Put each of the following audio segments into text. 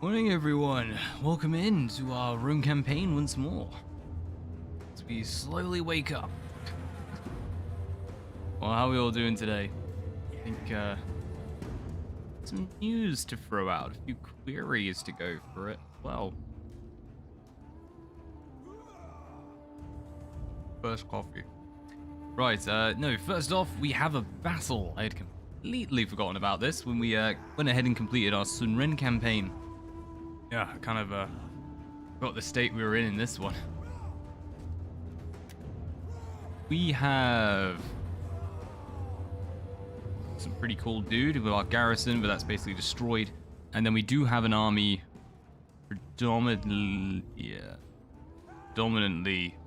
Morning everyone, welcome in to our room campaign once more. As we slowly wake up. Well, how are we all doing today? I think some news to throw out, a few queries to go for it. Well, first coffee. Right, no, first off, we have a battle. I had completely forgotten about this when we went ahead and completed our Sunren campaign. Yeah, I kind of got the state we were in this one. We have some pretty cool dude with our garrison, but that's basically destroyed. And then we do have an army predominantly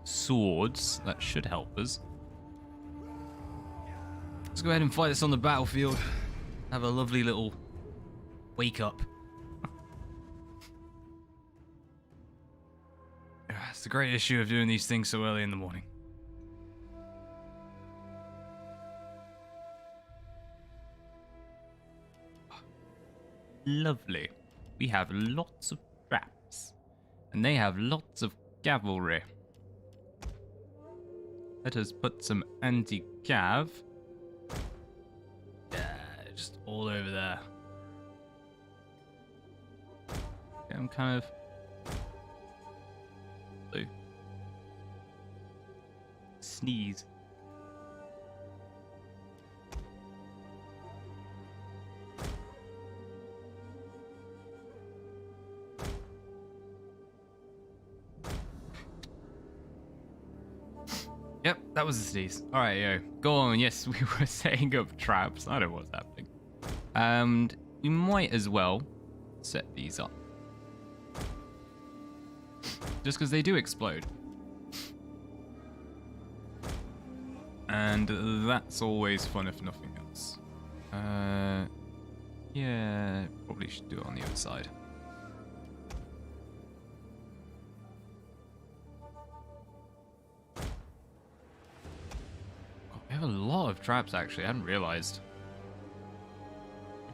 swords. That should help us. Let's go ahead and fight this on the battlefield. Have a lovely little wake up. It's the great issue of doing these things so early in the morning. Lovely. We have lots of traps. And they have lots of cavalry. Let us put some anti-cav. Yeah, just all over there. Okay, I'm kind of... sneeze. Yep, that was a sneeze. Alright, yo. Go on. Yes, we were setting up traps. I don't know what's happening. And we might as well set these up. Just because they do explode. And that's always fun if nothing else. Yeah, probably should do it on the other side. Oh, we have a lot of traps actually, I hadn't realized.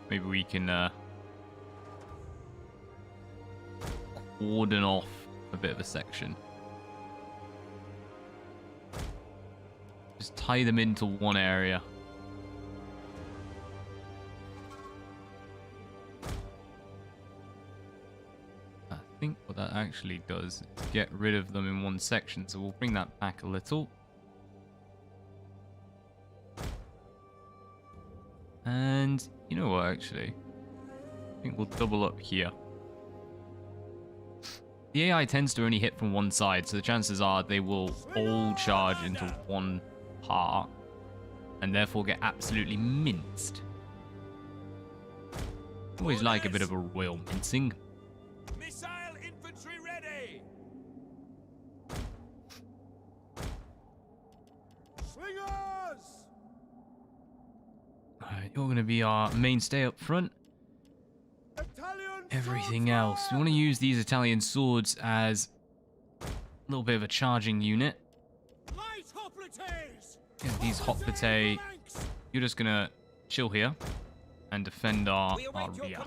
Maybe we can cordon off a bit of a section. Just tie them into one area. I think what that actually does is get rid of them in one section, so we'll bring that back a little. And you know what, actually? I think we'll double up here. The AI tends to only hit from one side, so the chances are they will all charge into one part and therefore get absolutely minced. Always like a bit of a royal mincing. Missile infantry ready. Slingers. Alright, you're going to be our mainstay up front. Italian Everything else. We want to use these Italian swords as a little bit of a charging unit. light hoplites. Yeah, these hoplite, you're just going to chill here and defend our rear.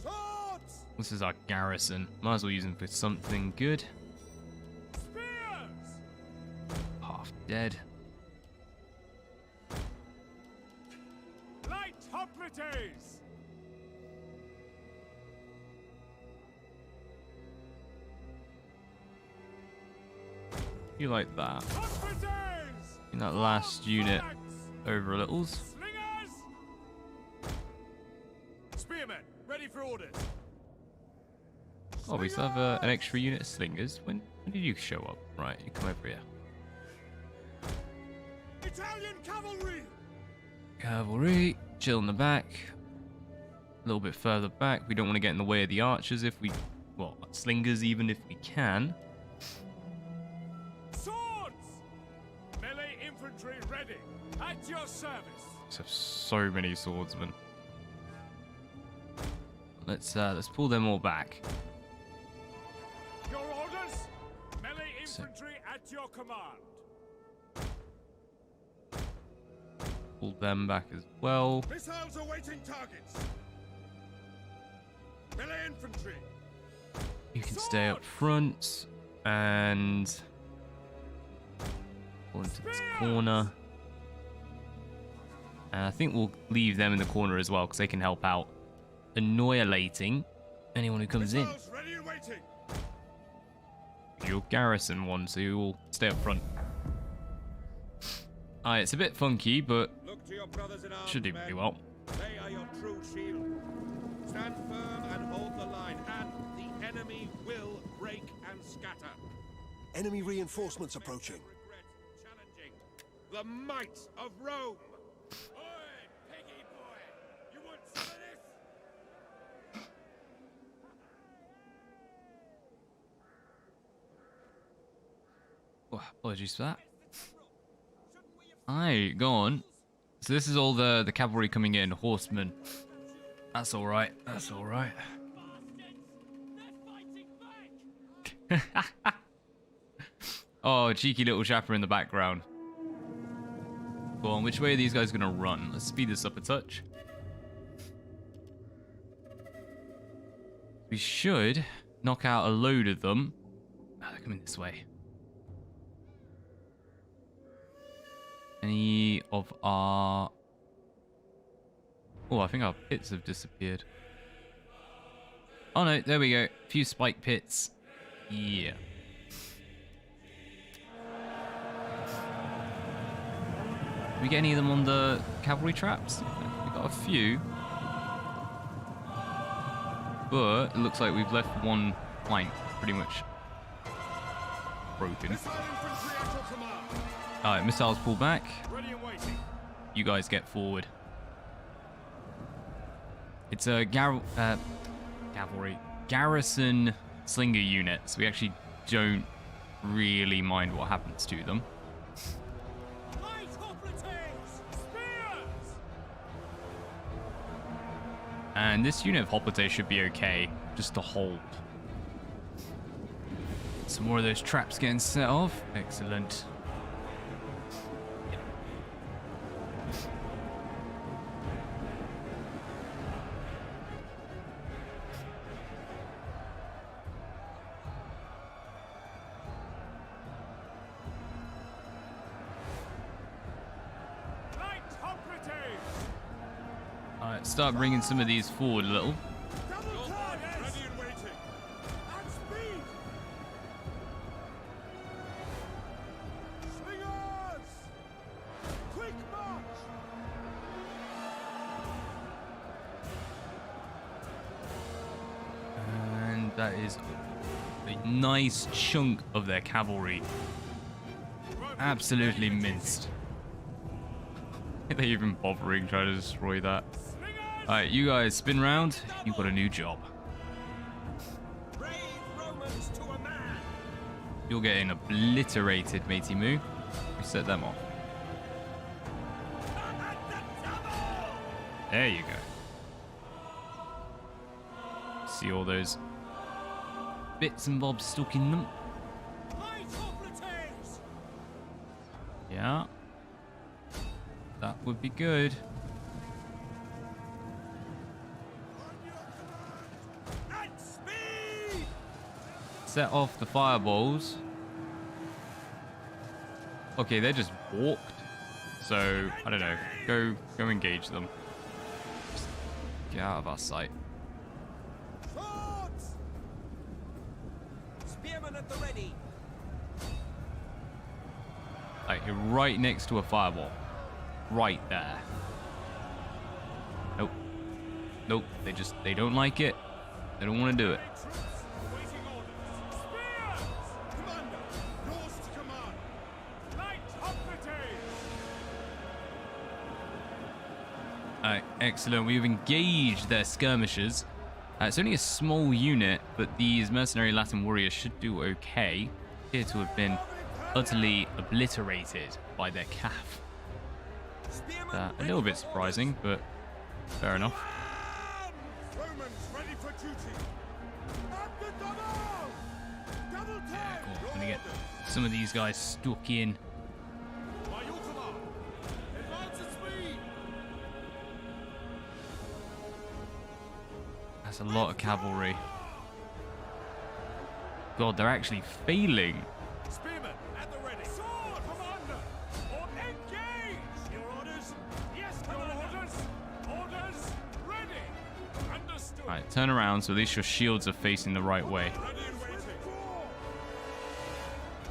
Swords. This is our garrison. Might as well use them for something good. Spears. Half dead. Light hoplites. You like that. Hoplites. In that last unit over a little. Slingers. Spearmen ready for orders. Oh, we still have an extra unit of slingers. When did you show up? Right, you come over here. Italian cavalry. Cavalry, chill in the back. A little bit further back. We don't want to get in the way of the archers if we... well, slingers even if we can. Swords. Melee infantry ready. At your service. So many swordsmen. Let's pull them all back. Your orders. Melee infantry at your command. Pull them back as well. Missiles awaiting targets. Melee infantry. You can stay up front and go into this corner. And I think we'll leave them in the corner as well because they can help out annihilating anyone who comes in. Missiles ready and waiting. Your garrison one, so you will stay up front. Alright, it's a bit funky, but Look to your brothers in arms, should do men. pretty well. They are your true shield. Stand firm and hold the line, and the enemy will break and scatter. Enemy reinforcements approaching. Regret challenging the might of Rome. Oi, piggy boy! You want some of this? Oh, apologies for that. Alright, go on. So this is all the cavalry coming in, horsemen. That's alright, that's alright. Oh, cheeky little chapper in the background. Go on, which way are these guys gonna run? Let's speed this up a touch. We should knock out a load of them. Oh, they're coming this way. Any of our... Oh, I think our pits have disappeared. Oh no, there we go. A few spike pits. Yeah. Did we get any of them on the cavalry traps? We got a few. But it looks like we've left one flank pretty much broken. Missile infantry at your command. Alright, missiles pull back. Ready and waiting. You guys get forward. It's a cavalry garrison slinger unit, so we actually don't really mind what happens to them. Light hoplites! Spears! And this unit of hoplites should be okay, just to hold. Some more of those traps getting set off. Excellent. Light hoplites! Alright, start bringing some of these forward a little. Double targets! Ready and waiting. At speed! Slingers! Quick march! And that is a nice chunk of their cavalry. Absolutely minced. Are they even bothering trying to destroy that? Alright, you guys spin round. You've got a new job. Brave Romans to a man! You're getting obliterated, matey moo. We set them off. At the double! There you go. See all those bits and bobs stuck in them. Light hoplites! Yeah. That would be good. At speed! Set off the fireballs. Okay, they're just walked. So, I don't know. Go engage them. Just get out of our sight. Swords! Spearmen at the ready! Like, you're right next to a fireball. Right there. Nope. Nope. They don't like it. They don't want to do it. Troops awaiting orders. Spears! Commander, yours to command. Light hoplites! Alright, excellent. We've engaged their skirmishers. It's only a small unit, but these mercenary Latin warriors should do okay. Appear to have been utterly obliterated by their cav. A little bit surprising, but fair enough. Romans ready for duty. At the double! Double time! Cool. I'm gonna get some of these guys stuck in. By your command. Advance at speed! That's a lot of cavalry. God, they're actually failing. Spearmen at the ready. Sword, commander. Or engage. Your orders? Yes, commander. Your orders? Orders ready. Understood. Alright, turn around so at least your shields are facing the right way. Ready and waiting.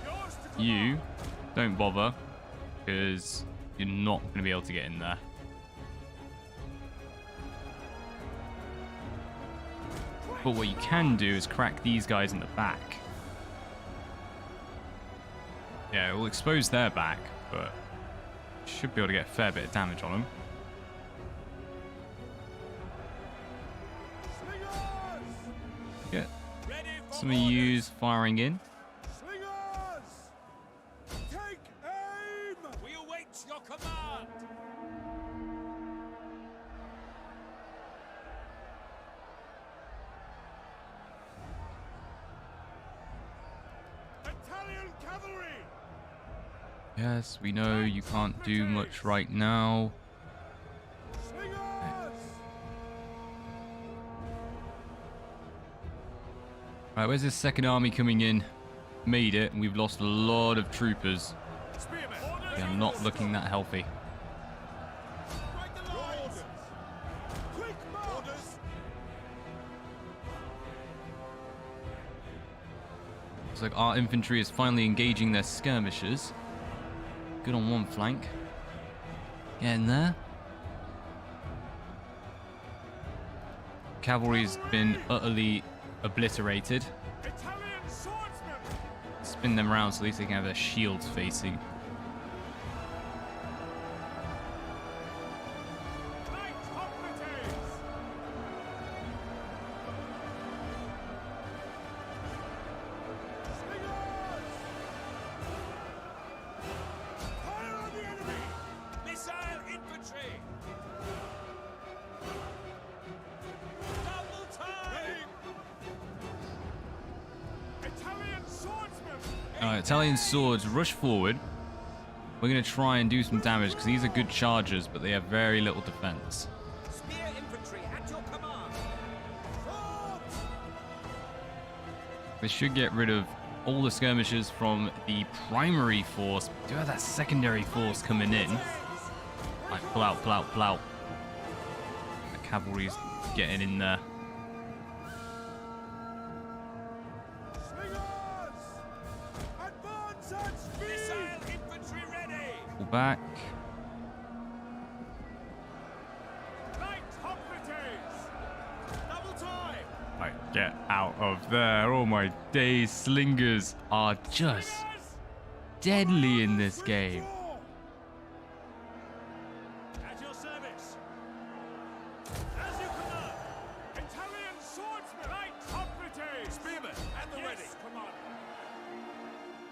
Yours to You don't bother, because you're not going to be able to get in there. But what you can do is crack these guys in the back. Yeah, it will expose their back, but you should be able to get a fair bit of damage on them. Get ready for some of yous firing in. Slingers! Take aim! We await your command! Italian cavalry! Yes, we know you can't do much right now. Slingers! Right, where's this second army coming in? Made it, and we've lost a lot of troopers. Spearmen! They are not looking that healthy. Right the lines! Quick orders! Looks like our infantry is finally engaging their skirmishers. Good on one flank. Get in there. Cavalry's been utterly obliterated. Italian swordsmen! Spin them around so at least they can have their shields facing. Knight hoplites! Slingers! Fire on the enemy! Missile infantry! Double time! Italian swordsmen! Italian swords rush forward. We're going to try and do some damage because these are good chargers, but they have very little defense. Spear infantry at your command! Swords! They should get rid of all the skirmishers from the primary force. We do have that secondary force coming in. Like, pull out, pull out, pull out. The cavalry's getting in there. Slingers! Advance at speed! Missile infantry ready! Pull back. Knight hoplites! Double time! Right, get out of there. Oh my days, slingers are just deadly in this game. At your service! As you command! Italian swordsmen! Knight hoplites! Spearmen at the ready! Commander!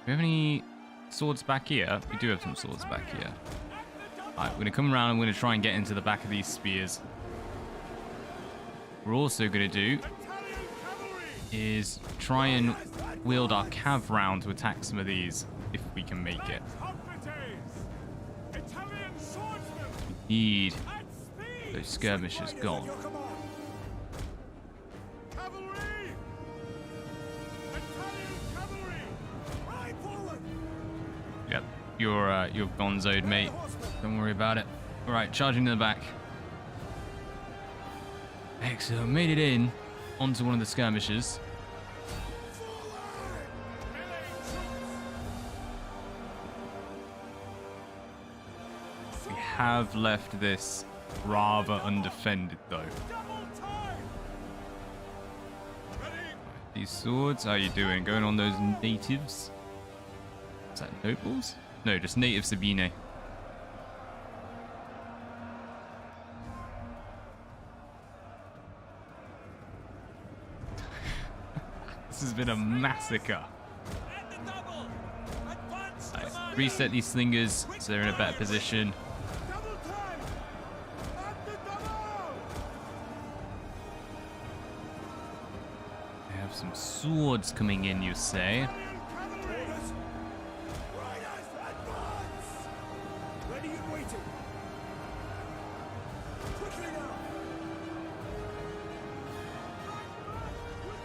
Do we have any swords back here? We do have some swords back here. Alright, we're going to come around and we're going to try and get into the back of these spears. We're also going to do Italian cavalry! is try and wield our cav round to attack some of these, if we can make it. Hoplites! Italian swordsmen! Need At speed! those skirmishers gone. Cavalry! Italian cavalry! Ride forward! Yep, you're gonzoed, mate. Don't worry about it. Alright, charging to the back. Excellent, made it in onto one of the skirmishers. Melee troops! We have left this rather undefended though. Double time! Ready! These swords, how you doing? Going on those natives? Is that nobles? No, just native Sabine. This has been a massacre. At the double! Advance, Right, commander! reset these slingers so they're in a better position. Double time! At the double! We have some swords coming in, you say? Italian cavalry! Riders, advance! Ready and waiting! Quickly now!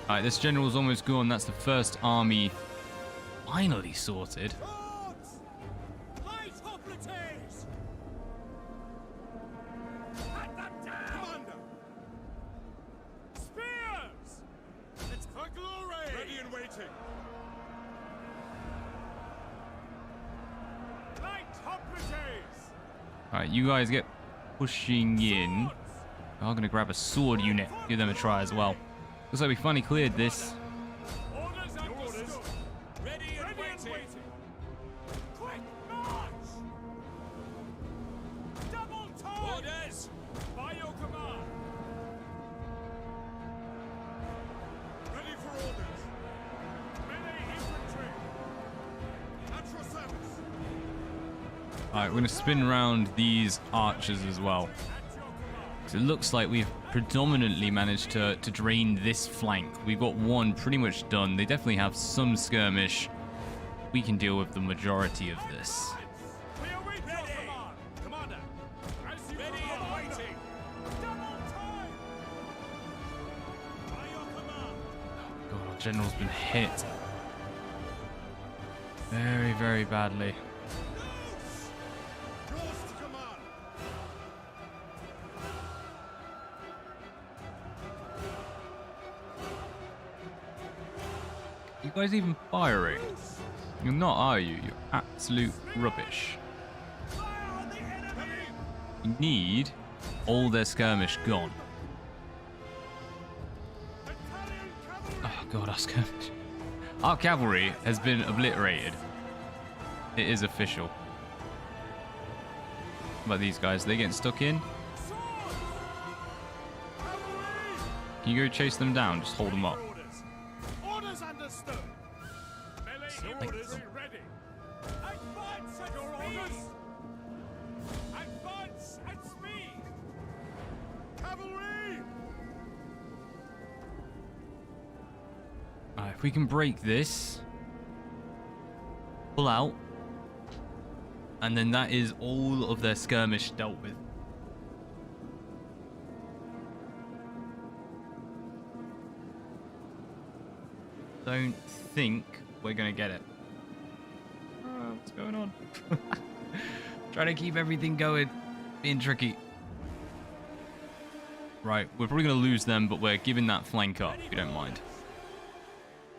Alright, this general's almost gone. That's the first army finally sorted. Swords! Light hoplites! Cut them down! Commander! Spears! It's for glory! Ready and waiting! Light hoplites! Alright, you guys get pushing in. I'm going to grab a sword unit. Give them a try as well. Looks like we finally cleared this. Orders understood! Ready and waiting! Quick march! Double time! Orders! By your command! Ready for orders! Melee infantry! At your service! Alright, we're going to spin around these archers as well. At your command! So it looks like we've predominantly managed to drain this flank. We've got one pretty much done. They definitely have some skirmish. We can deal with the majority of this. We await your command! Commander! As you ready and waiting! Double time! By your command! God, our general's been hit very, very badly. Loose! Yours to command! You guys even firing? You're not, are you? You're absolute rubbish. Fire on the enemy! You need all their skirmish gone. Italian cavalry! Oh god, our skirmish. Our cavalry has been obliterated. It is official. How about these guys? Are they getting stuck in? Swords! Cavalry! Can you go chase them down? Just hold them up. Orders! Orders understood! Melee infantry ready! Advance at your orders! Advance at speed! Cavalry! Alright, if we can break this, pull out, and then that is all of their skirmish dealt with. Don't think we're gonna get it. Oh, what's going on? Trying to keep everything going, being tricky. Right, we're probably gonna lose them, but we're giving that flank up, if you don't mind.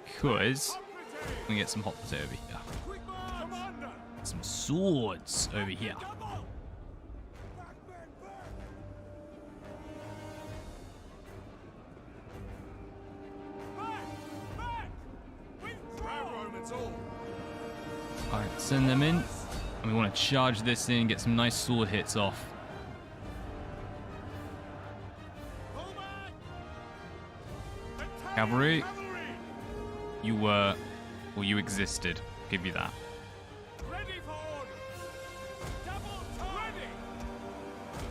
Because we can get some hot potato over here. Quick march! Commander! Some swords over here. Double! Back, men, back! Back! Back! Withdraw! Romans all! Alright, send them in. And we want to charge this in, get some nice sword hits off. Pull back! Italian Cavalry. cavalry! You were, well, you existed. Give you that. Ready for orders! Double time!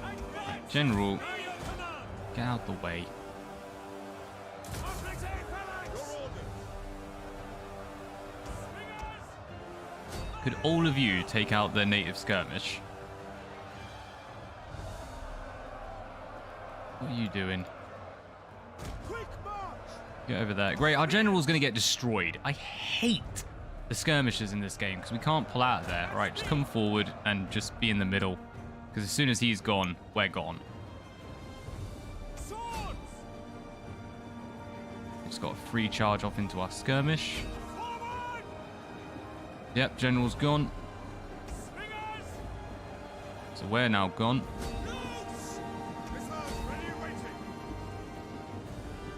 Ready! Advance! General, By your command! get out the way. Hoplite phalanx! Your orders! Swingers! Could all of you take out their native skirmish? What are you doing? Quick march! Get over there. Great, our general's going to get destroyed. I hate the skirmishes in this game because we can't pull out of there. Right, just come forward and just be in the middle. Because as soon as he's gone, we're gone. Swords! Just got a free charge off into our skirmish. Forward! Yep, general's gone. Swingers! So we're now gone. Loose! Missiles ready and waiting!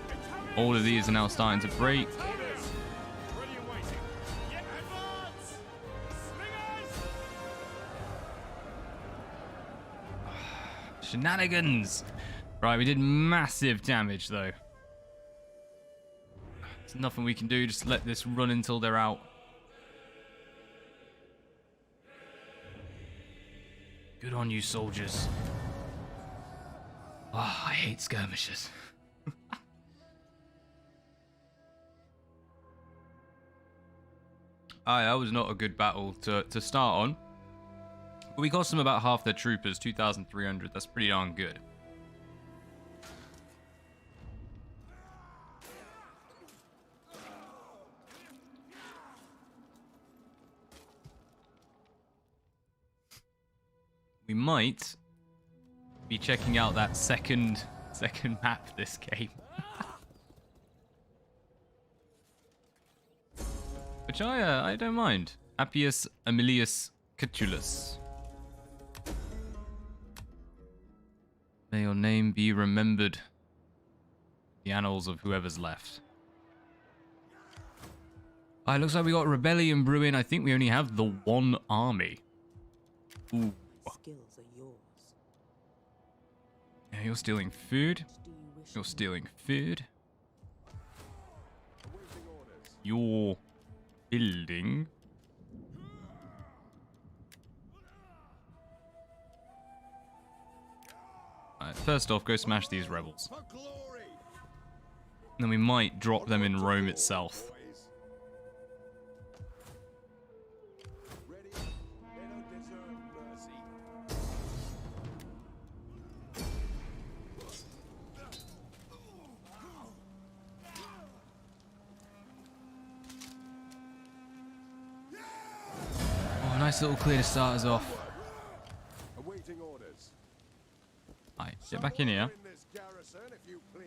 Italian All of these are now starting to break. orders! Ready and waiting! Yet advance! Swingers! Shenanigans! Right, we did massive damage though. There's nothing we can do, just let this run until they're out. Good on you, soldiers. Oh, I hate skirmishes. Aye, that was not a good battle to start on. But we cost them about half their troopers, 2,300. That's pretty darn good. might be checking out that second map this game. Which I don't mind. Appius Aemilius Catullus. May your name be remembered. The annals of whoever's left. It looks like we got a rebellion brewing. I think we only have the one army. Ooh. Skills are yours. Yeah, you're stealing food. Do you wish You're stealing food. You're building. Alright, first off, go smash these rebels. And then we might drop them in Rome itself. Oh, nice little clear to start us off. Awaiting orders. Alright, get back in here. In this garrison, if you please.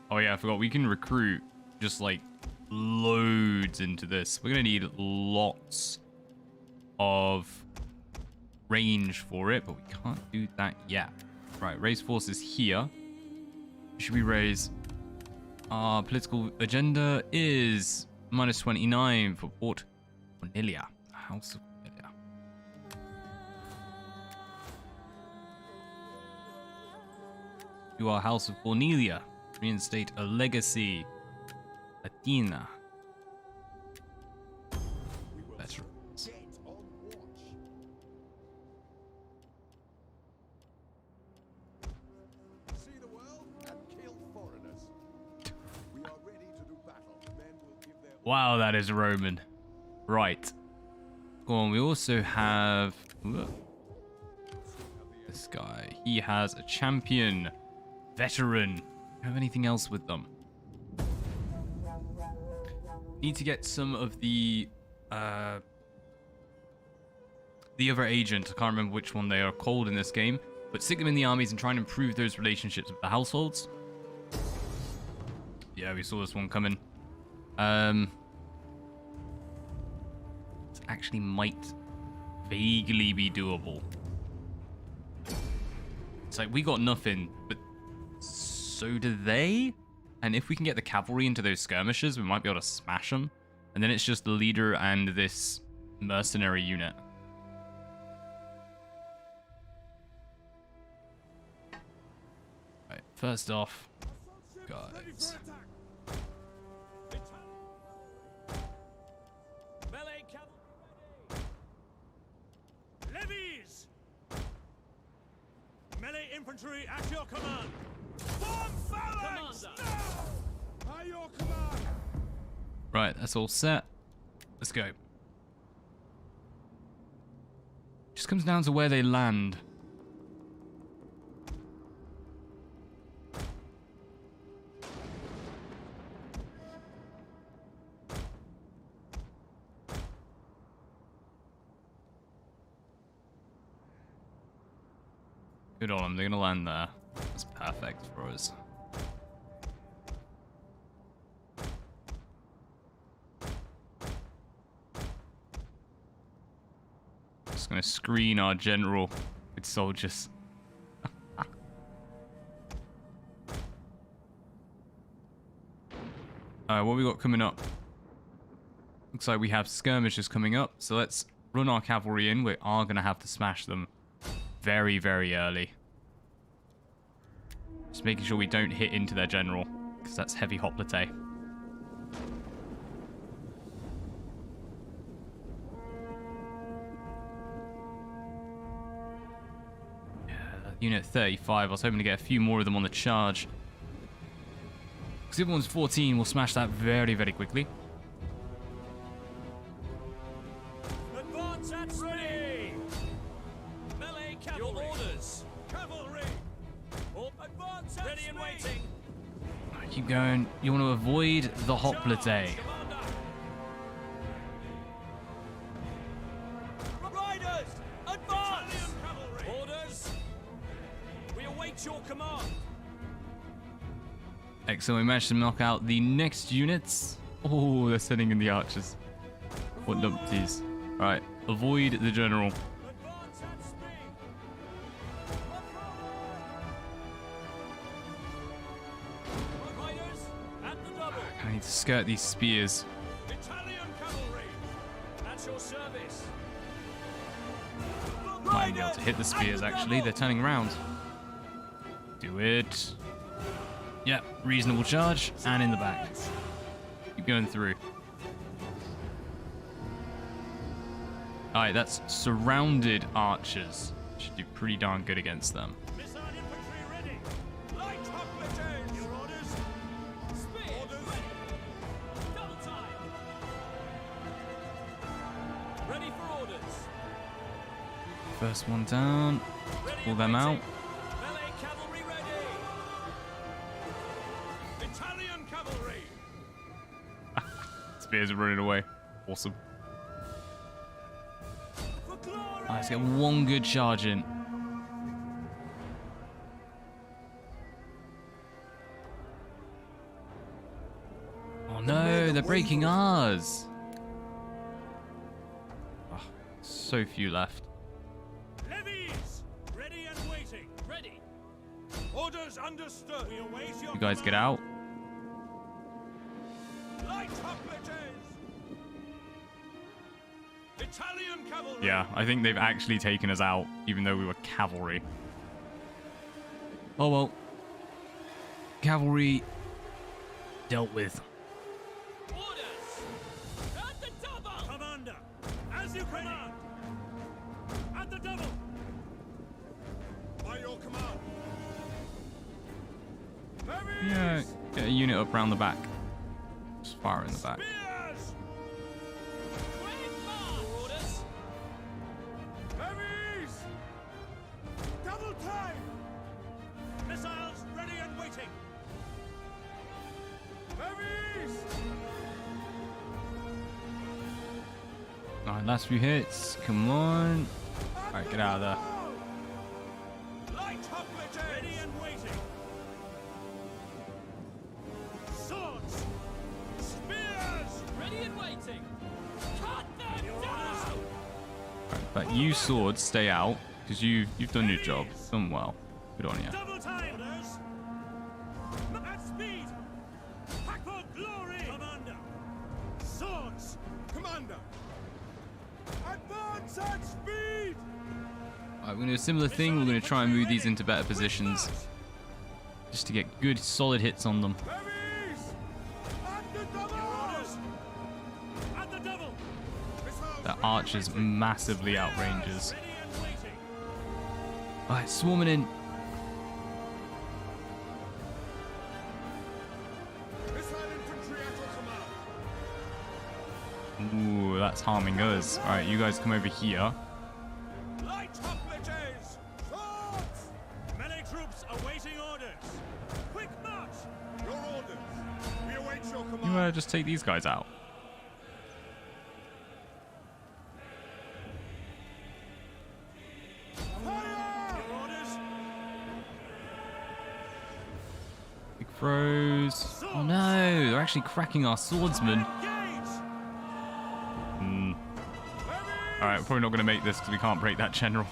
Oh yeah, I forgot. We can recruit just like loads into this. We're going to need lots of range for it, but we can't do that yet. Right, raise forces here. Should we raise? Our political agenda is -29 for Port Cornelia. House of Cornelia. You are House of Cornelia. Reinstate a legacy. Latina. Veterans. Get on watch. See the world and kill foreigners. We are ready to do battle. Men will give their Wow, that is Roman. Right. Go on, we also have... Look. This guy. He has a champion. Veteran. Do you have anything else with them? Need to get some of the other agent. I can't remember which one they are called in this game. But stick them in the armies and try and improve those relationships with the households. Yeah, we saw this one coming. It actually might vaguely be doable. It's like we got nothing, but so do they? And if we can get the cavalry into those skirmishes, we might be able to smash them. And then it's just the leader and this mercenary unit. Right, first off, guys. Melee cavalry ready. Levies! Melee infantry at your command. Form phalanx now! By your command. Right, that's all set. Let's go. Just comes down to where they land. Good on them, they're gonna land there. That's perfect for us. Just gonna screen our general with soldiers. What we got coming up? Looks like we have skirmishes coming up, so let's run our cavalry in. We are gonna have to smash them very, very early. Just making sure we don't hit into their general, because that's heavy hoplite. Unit 35, I was hoping to get a few more of them on the charge. Because the other one's 14, we'll smash that very, very quickly. Advance at ready! Melee cavalry! Your orders! Cavalry! Advance at ready and waiting! Keep going. You want to avoid the hoplite. Riders! Await your command. Excellent. We managed to knock out the next units. Oh, they're sending in the archers. What numpties. Alright, avoid the general. Advance at speed. Riders at the double. I need to skirt these spears. Italian cavalry at your service. Might be able to hit the spears, actually. They're turning around. Do it. Yep, reasonable charge. And in the back. Keep going through. Alright, that's surrounded archers. Should do pretty darn good against them. Missile infantry ready. Light hoplites. Your orders. Spear. Orders. Double time. Ready for orders. First one down. Ready Pull and them out. waiting. Melee cavalry ready. Italian cavalry. Spears are running away. Awesome. For glory. Let's get one good charge in. Oh no, they're breaking ours. Oh, so few left. Levies. Ready and waiting. Ready. Orders understood. We await your You guys get command. out. Light hoplites. Italian cavalry. Yeah, I think they've actually taken us out, even though we were cavalry. Oh well. Cavalry dealt with. Orders. At the double. Commander, as you command. At the double. By your command. Levies. Yeah, get a unit up round the back. Just fire in the back. Spears. Quick march. Orders. Levies. Double time. Missiles ready and waiting. Levies. Alright, last few hits. Come on. Alright, get out of there. Light hoplites. Ready and waiting. Swords. Spears. Ready and waiting. Cut them down. But you swords stay out, because you've done your job. Done well. Good on you. Double time. Orders. At speed. Pack for glory. Commander. Swords. Commander. Advance at speed. Alright, we're going to do a similar thing. We're going to try and move these into better positions. Just to get good, solid hits on them. Levies. At the double. Orders. At the double. That archers massively outranges. Ready and waiting. Alright, swarming in. Missile infantry at your command. Ooh, that's harming us. Alright, you guys come over here. Light hoplites. Swords. Melee troops awaiting orders. Quick march. Your orders. We await your You command. just take these guys out. Fire. Your orders. Big throws. Oh no, they're actually cracking our swordsmen. Engage. Hmm. Levies. Alright, we're probably not going to make this because we can't break that general.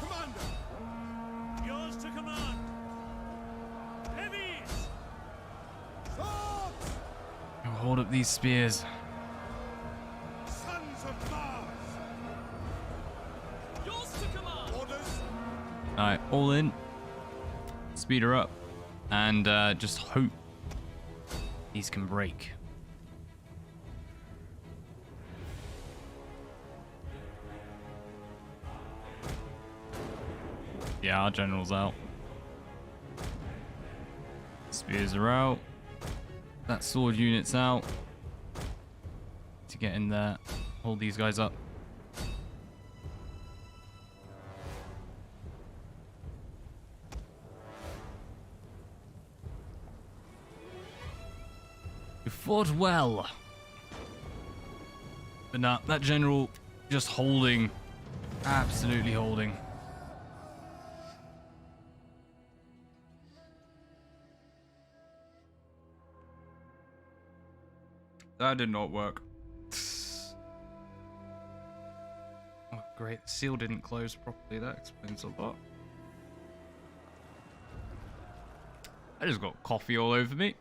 Commander. Yours to command. Levies. Swords. Hold up these spears. Sons of Mars. Yours to command. Orders. Alright, all in. Speed her up. And just hope these can break. Yeah, our general's out. Spears are out. That sword unit's out. To get in there. Hold these guys up. You fought well. But nah, that general just holding. Absolutely holding. That did not work. Oh, great. The seal didn't close properly. That explains a lot. I just got coffee all over me.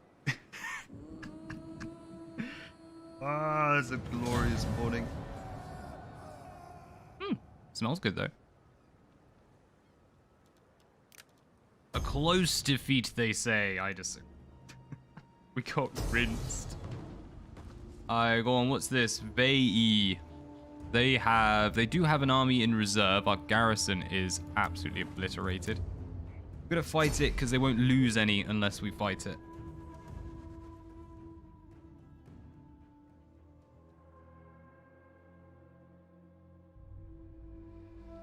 Ah, it's a glorious morning. Smells good, though. A close defeat, they say. I just... We got rinsed. Alright, go on. What's this? Vei. They do have an army in reserve. Our garrison is absolutely obliterated. We're gonna fight it because they won't lose any unless we fight it.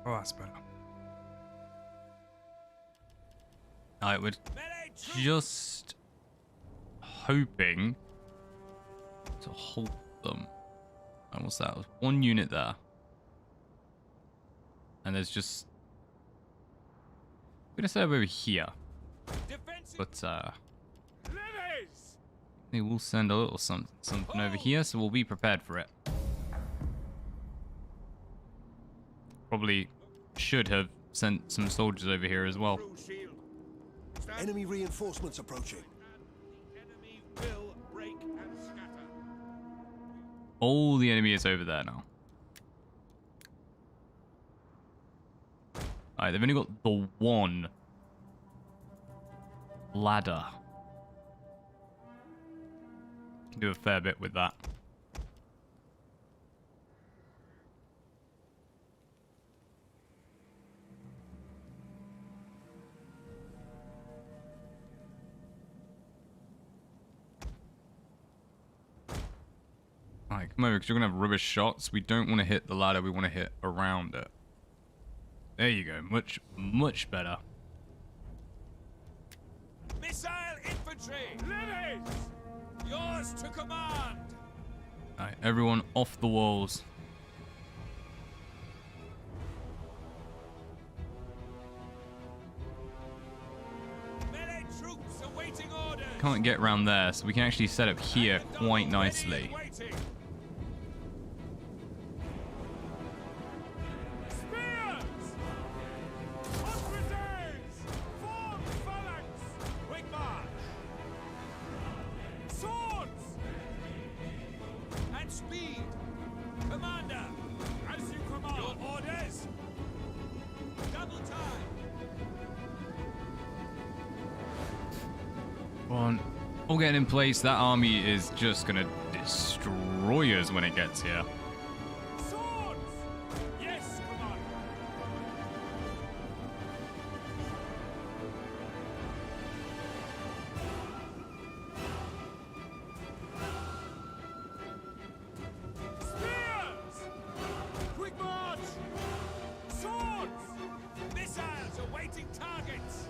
Oh, that's better. Alright, we're just hoping to halt them. And what's that? One unit there. And there's just... I'm gonna set up over here. But, they will send a little something over here, so we'll be prepared for it. Probably should have sent some soldiers over here as well. Enemy reinforcements approaching. Enemy will break and scatter. All the enemy is over there now. Alright, they've only got the one ladder. Can do a fair bit with that. Alright, come over, because you're going to have rubbish shots. We don't want to hit the ladder, we want to hit around it. There you go, much, much better. Missile infantry! Levies! Yours to command! Alright, everyone off the walls. Melee troops awaiting orders! Can't get around there, so we can actually set up here quite nicely. All getting in place. That army is just gonna destroy us when it gets here. Swords! Yes, Commander! Spears! Quick march! Swords! Missiles awaiting targets!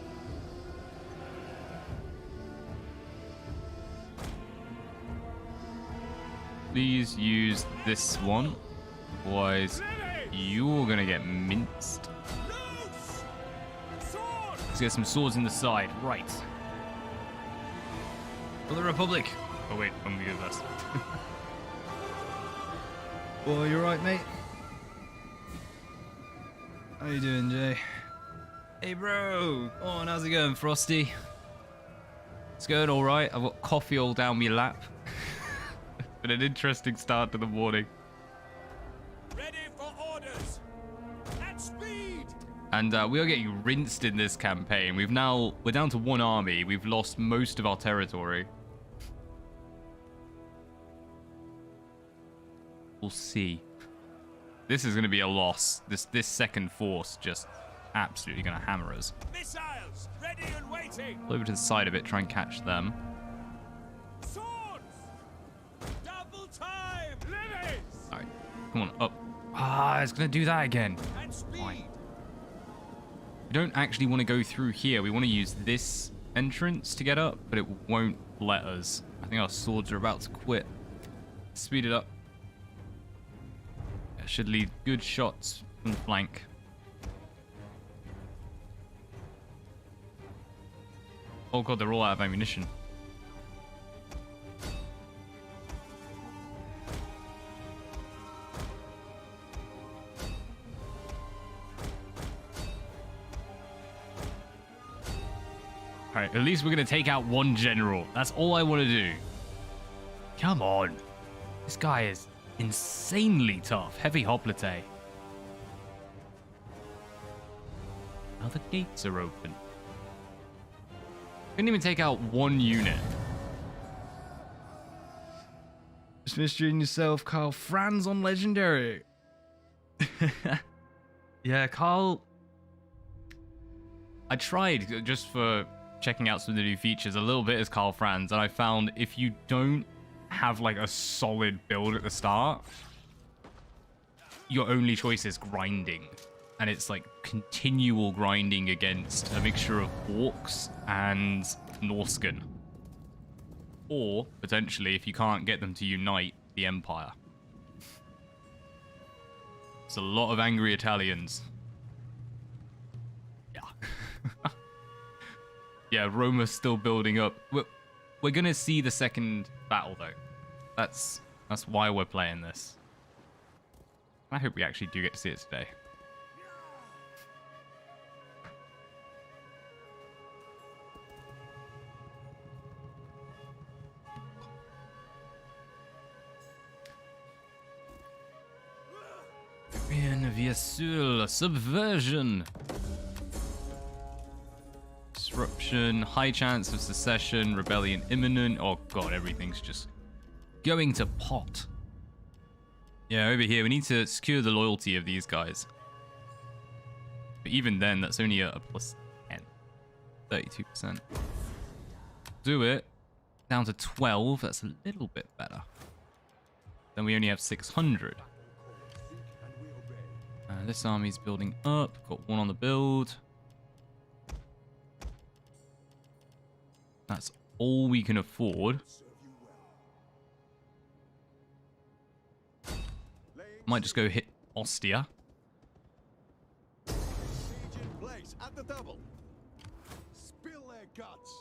Please use this one, otherwise you're gonna get minced. Let's get some swords in the side. Right. For the Republic. Oh wait, I'm gonna go first. Well, you're right, mate. How you doing, Jay? Hey, bro. Oh, and how's it going, Frosty? It's going all right. I've got coffee all down my lap. Been an interesting start to the morning. Ready for orders. At speed. And we are getting rinsed in this campaign. We're down to one army. We've lost most of our territory. We'll see. This is going to be a loss. This second force just absolutely going to hammer us. Missiles ready and waiting. Over to the side of it, try and catch them. Swords. Double time. Levies. All right, come on, up. Ah, it's going to do that again. And speed. Fine. We don't actually want to go through here. We want to use this entrance to get up, but it won't let us. I think our swords are about to quit. Speed it up. That should lead good shots from the flank. Oh god, they're all out of ammunition. Alright, at least we're going to take out one general. That's all I want to do. Come on. This guy is insanely tough. Heavy hoplite. Now the gates are open. Couldn't even take out one unit. Just mysterying yourself, Carl Franz on Legendary. Yeah, Carl. I tried just for checking out some of the new features a little bit as Carl Franz, and I found if you don't have like a solid build at the start, your only choice is grinding. And it's like continual grinding against a mixture of orcs and Norscan. Or, potentially, if you can't get them to unite, the Empire. It's a lot of angry Italians. Yeah. Yeah, Roma's still building up. We're gonna see the second battle, though. That's why we're playing this. I hope we actually do get to see it today. Bien sûr, subversion. Disruption, high chance of secession, rebellion imminent. Oh god, everything's just going to pot. Yeah, over here, we need to secure the loyalty of these guys. But even then, that's only a plus 10. 32%. Do it. Down to 12, that's a little bit better. Then we only have 600. This army's building up. Got one on the build. That's all we can afford. Might just go hit Ostia. Siege in place at the double. Spill their guts.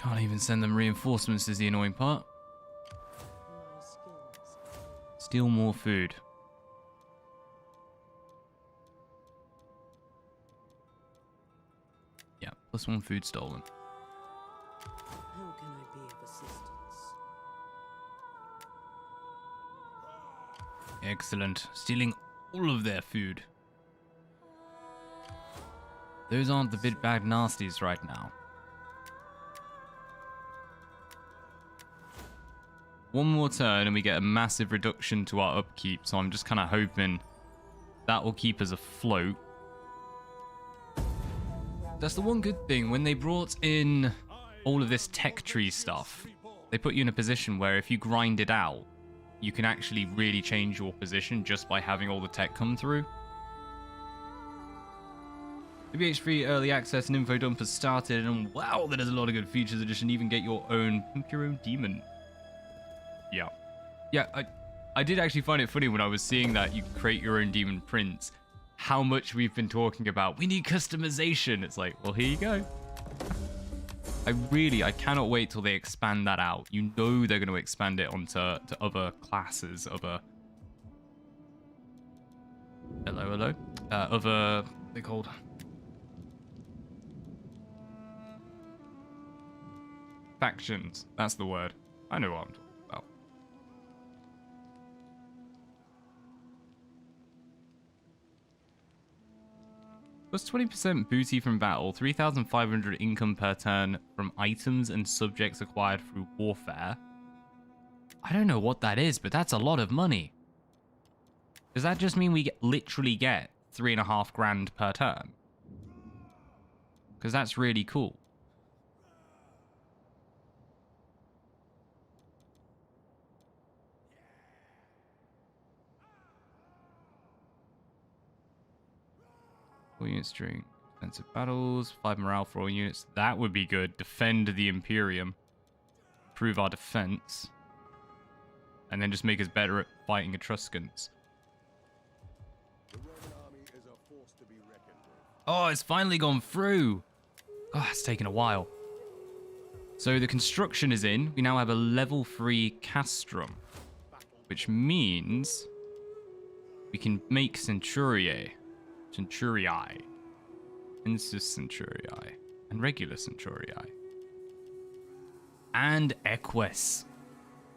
Can't even send them reinforcements is the annoying part. Steal more food. Yeah, plus one food stolen. How can I be of assistance? Excellent. Stealing all of their food. Those aren't the big bad nasties right now. One more turn and we get a massive reduction to our upkeep, so I'm just kind of hoping that will keep us afloat. That's the one good thing. When they brought in all of this tech tree stuff, they put you in a position where if you grind it out, you can actually really change your position just by having all the tech come through. The BH3 early access and info dump has started, and wow, there's a lot of good features addition. Even get your own demon. Yeah. Yeah, I did actually find it funny when I was seeing that you create your own demon prince. How much we've been talking about, we need customization. It's like, well, here you go. I cannot wait till they expand that out. You know they're going to expand it onto other classes, other... Hello. Other... They're called... factions. That's the word. I know what I'm talking about. Plus 20% booty from battle, 3,500 income per turn from items and subjects acquired through warfare. I don't know what that is, but that's a lot of money. Does that just mean we literally get 3.5 grand per turn? Because that's really cool. Units during defensive battles, 5 morale for all units. That would be good. Defend the Imperium. Improve our defense. And then just make us better at fighting Etruscans. The Roman army is a force to be reckoned with. Oh, it's finally gone through. Oh, it's taken a while. So the construction is in. We now have a level 3 castrum, which means we can make Centurii. Insus Centurii. and regular Centurii. And Equus.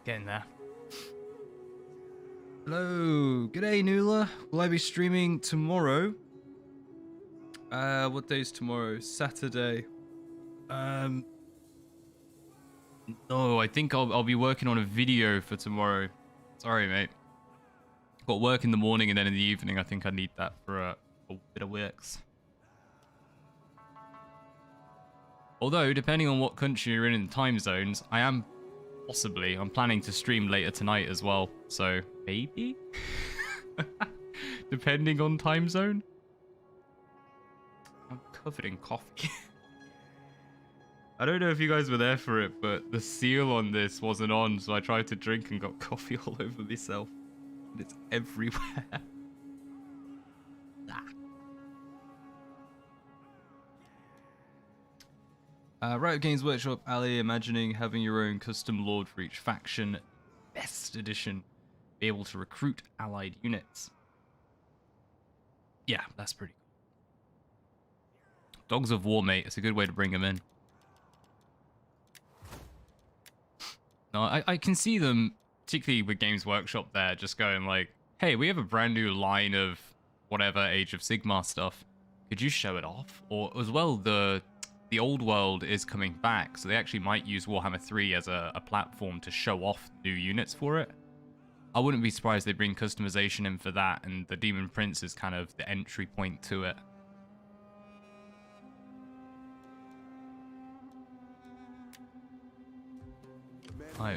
Getting there. Hello. G'day, Nula. Will I be streaming tomorrow? What day is tomorrow? Saturday. No, I think I'll be working on a video for tomorrow. Sorry, mate. Got work in the morning and then in the evening. I think I need that for a bit of works. Although, depending on what country you're in time zones, I'm planning to stream later tonight as well. So, maybe? Depending on time zone? I'm covered in coffee. I don't know if you guys were there for it, but the seal on this wasn't on, so I tried to drink and got coffee all over myself. And it's everywhere. Riot Games Workshop, Ali, imagining having your own custom lord for each faction. Best edition. Be able to recruit allied units. Yeah, that's pretty cool. Dogs of War, mate. It's a good way to bring them in. No, I can see them, particularly with Games Workshop there, just going like, hey, we have a brand new line of whatever Age of Sigmar stuff. Could you show it off? Or as well, the old world is coming back, so they actually might use Warhammer 3 as a platform to show off new units for it. I wouldn't be surprised they bring customization in for that, and the Demon Prince is kind of the entry point to it.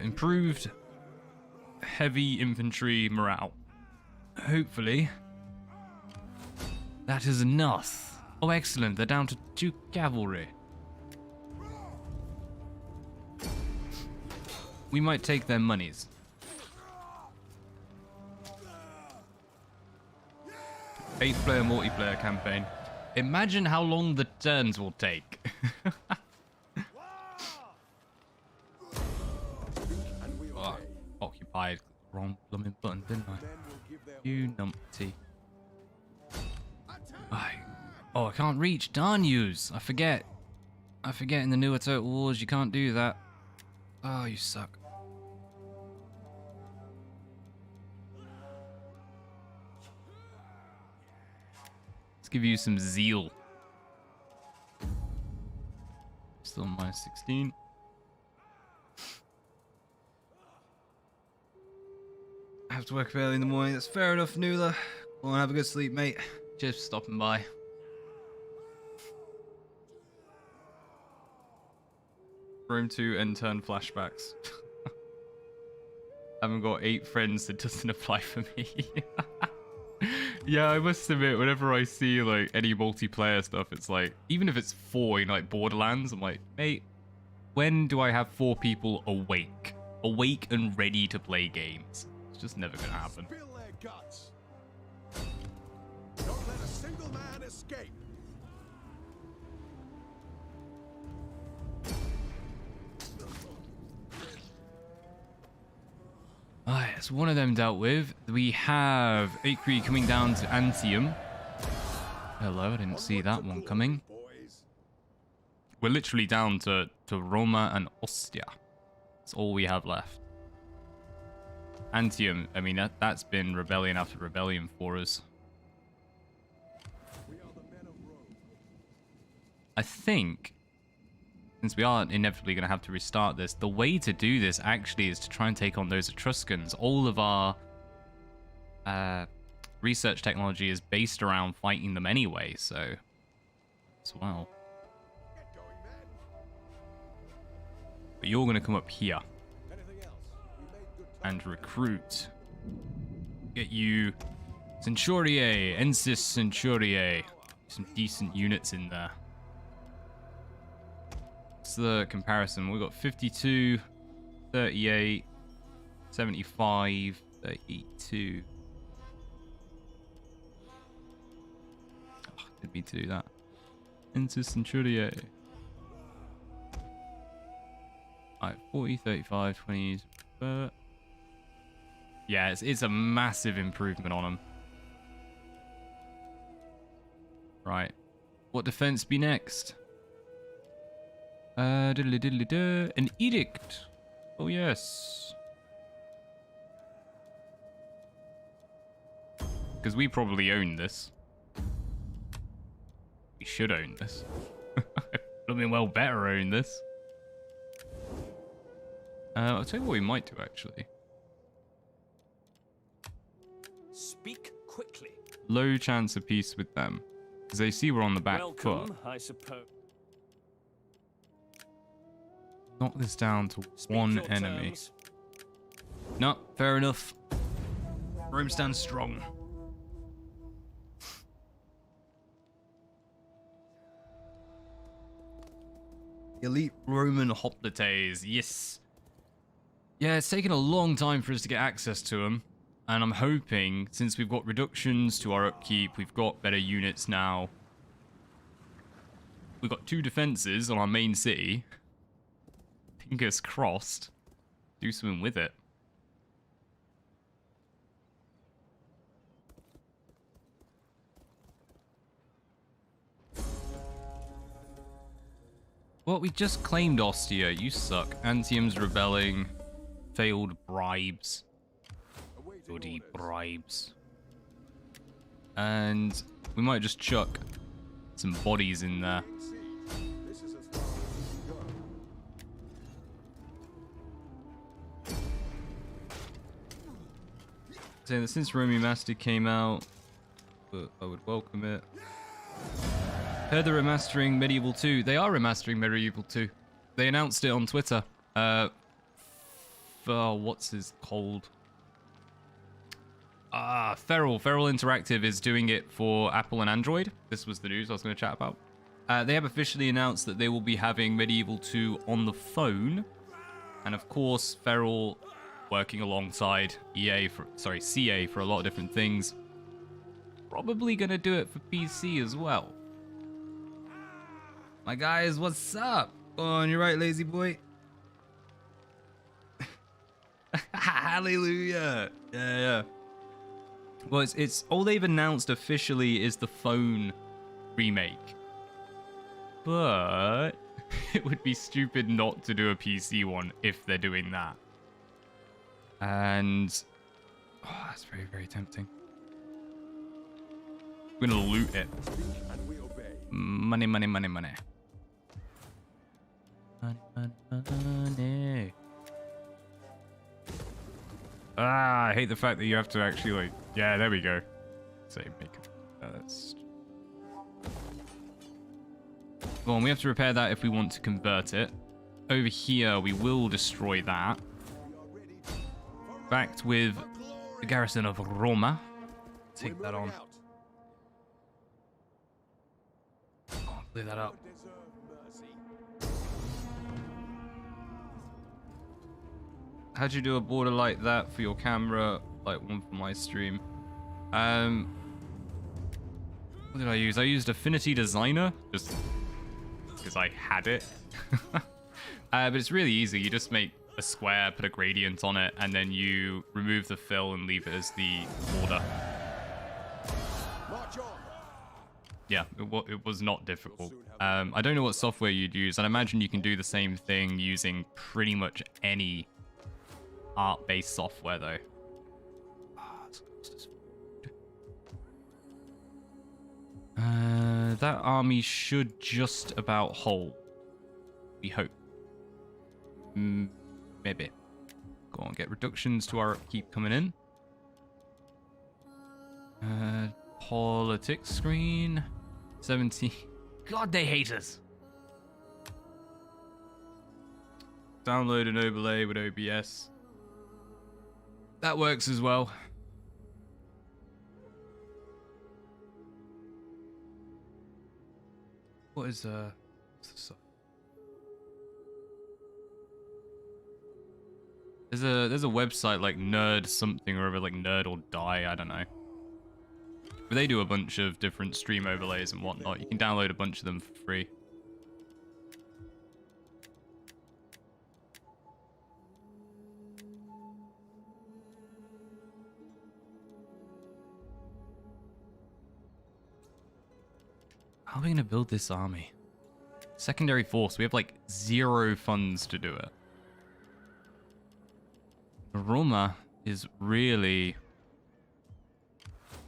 Improved heavy infantry morale. Hopefully. That is enough. Oh, excellent. They're down to 2 cavalry. We might take their monies. 8-player multiplayer campaign. Imagine how long the turns will take. Oh, occupied. Wrong blooming button, didn't I? You numpty. Oh, I can't reach. Darn yous. I forget. I forget in the newer Total Wars you can't do that. Oh, you suck. Let's give you some zeal. Still minus 16. I have to work early in the morning. That's fair enough, Nula. Go on, have a good sleep, mate. Cheers for stopping by. Rome 2 end turn flashbacks. Haven't got 8 friends, that doesn't apply for me. Yeah, I must admit, whenever I see like any multiplayer stuff, it's like, even if it's 4 in like Borderlands, I'm like, mate, when do I have 4 people awake? Awake and ready to play games? It's just never gonna happen. Spill their guts. Don't let a single man escape. Alright, so one of them dealt with. We have Acre coming down to Antium. Hello, I didn't see that one coming. We're literally down to Roma and Ostia. That's all we have left. Antium, I mean, that's been rebellion after rebellion for us. I think, since we are inevitably going to have to restart this, the way to do this actually is to try and take on those Etruscans. All of our research technology is based around fighting them anyway, so as well. But you're going to come up here and recruit. Get you Centuriae, Ensis Centuriae. Some decent units in there. What's the comparison? We've got 52, 38, 75, 32. Oh, didn't mean to do that. Ensis Centuriae. Alright, 40, 35, 20. Yeah, it's a massive improvement on them. Right. What defense be next? Diddly diddly duh. An edict. Oh yes. Because we probably own this. We should own this. I mean, well, better own this. I'll tell you what we might do, actually. Speak quickly. Low chance of peace with them. Because they see we're on the back Welcome, foot. I suppose. Knock this down to Speak one your enemy. terms. No, fair enough. Rome stands strong. Elite Roman hoplites, yes. Yeah, it's taken a long time for us to get access to them. And I'm hoping, since we've got reductions to our upkeep, we've got better units now. We've got 2 defenses on our main city. Fingers crossed. Do something with it. Well, we just claimed Ostia. You suck. Antium's rebelling. Failed bribes. Bloody bribes. And we might just chuck some bodies in there. This is as far as we can go. Saying that since Rome Remastered came out, but I would welcome it. Heard they're remastering Medieval 2. They are remastering Medieval 2. They announced it on Twitter. What's his called? Feral Interactive is doing it for Apple and Android. This was the news I was going to chat about. They have officially announced that they will be having Medieval 2 on the phone. And of course, Feral working alongside CA for a lot of different things. Probably going to do it for PC as well. My guys, what's up? Oh, on your right, lazy boy. Hallelujah. Yeah. Well, it's all they've announced officially is the phone remake. But it would be stupid not to do a PC one if they're doing that. And that's very, very tempting. We're gonna loot it. And we obey. Money, money, money, money. Money, money. I hate the fact that you have to actually, like, yeah, there we go. Say, make it. That's. Well, and we have to repair that if we want to convert it. Over here, we will destroy that. Backed with the garrison of Roma. Take that on. Oh, clear that up. How'd you do a border like that for your camera? Like one for my stream. What did I use? I used Affinity Designer, just because I had it. But it's really easy. You just make a square, put a gradient on it, and then you remove the fill and leave it as the border. Yeah, it was not difficult. I don't know what software you'd use. I'd imagine you can do the same thing using pretty much any art-based software, though. That army should just about hold. We hope. Maybe. Go on, get reductions to our upkeep coming in. Politics screen. 17. God, they hate us. Download an overlay with OBS. That works as well. What is what's this? There's a website like Nerd something or other, like Nerd or Die, I don't know. But they do a bunch of different stream overlays and whatnot. You can download a bunch of them for free. How are we going to build this army? Secondary force. We have like 0 funds to do it. Roma is really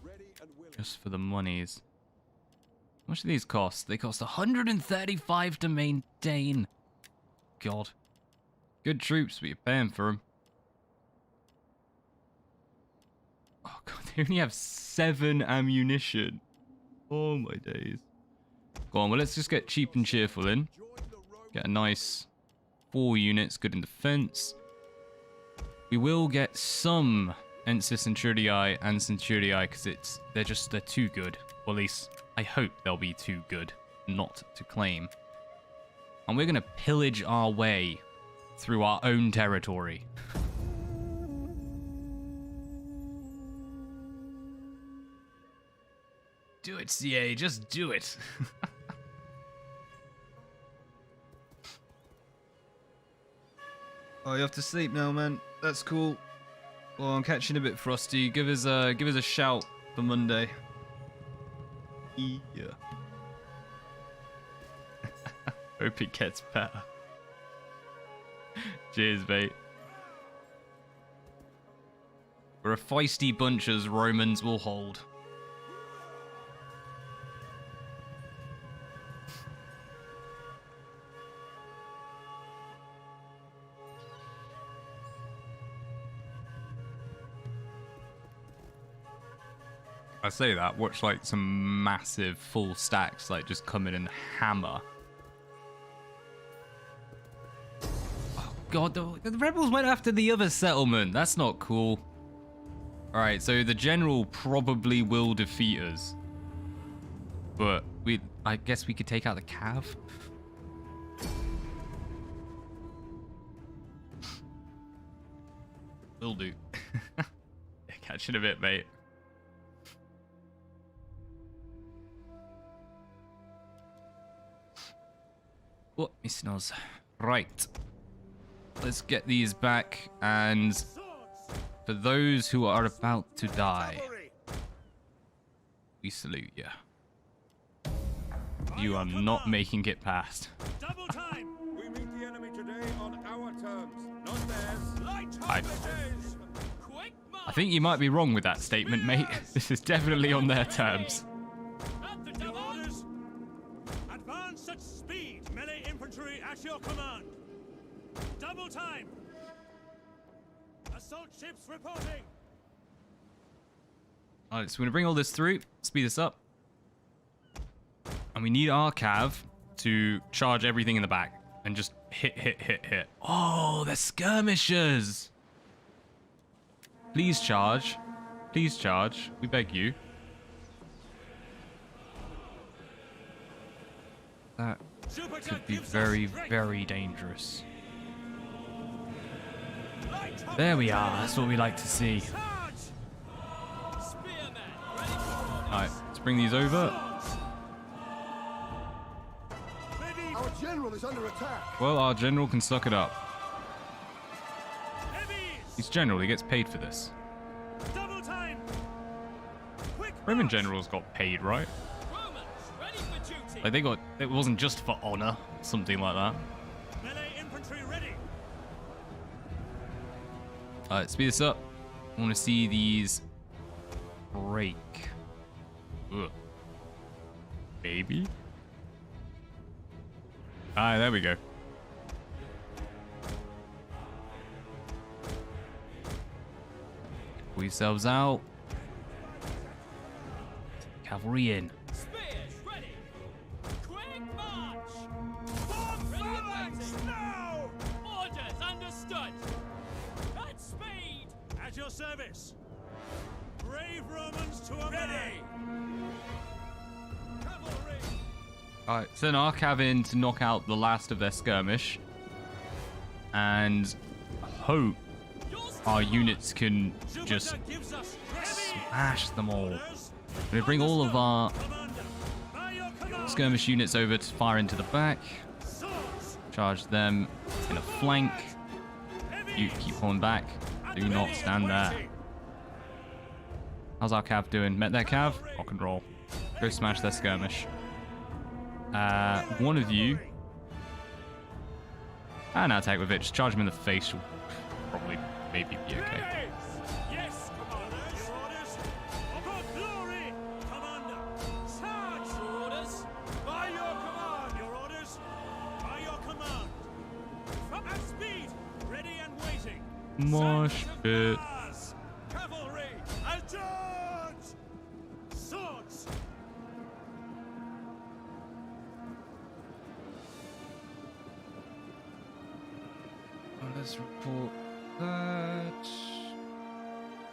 Ready and willing. just for the monies. How much do these cost? They cost 135 to maintain. God. Good troops, but you're paying for them. Oh god, they only have 7 ammunition. Oh my days. Go on, well let's just get cheap and cheerful in. Join the Roman. Get a nice 4 units, good in defense. We will get some Ensis Centurii and Centurii because they're too good. Or at least I hope they'll be too good not to claim. And we're gonna pillage our way through our own territory. Do it, CA, just do it. Oh, you have to sleep now, man. That's cool. Well, I'm catching a bit frosty. Give us a shout for Monday. Yeah. Hope it gets better. Cheers, mate. We're a feisty bunch as Romans will hold. I say that, watch like some massive full stacks like just come in and hammer. Oh god, the rebels went after the other settlement. That's not cool. Alright, so the general probably will defeat us. But I guess we could take out the cav. Will do. Catch you in a bit, mate. What, me snoz. Right. Let's get these back, and for those who are about to die, we salute you. You are not making it past. Double time. We meet the enemy today on our terms, not theirs. I think you might be wrong with that statement, mate. This is definitely on their terms. At the double orders. Advance at speed. Melee infantry at your command. Double time. Assault ships reporting. Alright, so we're going to bring all this through, speed this up. And we need our cav to charge everything in the back and just hit, hit, hit, hit. Oh, they're skirmishers. Please charge. Please charge. We beg you. That could be very, very dangerous. There we are. That's what we like to see. Alright, let's bring these over. Our general is under attack. Well, our general can suck it up. He's general, he gets paid for this. Double time. Quick Roman march. generals got paid, right? Romans ready for duty. Like they got, it wasn't just for honor, something like that. Melee infantry ready. Alright, speed this up. I want to see these break. Ugh. Baby. Ah, there we go. Pull yourselves out. Cavalry in. Spears ready. Quick march. Form phalanx now. Orders understood. At speed. At your service. Brave Romans to obey. Ready. Cavalry. Alright, send our cav in to knock out the last of their skirmish. And hope our units can just smash them all. We're going to bring all of our skirmish units over to fire into the back. Charge them in a flank. You keep pulling back. Do not stand there. How's our cav doing? Met their cav? Rock and roll. Go smash their skirmish. One of you And attack with it. Just charge him in the face. Will probably maybe be okay. Yes, commanders. Your orders. For glory, commander. Charge. Your orders. By your command. Your orders. By your command. From at speed. Ready and waiting. Mosh pit. Cavalry. Adjudge. Swords. Let's report that.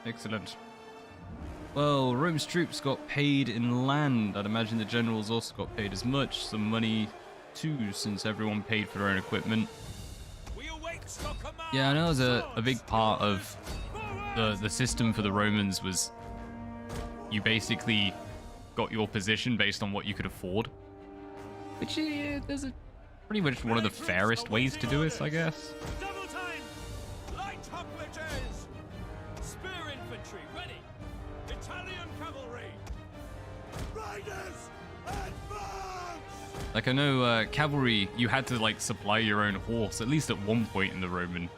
Excellent. Well, Rome's troops got paid in land. I'd imagine the generals also got paid as much. Some money too, since everyone paid for their own equipment. We await your command. Yeah, I know a big part of the system for the Romans was you basically got your position based on what you could afford. Which there's pretty much one of the fairest ways to do this, I guess. Double time. Light hoplites. Spear infantry ready. Italian cavalry. Riders, advance! Like, I know cavalry, you had to like supply your own horse, at least at one point in the Roman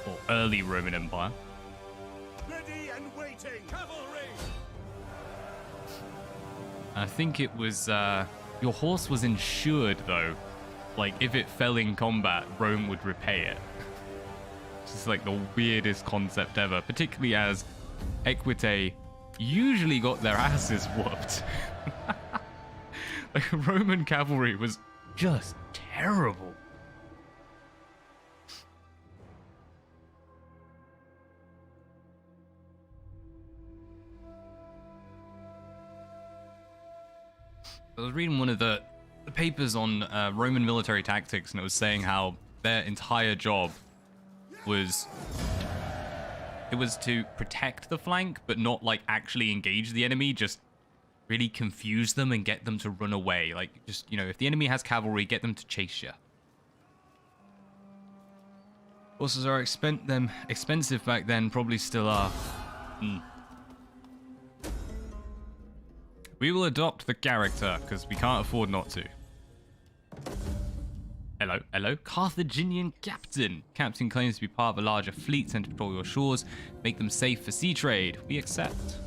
or early Roman Empire. Ready and waiting. Cavalry. I think it was your horse was insured though. Like, if it fell in combat, Rome would repay it. It's just like the weirdest concept ever, particularly as Equite usually got their asses whooped. Like, Roman cavalry was just terrible. I was reading one of the papers on Roman military tactics, and it was saying how their entire job was to protect the flank, but not like actually engage the enemy, just really confuse them and get them to run away. Like, just, you know, if the enemy has cavalry, get them to chase you. Horses are expensive back then, probably still are. We will adopt the character, because we can't afford not to. Hello, hello. Carthaginian captain. Captain claims to be part of a larger fleet sent to patrol your shores, make them safe for sea trade. We accept.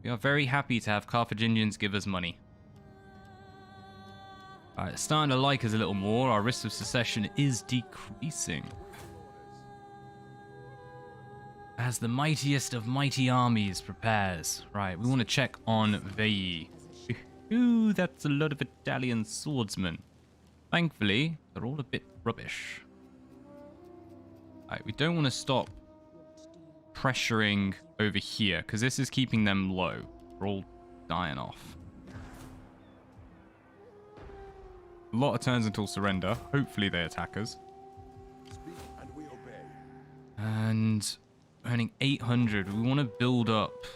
We are very happy to have Carthaginians give us money. Alright, starting to like us a little more. Our risk of secession is decreasing. As the mightiest of mighty armies prepares. Right, we want to check on Veii. Ooh, that's a lot of Italian swordsmen. Thankfully, they're all a bit rubbish. Alright, we don't want to stop pressuring over here, because this is keeping them low. We're all dying off. A lot of turns until surrender. Hopefully they attack us. Speak and we obey. And earning 800. We want to build up.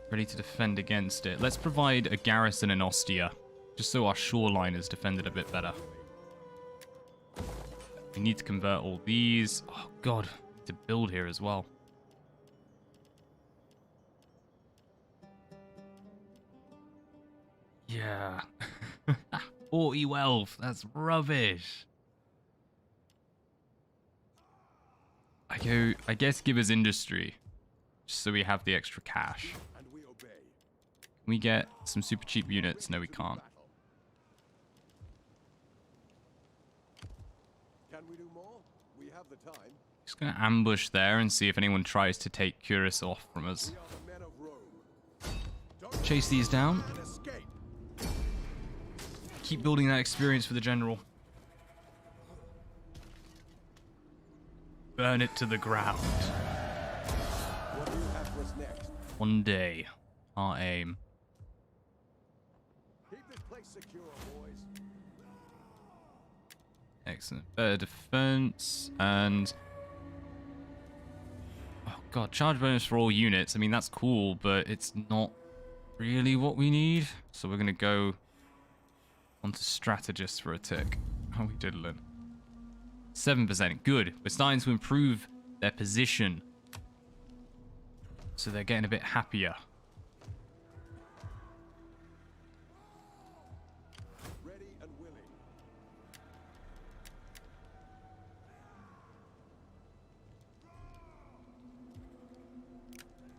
Ready to defend against it. Let's provide a garrison in Ostia, just so our shoreline is defended a bit better. We need to convert all these. Oh god, to build here as well. Yeah. 40 wealth. That's rubbish. I guess give us industry, just so we have the extra cash. And we obey. Can we get some super cheap units? No, we can't. Can we do more? We have the time. Just gonna ambush there and see if anyone tries to take Curus off from us. We are the men of Rome. Don't Chase these down. and escape. Keep building that experience for the general. Burn it to the ground. What do you have for us next? One day, our aim. Keep this place secure, boys. Excellent. Better defense and... Oh god, charge bonus for all units. I mean, that's cool, but it's not really what we need. So we're going to go onto strategists for a tick. How are we diddling? 7%. Good. We're starting to improve their position. So they're getting a bit happier. Ready and willing.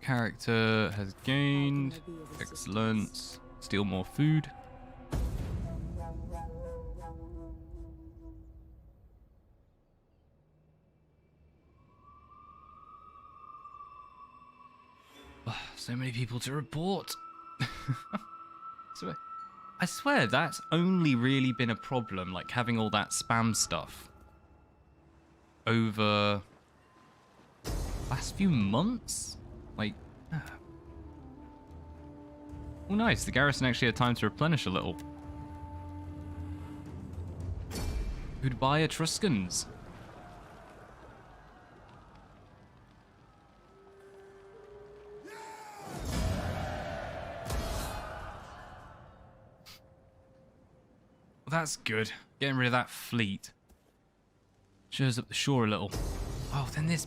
Character has gained. How can I be of assistance? Excellent. Steal more food. So many people to report. I swear that's only really been a problem, like having all that spam stuff over last few months. Like, oh nice, the garrison actually had time to replenish a little. Who'd buy Etruscans? Well, that's good. Getting rid of that fleet. Shows up the shore a little. Oh, then this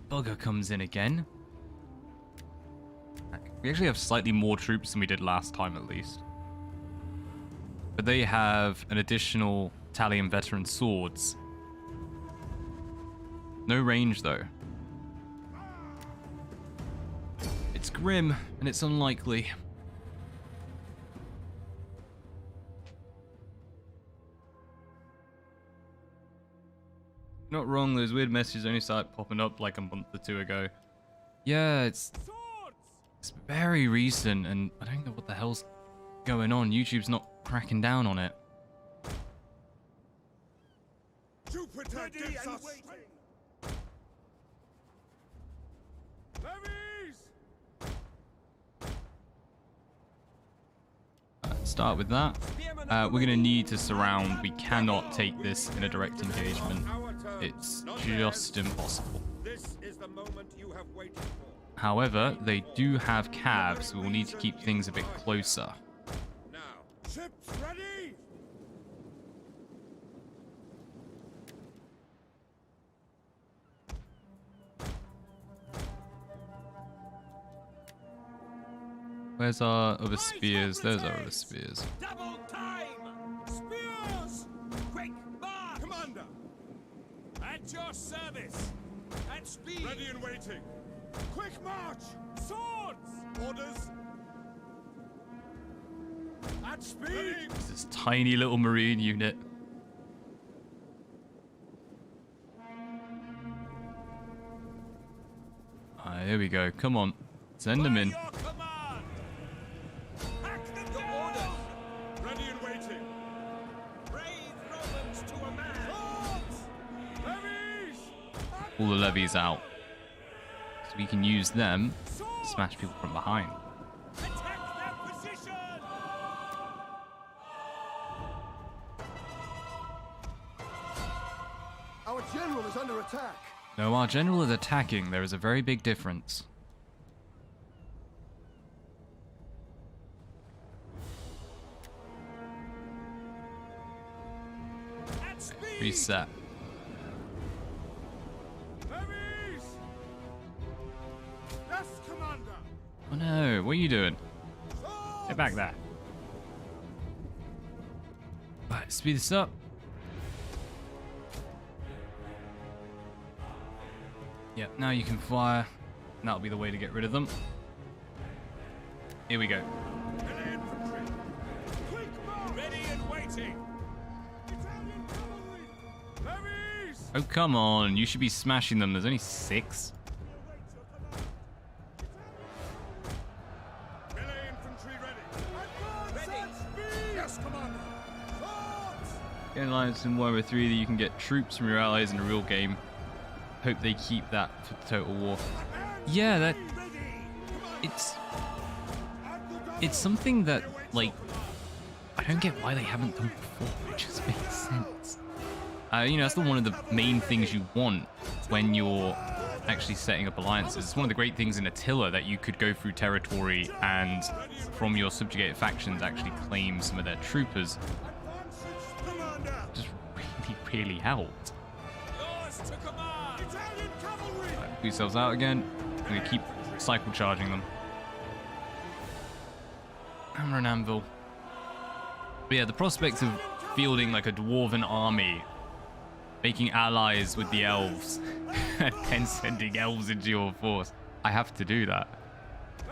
bugger comes in again. We actually have slightly more troops than we did last time, at least. But they have an additional Italian veteran swords. No range, though. It's grim, and it's unlikely. Not wrong, those weird messages only started popping up like a month or two ago. Yeah, it's very recent, and I don't know what the hell's going on. YouTube's not cracking down on it. Jupiter gives us... Start with that. We're going to need to surround. We cannot take this in a direct engagement. It's just impossible. This is the moment you have waited for. However, they do have cabs, so we'll need to keep things a bit closer. Now, ships ready! Where's our other spears? There's our other spears. Double time! Spears! Quick march! Commander! At your service! At speed! Ready and waiting! Quick march! Swords! Orders! At speed! This tiny little marine unit. Here we go. Come on. Send them in. Your command! Hack them Your down! orders! Ready and waiting! Brave Romans to a man! Swords! Levies! All the levies out. So we can use them to smash people from behind. Attack their position! Our general is under attack! No, our general is attacking. There is a very big difference. At speed! Reset. Levies! Yes, Commander! Oh no, what are you doing? Swords! Get back there. Right, speed this up. Yep, now you can fire. And that'll be the way to get rid of them. Here we go. Melee infantry! Quick march! Ready and waiting! Italian cavalry! Levies! Oh, come on. You should be smashing them. There's only 6. Melee infantry ready! Advance at speed! Yes, Commander! Swords! Get an alliance in Warhammer 3 that you can get troops from your allies in a real game. Hope they keep that for the total war. Yeah, that... It's something that, like, I don't get why they haven't done before. It just makes sense. You know, that's one of the main things you want when you're actually setting up alliances. It's one of the great things in Attila that you could go through territory and from your subjugated factions actually claim some of their troopers. Just really helped. Yours to command! Italian cavalry! Put yourselves out again. I'm going to keep cycle charging them. Hammer and anvil. But yeah, the prospect of fielding like a dwarven army, making allies with the elves, and then sending elves into your force. I have to do that.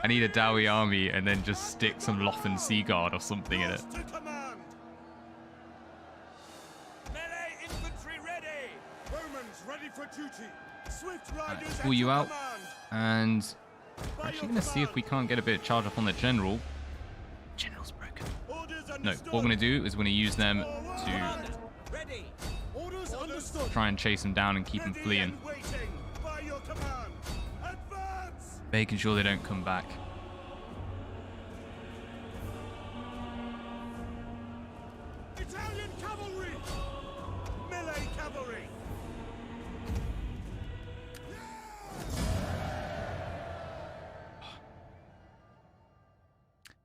I need a Dowie army and then just stick some Lothan Sea Guard or something in it. To command. Melee infantry ready. Romans ready for duty. Swift riders Pull you at your out. command. And we're actually going to see if we can't get a bit of charge up on the general. General's broken. Orders No, understood. what we're going to do is we're going to use them to Ready. Orders understood. try and chase them down and keep them Ready fleeing. and waiting. By your command. Advance. Making sure they don't come back. Italian cavalry. Melee cavalry.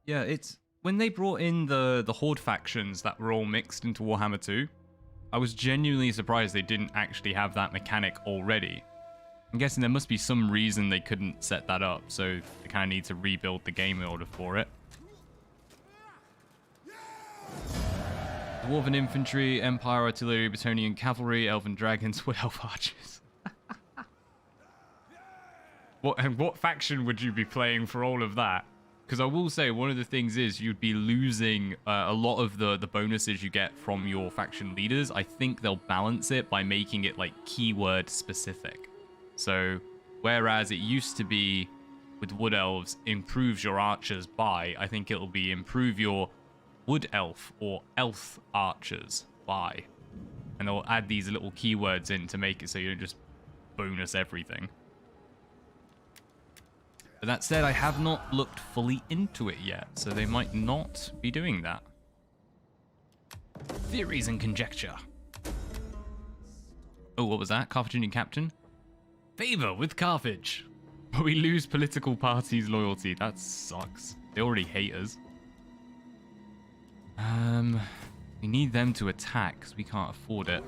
Yeah, it's when they brought in the Horde factions that were all mixed into Warhammer 2, I was genuinely surprised they didn't actually have that mechanic already. I'm guessing there must be some reason they couldn't set that up, so they kind of need to rebuild the game in order for it. Dwarven infantry, Empire artillery, Bretonnian cavalry, Elven dragons, Wood Elf archers. What faction would you be playing for all of that? Because I will say, one of the things is you'd be losing a lot of the bonuses you get from your faction leaders. I think they'll balance it by making it like keyword specific. So, whereas it used to be with Wood Elves, improves your archers by, I think it'll be improve your Wood Elf or Elf archers by. And they'll add these little keywords in to make it so you don't just bonus everything. But that said, I have not looked fully into it yet, so they might not be doing that. Theories and conjecture. Oh, what was that? Carthaginian captain? Favor with Carthage. But we lose political parties' loyalty. That sucks. They already hate us. We need them to attack, because we can't afford it.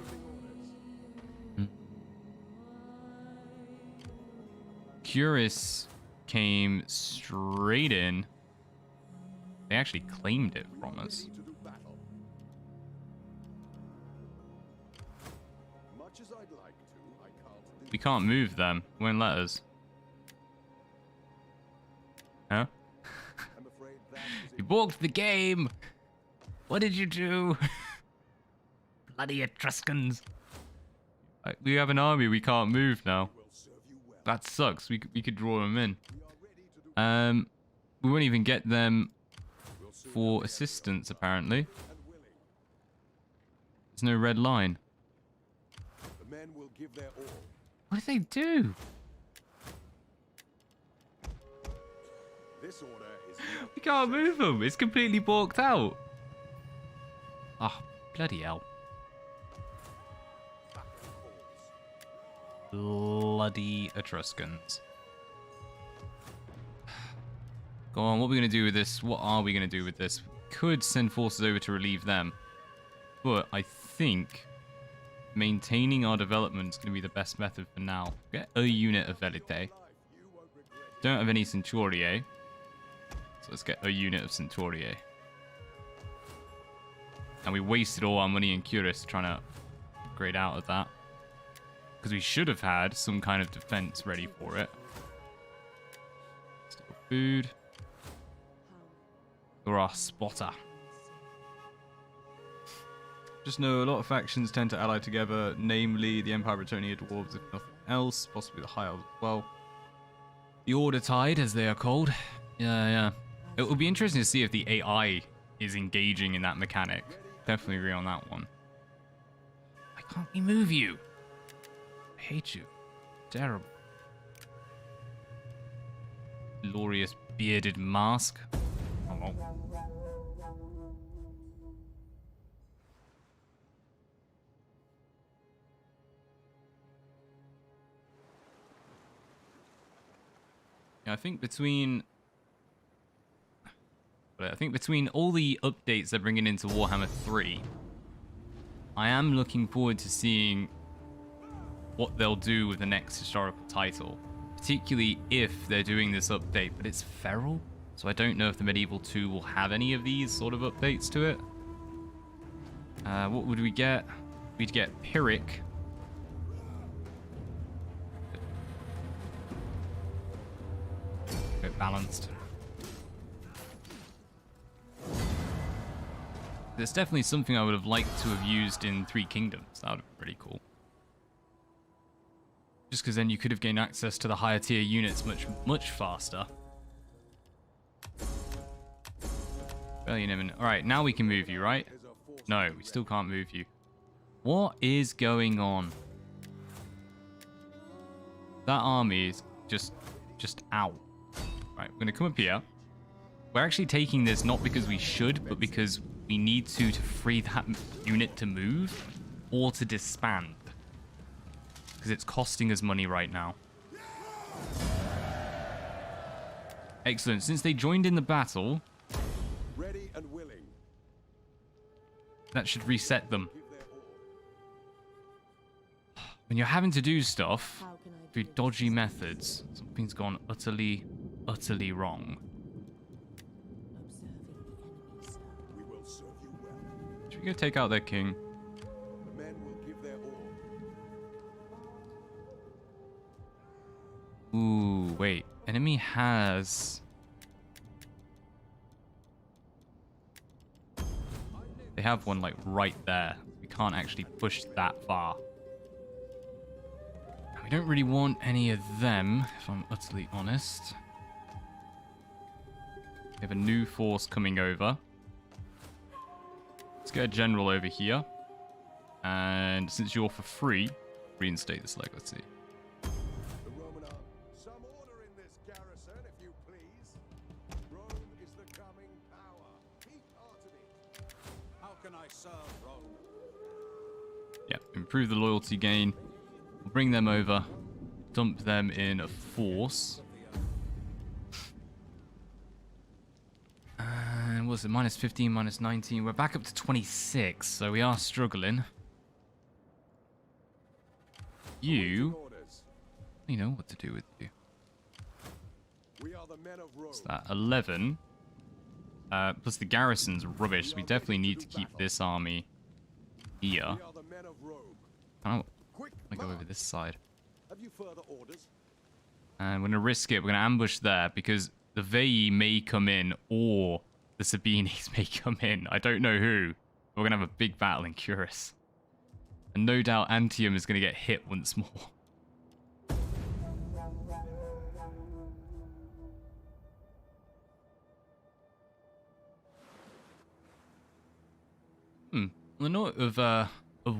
Curious came straight in. They actually claimed it from us. To do battle. Much as I'd like to, I can't do. We can't move them. Won't let us. Huh? I'm afraid that is You balked the game! What did you do? Bloody Etruscans. We have an army we can't move now. will serve you well. That sucks. We could draw them in. We are ready to do We won't even get them we'll soon for assistance, apparently. and willing. There's no red line. The men will give their all. What did they do? This order is not We can't move them. It's completely balked out. Oh, bloody hell. back and calls. Bloody Etruscans. Go on, what are we going to do with this? What are we going to do with this? We could send forces over to relieve them. But I think maintaining our development is going to be the best method for now. Get a unit of Velite. You won't regret it. Don't have any Centuriae. So let's get a unit of Centuriae. And we wasted all our money in Curious trying to upgrade out of that. Because we should have had some kind of defense ready for it. Still food. Or our spotter. Just know a lot of factions tend to ally together, namely the Empire Bretonnia Dwarves, if nothing else, possibly the High Elves as well. The Order Tide, as they are called. Yeah. It will be interesting to see if the AI is engaging in that mechanic. Definitely agree on that one. Why can't we move you? I hate you. Terrible. Glorious bearded mask. Hello. Yeah, I think between all the updates they're bringing into Warhammer 3, I am looking forward to seeing what they'll do with the next historical title, particularly if they're doing this update, but it's feral, so I don't know if the Medieval 2 will have any of these sort of updates to it. What would we get? We'd get Pyrrhic. Go balanced. There's definitely something I would have liked to have used in Three Kingdoms. That would have been pretty cool. Just because then you could have gained access to the higher tier units much faster. Alright, now we can move you, right? No, we still can't move you. What is going on? That army is just out. Right, we're going to come up here. We're actually taking this not because we should, but because we need to free that unit to move or to disband. Because it's costing us money right now. Excellent. Since they joined in the battle, Ready and willing. that should reset them. When you're having to do stuff How can I through be of dodgy assistance? methods, something's gone utterly wrong. Observing the enemy, sir. We will serve you well. Should we go take out their king? The men will give their all. Ooh, wait. Enemy has... They have one, like, right there. We can't actually push that far. We don't really want any of them, if I'm utterly honest. We have a new force coming over. Let's get a general over here. And since you're for free, reinstate this legacy. The Roman army. Some order in this garrison, if you please. Rome is the coming power. Keep heart of it. How can I serve Rome? Yeah, improve the loyalty gain. We'll bring them over. Dump them in a force. And what's it? Minus 15, minus 19. We're back up to 26, so we are struggling. You... Orders. You know what to do with you. We are the men of Rome. What's that? 11. Plus the garrison's rubbish, so we definitely need to keep this army here. We are the men of Rome. Oh, Quick, I go over march. this side. Have you further orders? And we're going to risk it. We're going to ambush there because the Veii may come in or the Sabinis may come in. I don't know who. We're going to have a big battle in Curus. And no doubt Antium is going to get hit once more. On the note of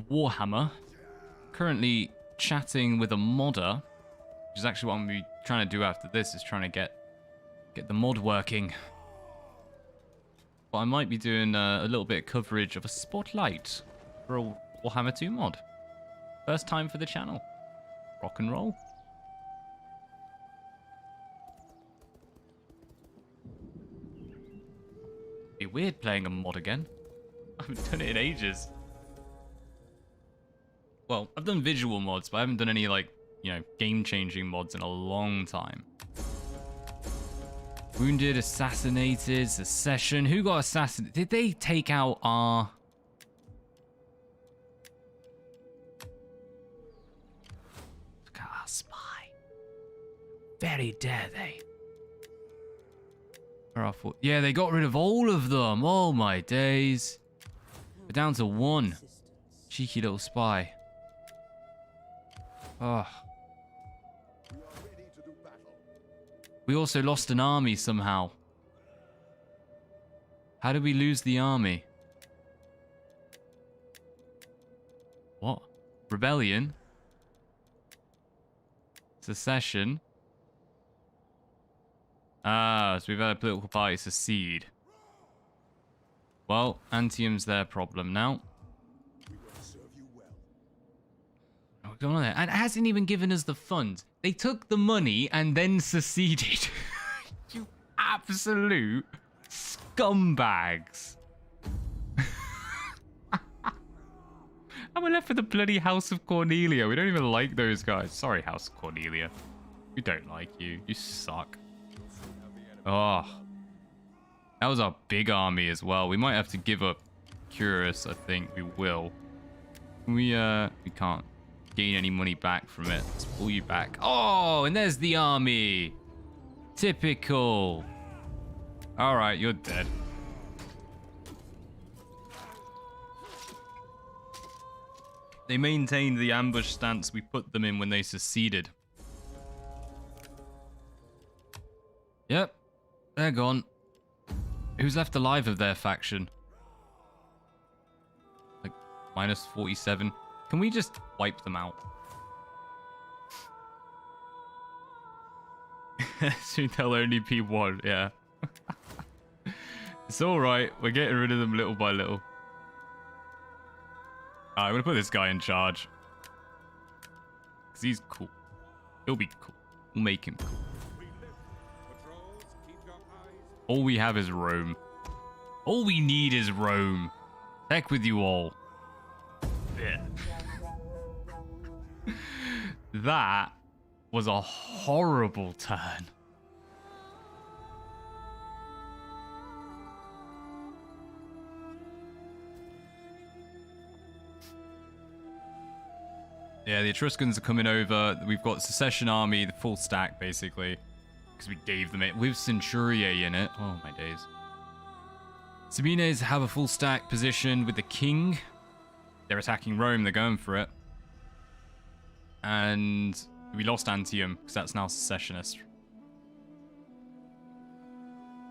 Warhammer, currently chatting with a modder, which is actually what I'm going to be trying to do after this, is trying to get the mod working. But I might be doing a little bit of coverage of a spotlight for a Warhammer 2 mod. First time for the channel. Rock and roll. Be weird playing a mod again. I haven't done it in ages. Well, I've done visual mods, but I haven't done any, like, you know, game-changing mods in a long time. Wounded, assassinated, secession. Who got assassinated? Did they take out our... Look at our spy. Very dare they. Yeah, they got rid of all of them. Oh my days. We're down to one. Assistance. Cheeky little spy. Oh. We are ready to do battle. We also lost an army somehow. How did we lose the army? What? Rebellion? Secession? Ah, so we've had a political party secede. Well, Antium's their problem now. We will serve you well. What's going on there? And it hasn't even given us the funds. They took the money and then seceded. You absolute scumbags. And we're left with the bloody House of Cornelia. We don't even like those guys. Sorry, House of Cornelia. We don't like you. You suck. Oh. That was our big army as well. We might have to give up Curus, I think. We will. We can't gain any money back from it. Let's pull you back. Oh, and there's the army. Typical. Alright, you're dead. They maintained the ambush stance we put them in when they seceded. Yep, they're gone. Who's left alive of their faction? Like, minus 47. Can we just wipe them out? Soon there'll only be one, yeah. It's alright, we're getting rid of them little by little. Alright, I'm gonna put this guy in charge. Because he's cool. He'll be cool. We'll make him cool. All we have is Rome. All we need is Rome. Heck with you all. Yeah. That was a horrible turn. Yeah, the Etruscans are coming over. We've got Secession Army, the full stack, basically. Because we gave them it with Centuriae in it. Oh, my days. Sabines have a full stack position with the king. They're attacking Rome. They're going for it. And we lost Antium, because that's now secessionist.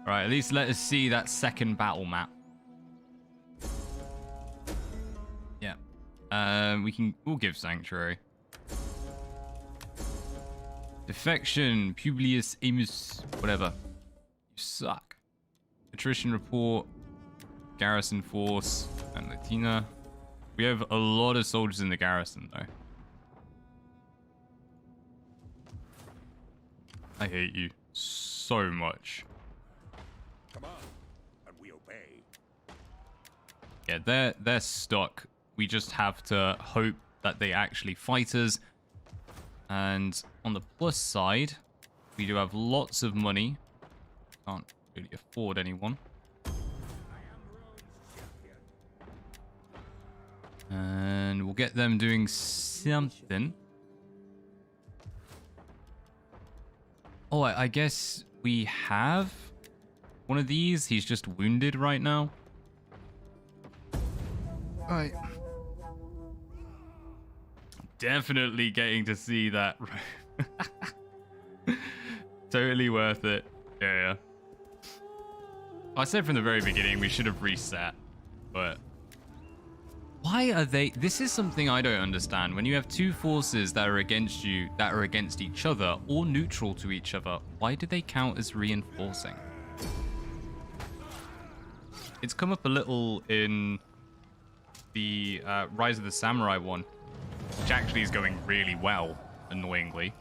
Alright, at least let us see that second battle map. Yeah. We'll give Sanctuary. Defection, Publius Amus, whatever. You suck. Attrition report, garrison force, and Latina. We have a lot of soldiers in the garrison, though. I hate you so much. Come on, and we obey. Yeah, they're stuck. We just have to hope that they actually fight us. And on the plus side, we do have lots of money. Can't really afford anyone. And we'll get them doing something. Oh, I guess we have one of these. He's just wounded right now. Alright. Definitely getting to see that. Totally worth it. Yeah. I said from the very beginning we should have reset, but why are they? This is something I don't understand. When you have two forces that are against you, that are against each other, or neutral to each other, why do they count as reinforcing? It's come up a little in the Rise of the Samurai one, which actually is going really well, annoyingly.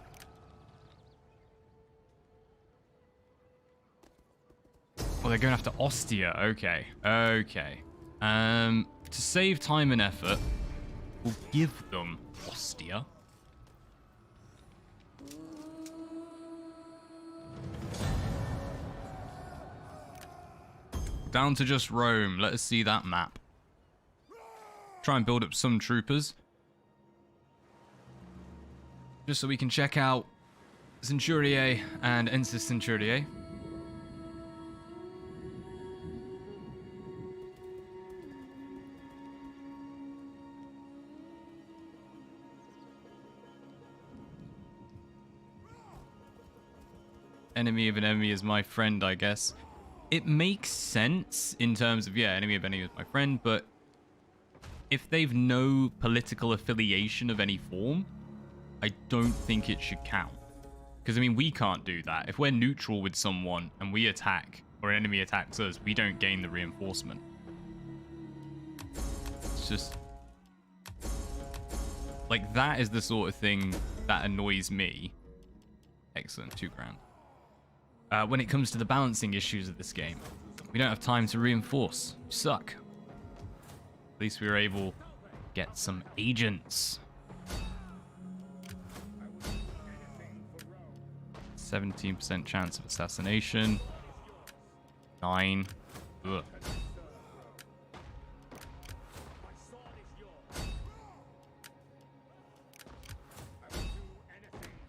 Oh, they're going after Ostia. Okay. Okay. To save time and effort, we'll give them Ostia. Down to just Rome. Let us see that map. Try and build up some troopers. Just so we can check out Centuriae and Ensis Centuriae. Enemy of an enemy is my friend, I guess. It makes sense in terms of, yeah, enemy of enemy is my friend, but if they've no political affiliation of any form, I don't think it should count. Because, I mean, we can't do that. If we're neutral with someone and we attack, or an enemy attacks us, we don't gain the reinforcement. It's just... like, that is the sort of thing that annoys me. Excellent, 2 grand. When it comes to the balancing issues of this game, we don't have time to reinforce. We suck. At least we were able to get some agents. 17% chance of assassination. 9. Ugh.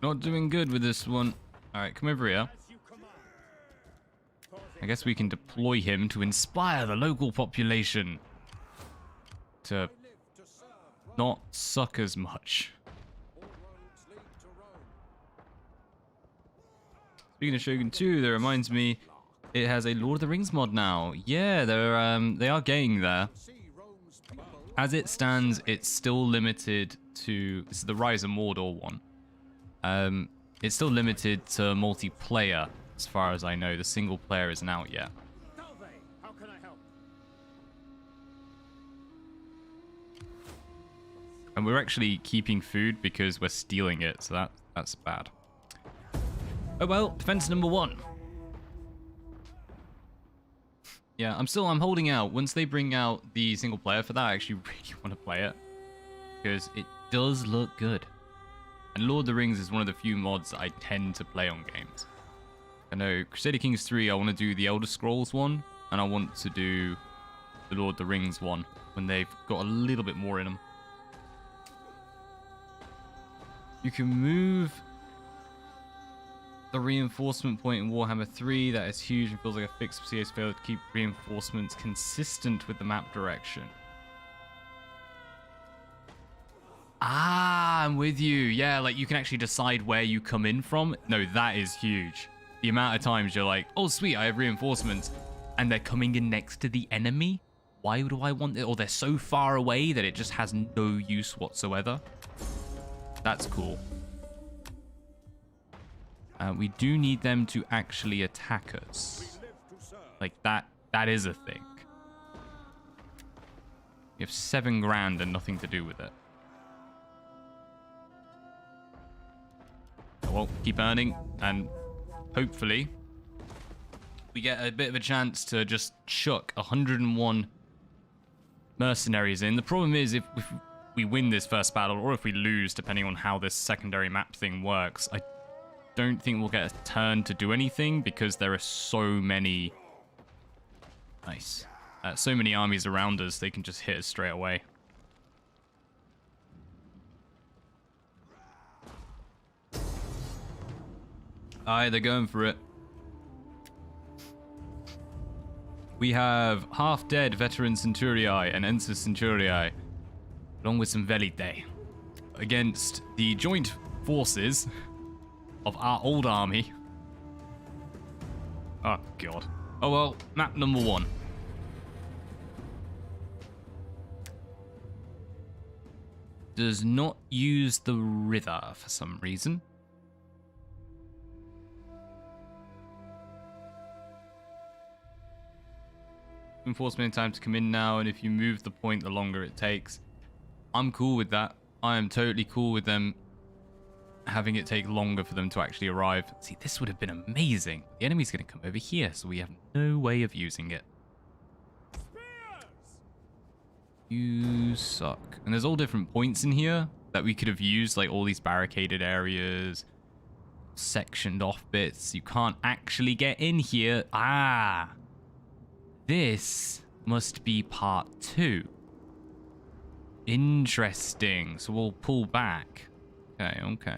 Not doing good with this one. Alright, come over here. I guess we can deploy him to inspire the local population to not suck as much. All roads lead to Rome. Speaking of Shogun 2, that reminds me, it has a Lord of the Rings mod now. Yeah, they are getting there. See Rome's people. As it stands, it's still limited to... This is the Rise of Mordor one. It's still limited to multiplayer, as far as I know. The single player isn't out yet. Salve, how can I help? And we're actually keeping food because we're stealing it, so that's bad. Oh well, defense number 1. Yeah, I'm holding out. Once they bring out the single player for that, I actually really want to play it. Because it does look good. And Lord of the Rings is one of the few mods that I tend to play on games. I know Crusader Kings 3, I want to do the Elder Scrolls one. And I want to do the Lord of the Rings one when they've got a little bit more in them. You can move the reinforcement point in Warhammer 3. That is huge and feels like a fix. CS failed to keep reinforcements consistent with the map direction. Ah, I'm with you. Yeah, like you can actually decide where you come in from. No, that is huge. The amount of times you're like, oh sweet, I have reinforcements, and they're coming in next to the enemy. Why do I want it? Or they're so far away that it just has no use whatsoever. That's cool. We do need them to actually attack us. Like that is a thing. You have 7 grand and nothing to do with it. Well, keep earning, and hopefully we get a bit of a chance to just chuck 101 mercenaries in. The problem is if we win this first battle, or if we lose, depending on how this secondary map thing works, I don't think we'll get a turn to do anything because there are so many... Nice. So many armies around us, they can just hit us straight away. Aye, they're going for it. We have half-dead veteran Centurii and Ensis Centurii, along with some Velite, against the joint forces of our old army. Oh, God. Oh, well, map number 1. Does not use the river for some reason. Enforcement time to come in now, and if you move the point, the longer it takes. I'm cool with that. I am totally cool with them having it take longer for them to actually arrive. See, this would have been amazing. The enemy's going to come over here, so we have no way of using it. You suck. And there's all different points in here that we could have used, like all these barricaded areas, sectioned off bits. You can't actually get in here. Ah! This must be part 2. Interesting. So we'll pull back. Okay.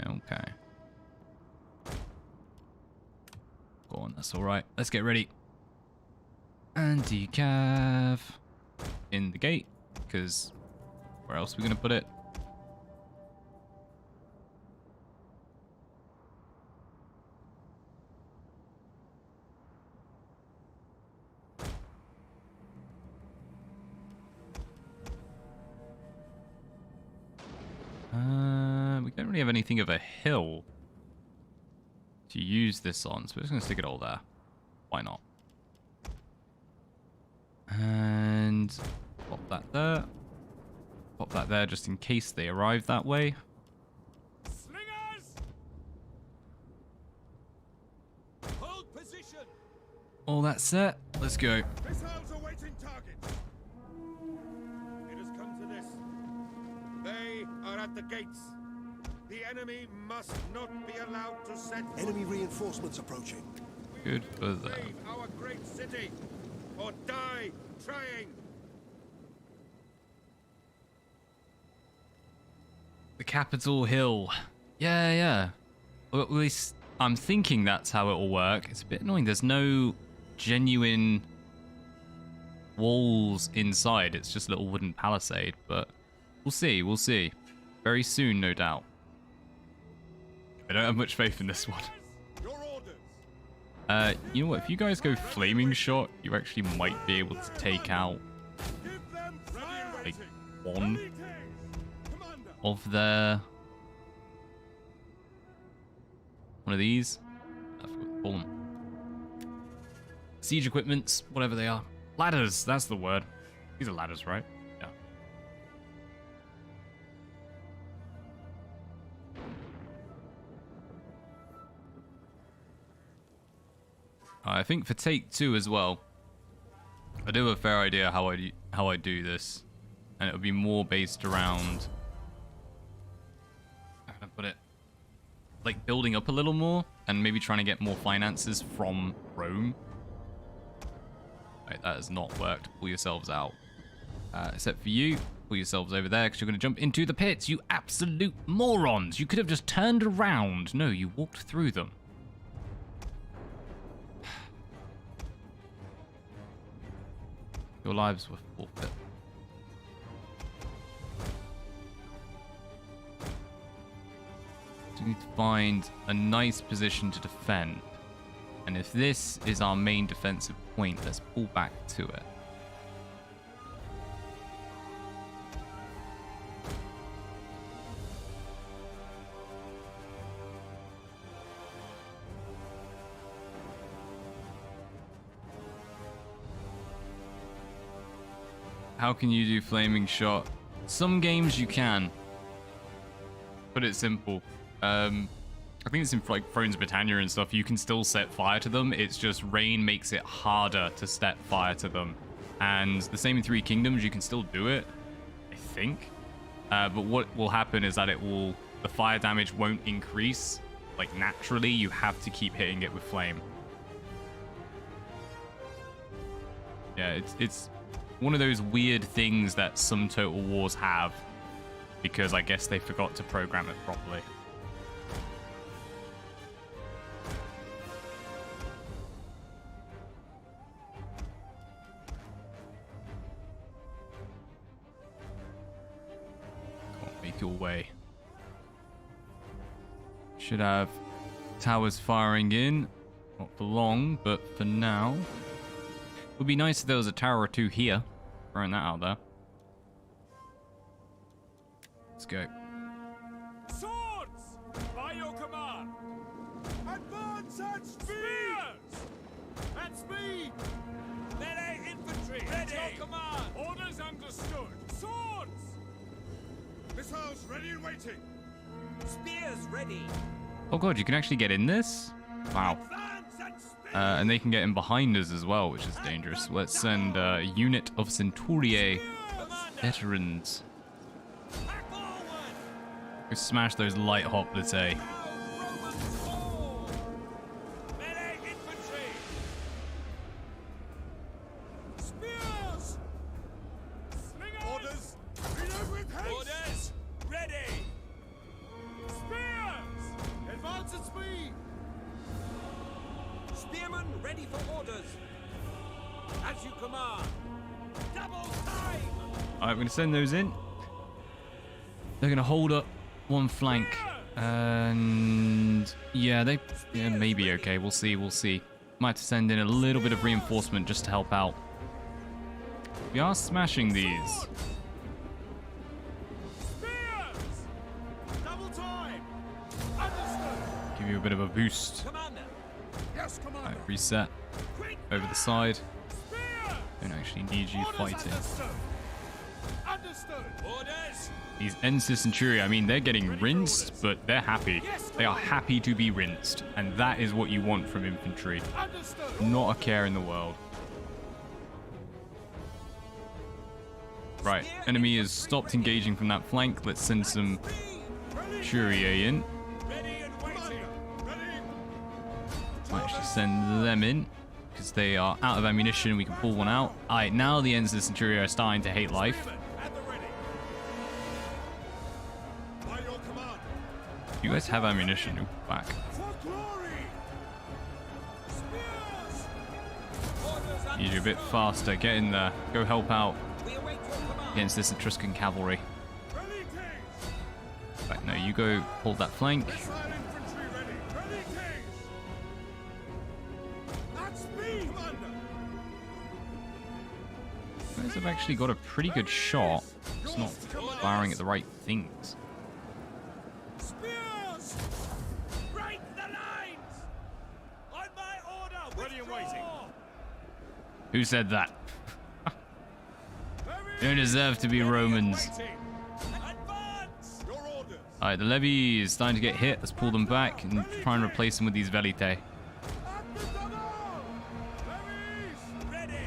Go on, that's alright. Let's get ready. Anti-cav in the gate, because where else are we going to put it? We don't really have anything of a hill to use this on, so we're just going to stick it all there. Why not? And pop that there. Pop that there just in case they arrive that way. Slingers! Hold position! All that set. Let's go. Missiles awaiting targets. It has come to this. They are at the gates. The enemy must not be allowed to set foot. Enemy reinforcements approaching. Good for that. Save our great city, or die trying. The Capitol Hill. Yeah. Well, at least I'm thinking that's how it will work. It's a bit annoying. There's no genuine walls inside. It's just a little wooden palisade, but we'll see. We'll see. Very soon, no doubt. I don't have much faith in this one. Your orders. You know what? If you guys go flaming shot, you actually might be able to take out Give them fire. like one Commander. of their one of these. I forgot to call them. Siege equipments, whatever they are. Ladders, that's the word. These are ladders, right? Yeah. I think for take 2 as well, I do have a fair idea how I do this, and it would be more based around, how can I put it, like building up a little more and maybe trying to get more finances from Rome. Right, that has not worked. Pull yourselves out. Except for you, pull yourselves over there because you're going to jump into the pits, you absolute morons. You could have just turned around. No, you walked through them. Your lives were forfeit. So we need to find a nice position to defend. And if this is our main defensive point, let's pull back to it. How can you do flaming shot? Some games you can. Put it simple. I think it's in like Thrones of Britannia and stuff. You can still set fire to them. It's just rain makes it harder to set fire to them. And the same in Three Kingdoms, you can still do it, I think. But what will happen is that the fire damage won't increase like naturally. You have to keep hitting it with flame. Yeah, it's one of those weird things that some Total Wars have, because I guess they forgot to program it properly. Can't make your way. Should have towers firing in. Not for long, but for now. Would be nice if there was a tower or two here. Throwing that out there. Let's go. Swords! By your command! Advance at spears! At speed! Melee infantry! Ready! At your command! Orders understood! Swords! Missiles ready and waiting. Spears ready! Oh god, you can actually get in this? Wow. Advance at speed! And they can get in behind us as well, which is dangerous. Let's send a unit of Centuriae veterans. Back forward! Go smash those light hoplites, eh? Roman sword! Melee infantry! Spears! Slingers! Orders. Reload with haste. Orders! Ready! Spears! Advance at speed! Spearmen ready for orders! As you command! Double time! Alright, we're going to send those in. They're going to hold up one flank. And yeah, they may be okay. We'll see, we'll see. Might have to send in a little bit of reinforcement just to help out. We are smashing these. Spears! Double time! Understood! Give you a bit of a boost. Commander! Yes, Commander. Alright, reset. Quick! Over the side. Spears! Don't actually need you Orders fighting. Understood! Understood! Orders! These Ensis Centuria, I mean, they're getting rinsed, but they're happy. They are happy to be rinsed. And that is what you want from infantry. Understood! Not a care in the world. Right, enemy has stopped engaging from that flank. Let's send some Centuriae in. Ready and waiting! Might actually send them in, because they are out of ammunition. We can pull one out. Alright, now the Ensis Centuria are starting to hate life. At the ready! By your command. You guys have ammunition. Ooh, back. For glory. Spears! You're a bit faster. Get in there. Go help out We await your command. against this Etruscan cavalry. Ready, Kings! Right, no, you go hold that flank. Missile infantry ready. Ready, Kings! That's me, Commander! You guys have actually got a pretty good shot. It's not firing at the right things. Spears! Break the lines! On my order! Ready and waiting. Who said that? You don't deserve to be Romans. Advance! Your orders! Alright, the levy is starting to get hit. Let's pull them back and try and replace them with these velite. At the double! Levies! Ready!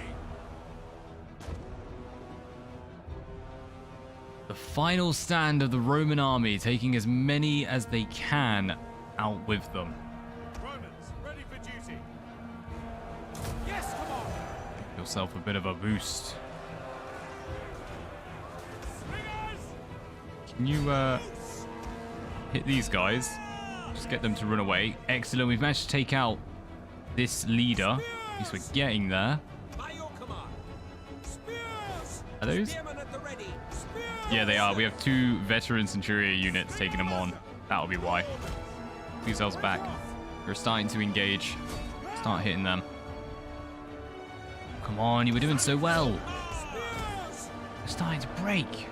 The final stand of the Roman army, taking as many as they can out with them. Romans, ready for duty. Yes, come on! Give yourself a bit of a boost. Slingers! Can you hit these guys? Just get them to run away. Excellent. We've managed to take out this leader. At least we're getting there. By your command. Spears! Are those? Spearmen at the ready. Spears! Yeah, they are. We have 2 veteran Centuria units taking them on. That'll be why. Put yourselves back. We're starting to engage. Start hitting them. Come on, you were doing so well. Spears! We're starting to break.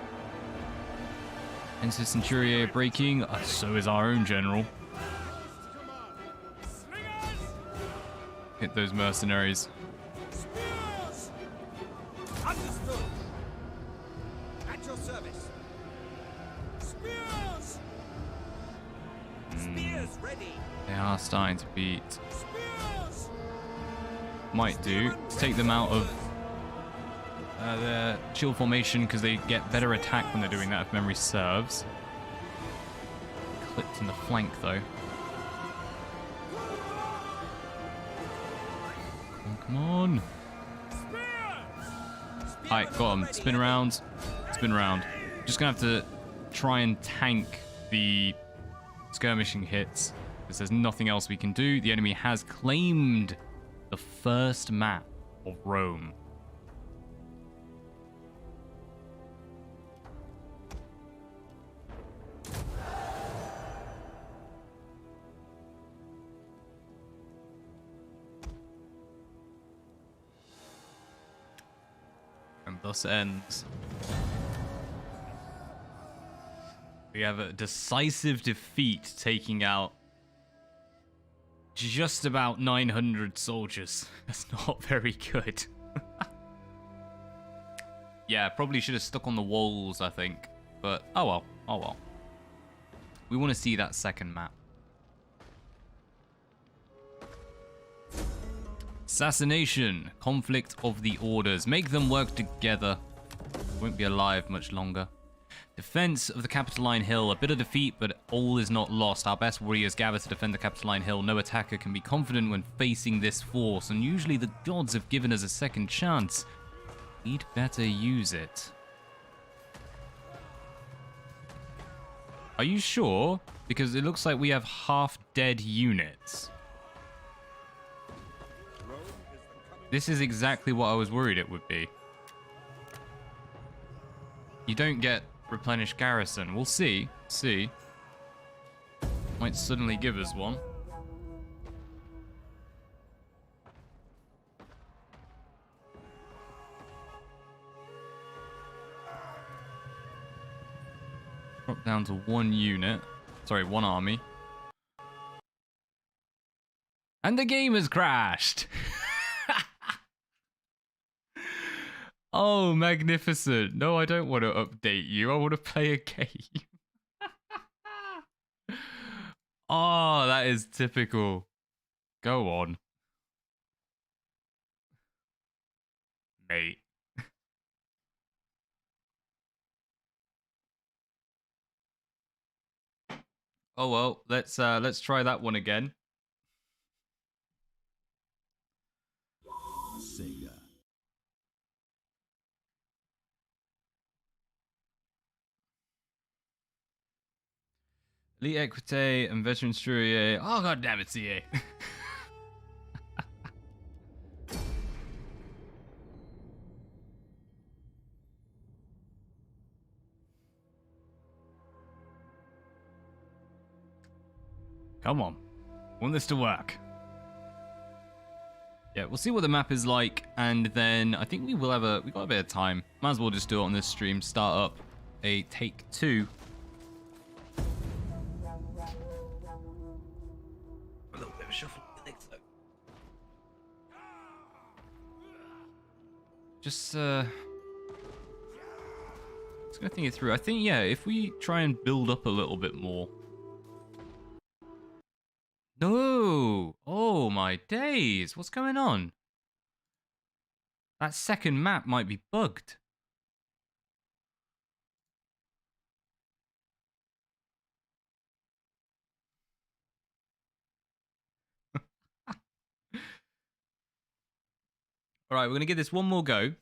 Hence the Centuria breaking. So is our own general. Slingers! Hit those mercenaries. Spears! Understood. At your service. Spears! Spears ready. They are starting to beat. Spears! Might do to take them out of their shield formation because they get better attack when they're doing that if memory serves. Clipped in the flank though. Come on. Alright, got him. Spin around. Spin around. Just gonna have to try and tank the skirmishing hits because there's nothing else we can do. The enemy has claimed the first map of Rome. And thus ends. We have a decisive defeat taking out just about 900 soldiers. That's not very good. Yeah, probably should have stuck on the walls, I think. But, oh well, oh well. We want to see that second map. Assassination. Conflict of the Orders. Make them work together. Won't be alive much longer. Defense of the Capitoline Hill. A bit of defeat, but all is not lost. Our best warriors gather to defend the Capitoline Hill. No attacker can be confident when facing this force, and usually the gods have given us a second chance. We'd better use it. Are you sure? Because it looks like we have half-dead units. This is exactly what I was worried it would be. You don't get replenished garrison. We'll see. See. Might suddenly give us one. Drop down to 1 unit. Sorry, 1 army. And the game has crashed! Oh, magnificent. No, I don't want to update you. I want to play a game. Oh, that is typical. Go on. Mate. Oh well, let's try that one again. Sega. Elite Equite and Veteran Sturier. Oh god damn it, CA. Come on. I want this to work. Yeah, we'll see what the map is like, and then I think we got a bit of time. Might as well just do it on this stream. Start up a take 2. A little bit of a shuffle. Just gonna think it through. I think, yeah, if we try and build up a little bit more. No! Oh my days! What's going on? That second map might be bugged. Alright, we're gonna give this one more go.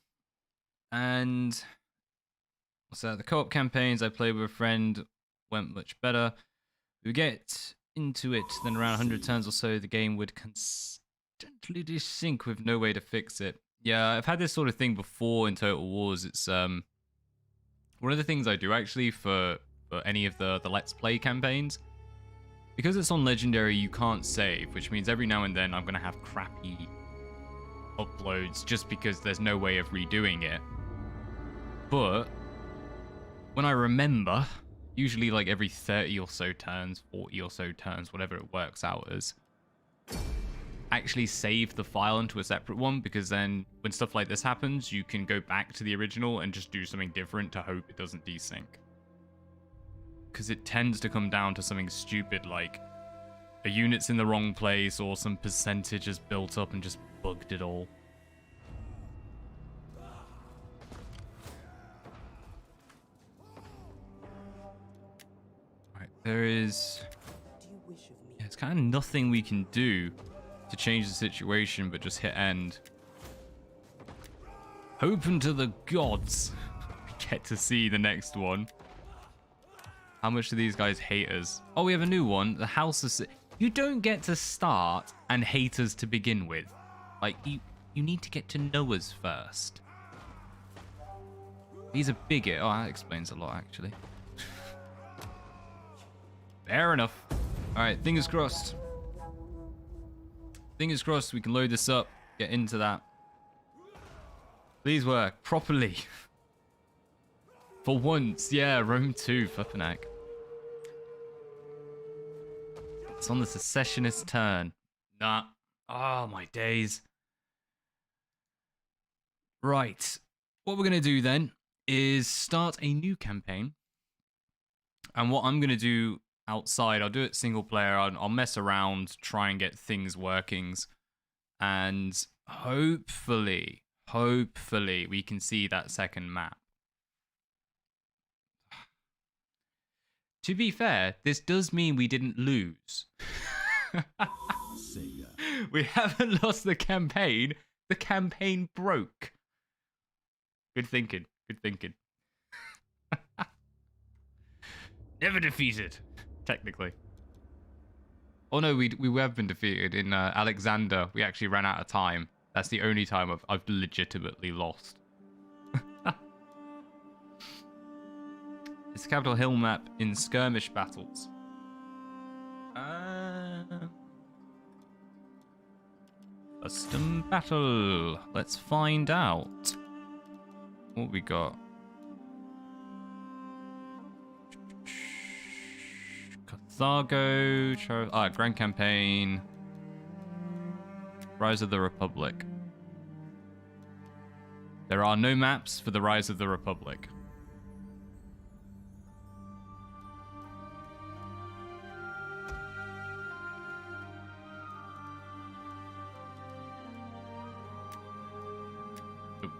And so the co-op campaigns I played with a friend went much better. We get into it, then around 100 turns or so, the game would constantly desync with no way to fix it. Yeah, I've had this sort of thing before in Total Wars. It's one of the things I do actually for any of the Let's Play campaigns. Because it's on Legendary, you can't save, which means every now and then I'm going to have crappy uploads just because there's no way of redoing it. But when I remember, usually like every 30 or so turns, 40 or so turns, whatever it works out as, actually save the file into a separate one, because then when stuff like this happens, you can go back to the original and just do something different to hope it doesn't desync. Because it tends to come down to something stupid like a unit's in the wrong place or some percentage is built up and just bugged it all. There is... yeah, it's kind of nothing we can do to change the situation but just hit end. Hoping to the gods we get to see the next one. How much do these guys hate us? Oh, we have a new one. The House of... you don't get to start and hate us to begin with. Like, you need to get to know us first. He's a bigot. Oh, that explains a lot, actually. Fair enough. Alright, fingers crossed. Fingers crossed we can load this up, get into that. Please work properly. For once, yeah, Rome 2, flippin' heck. It's on the secessionist turn. Nah. Oh, my days. Right. What we're going to do then is start a new campaign. And what I'm going to do outside, I'll do it single player. I'll mess around, try and get things workings. And hopefully we can see that second map. To be fair, this does mean we didn't lose. We haven't lost the campaign. The campaign broke. Good thinking. Good thinking. Never defeated, technically. Oh no, we have been defeated in Alexander. We actually ran out of time. That's the only time I've legitimately lost. It's the Capitol Hill map in skirmish battles. Custom battle. Let's find out. What we got? Carthago, Grand Campaign, Rise of the Republic. There are no maps for the Rise of the Republic.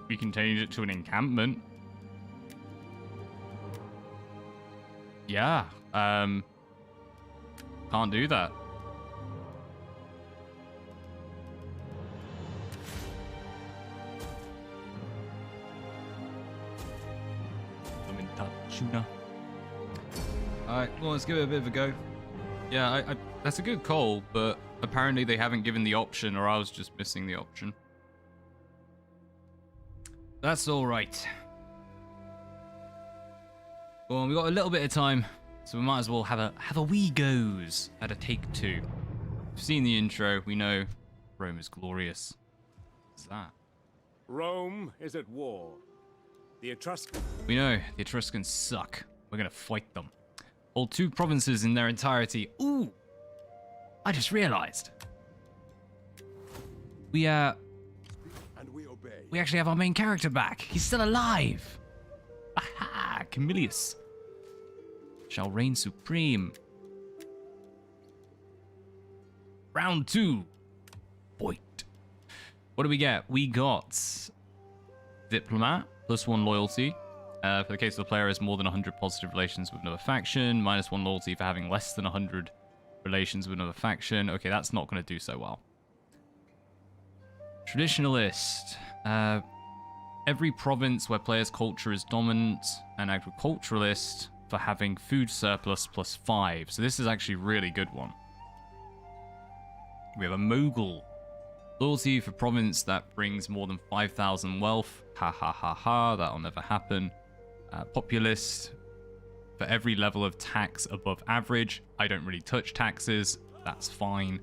We can change it to an encampment. Yeah, can't do that. Alright, well, let's give it a bit of a go. Yeah, that's a good call, but apparently they haven't given the option, or I was just missing the option. That's alright. Well, we got a little bit of time. So we might as well have a wee goes at a take two. We've seen the intro. We know Rome is glorious. What's that? Rome is at war. The Etruscans. We know the Etruscans suck. We're gonna fight them. Hold 2 provinces in their entirety. Ooh! I just realized. We And we obey. we actually have our main character back. He's still alive. Aha! Camillus shall reign supreme. Round 2. Fight. What do we get? We got Diplomat, +1 loyalty. For the case of the player has more than 100 positive relations with another faction, -1 loyalty for having less than 100 relations with another faction. Okay, that's not going to do so well. Traditionalist. Every province where players' culture is dominant, and agriculturalist for having food surplus +5. So this is actually a really good one. We have a Mogul. Loyalty for province that brings more than 5,000 wealth. Ha ha ha ha, that'll never happen. Populist for every level of tax above average. I don't really touch taxes, that's fine.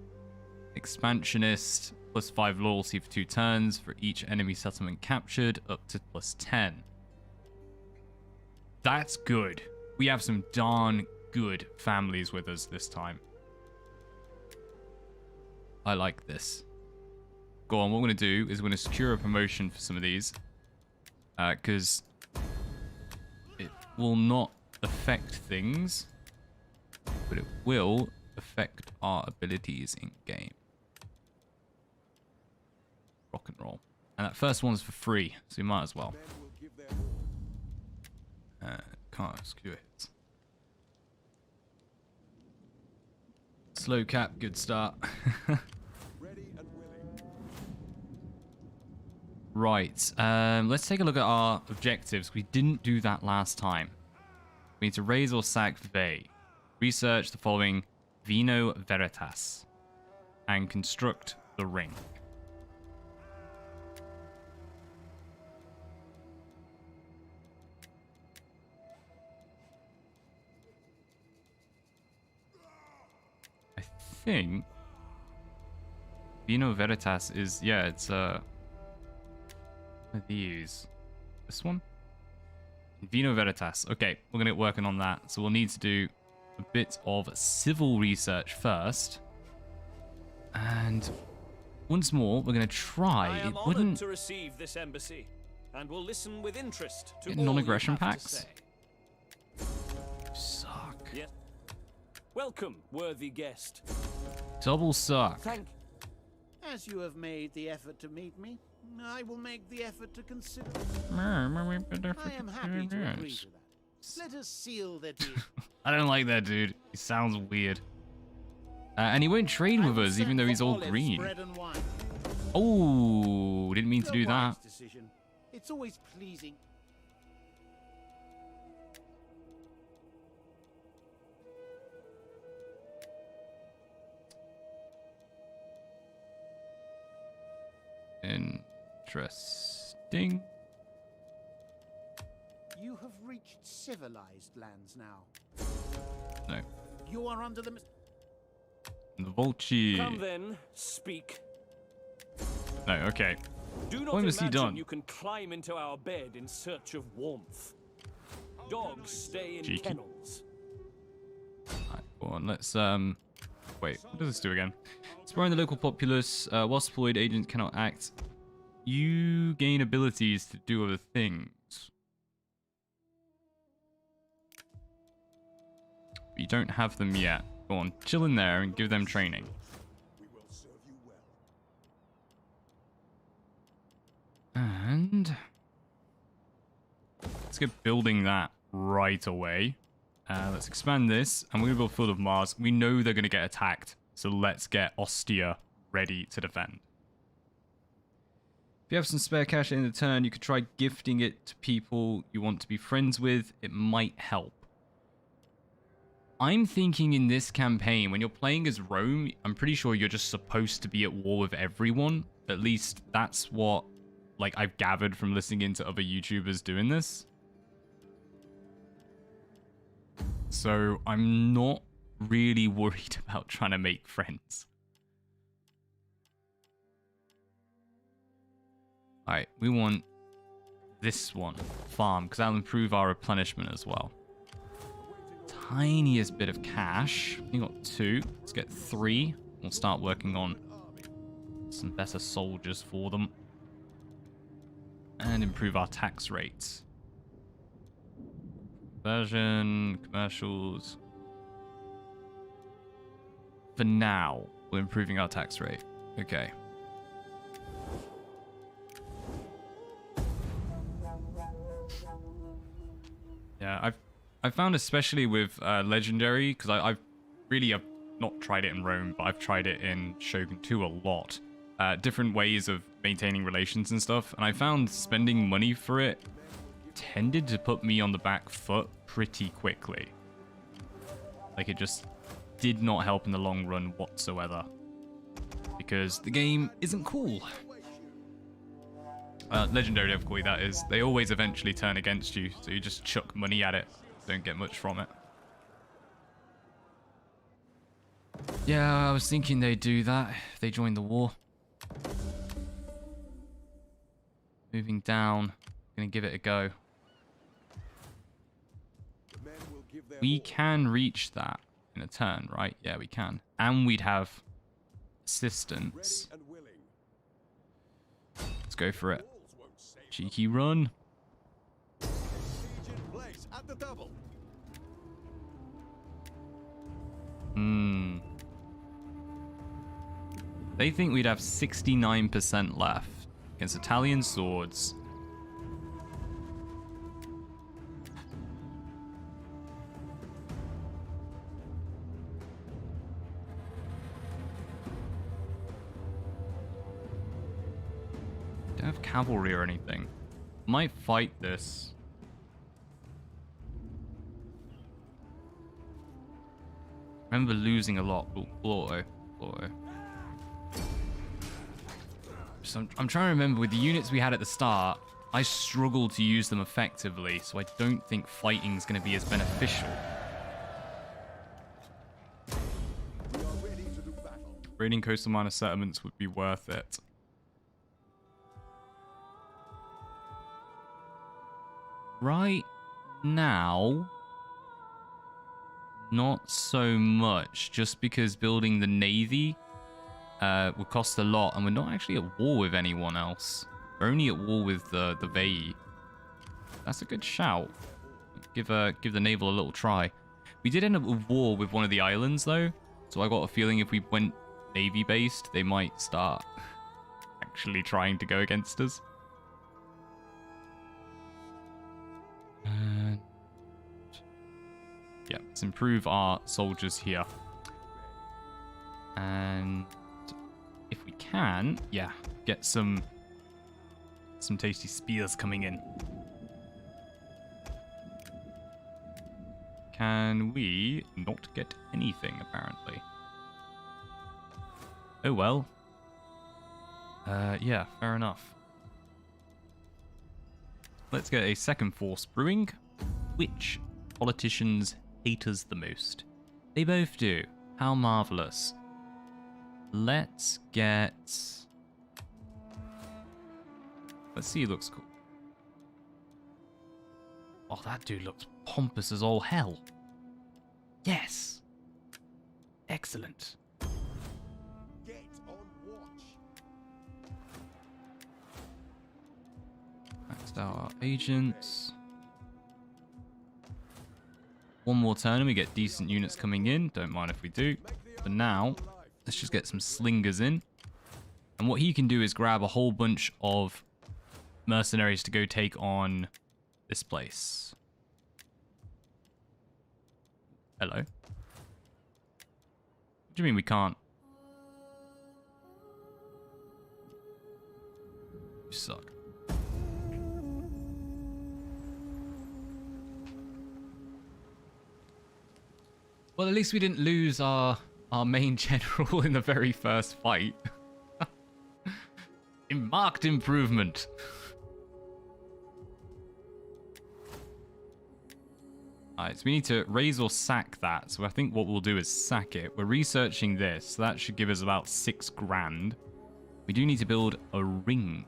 Expansionist, +5 loyalty for 2 turns for each enemy settlement captured, up to +10. That's good. We have some darn good families with us this time. I like this. Go on, what we're going to do is we're going to secure a promotion for some of these. Because it will not affect things, but it will affect our abilities in game. Rock and roll. And that first one's for free, so we might as well. Men will give their all. Can't screw it. Slow cap, good start. Ready and willing. Right, let's take a look at our objectives. We didn't do that last time. We need to raise or sack Veii. Research the following Vino Veritas. And construct the ring. I think Vino Veritas is, yeah, it's what are these? This one? Vino Veritas. Okay, we're going to get working on that. So we'll need to do a bit of civil research first. And once more, we're going to try. I am It honored wouldn't to receive this embassy, and will listen with interest to Get all non-aggression you have to packs? say. suck. Yes. Welcome, worthy guest. Double suck. Thank. As you have made the effort to meet me, I will make the effort to consider. I I am happy to agree to that. Let us seal the deal. don't like that dude. He sounds weird. And he won't trade I with will us, send even though for he's all olives, green. bread and wine. Oh, didn't mean to A do wise that. decision. It's always pleasing. Interesting. You have reached civilized lands now. No. You are under the. The Volci. Come then, speak. No, okay. Do not When was he imagine done? you can climb into our bed in search of warmth. Dogs stay in Cheeky. kennels. Alright, go on, let's, wait, what does this do again? Exploring the local populace, whilst deployed, agents cannot act. You gain abilities to do other things. But you don't have them yet. Go on, chill in there and give them training. We will serve you well. And let's get building that right away. Let's expand this, and we're going to build Field of Mars. We know they're going to get attacked, so let's get Ostia ready to defend. If you have some spare cash in the turn, you could try gifting it to people you want to be friends with. It might help. I'm thinking in this campaign, when you're playing as Rome, I'm pretty sure you're just supposed to be at war with everyone. At least that's what, like, I've gathered from listening into other YouTubers doing this. So I'm not really worried about trying to make friends. Alright, we want this one, farm, because that'll improve our replenishment as well. Tiniest bit of cash. We got 2. Let's get 3. We'll start working on some better soldiers for them. And improve our tax rates. Conversion, commercials. For now, we're improving our tax rate. Okay. Yeah, I've found especially with Legendary, because I've really not tried it in Rome, but I've tried it in Shogun 2 a lot. Different ways of maintaining relations and stuff, and I found spending money for it tended to put me on the back foot pretty quickly. Like, it just did not help in the long run whatsoever. Because the game isn't cool. Legendary difficulty, that is. They always eventually turn against you, so you just chuck money at it. Don't get much from it. Yeah, I was thinking they'd do that if they joined the war. Moving down. Gonna give it a go. We can reach that in a turn, right? Yeah, we can. And we'd have assistance. Let's go for it. Cheeky run. They think we'd have 69% left against Italian swords. Don't have cavalry or anything. Might fight this. Remember losing a lot. Ooh, auto. So I'm trying to remember, with the units we had at the start, I struggled to use them effectively, so I don't think fighting's going to be as beneficial. Raiding coastal minor settlements would be worth it. Right now, not so much, just because building the navy would cost a lot, and we're not actually at war with anyone else. We're only at war with the Veii. That's a good shout. Give the naval a little try. We did end up with war with one of the islands, though, so I got a feeling if we went navy-based, they might start actually trying to go against us. Yeah, let's improve our soldiers here. And if we can, yeah, get some tasty spears coming in. Can we not get anything, apparently? Oh well. Yeah, fair enough. Let's get a second force brewing. Which politicians hate us the most? They both do. How marvelous. Let's get... Let's see, he looks cool. Oh, that dude looks pompous as all hell. Yes. Excellent. Get on watch. Maxed out our agents. One more turn and we get decent units coming in. Don't mind if we do. For now, let's just get some slingers in. And what he can do is grab a whole bunch of mercenaries to go take on this place. Hello. What do you mean we can't? You suck. Well, at least we didn't lose our main general in the very first fight. A marked improvement. Alright, so we need to raise or sack that. So I think what we'll do is sack it. We're researching this, so that should give us about 6 grand. We do need to build a ring.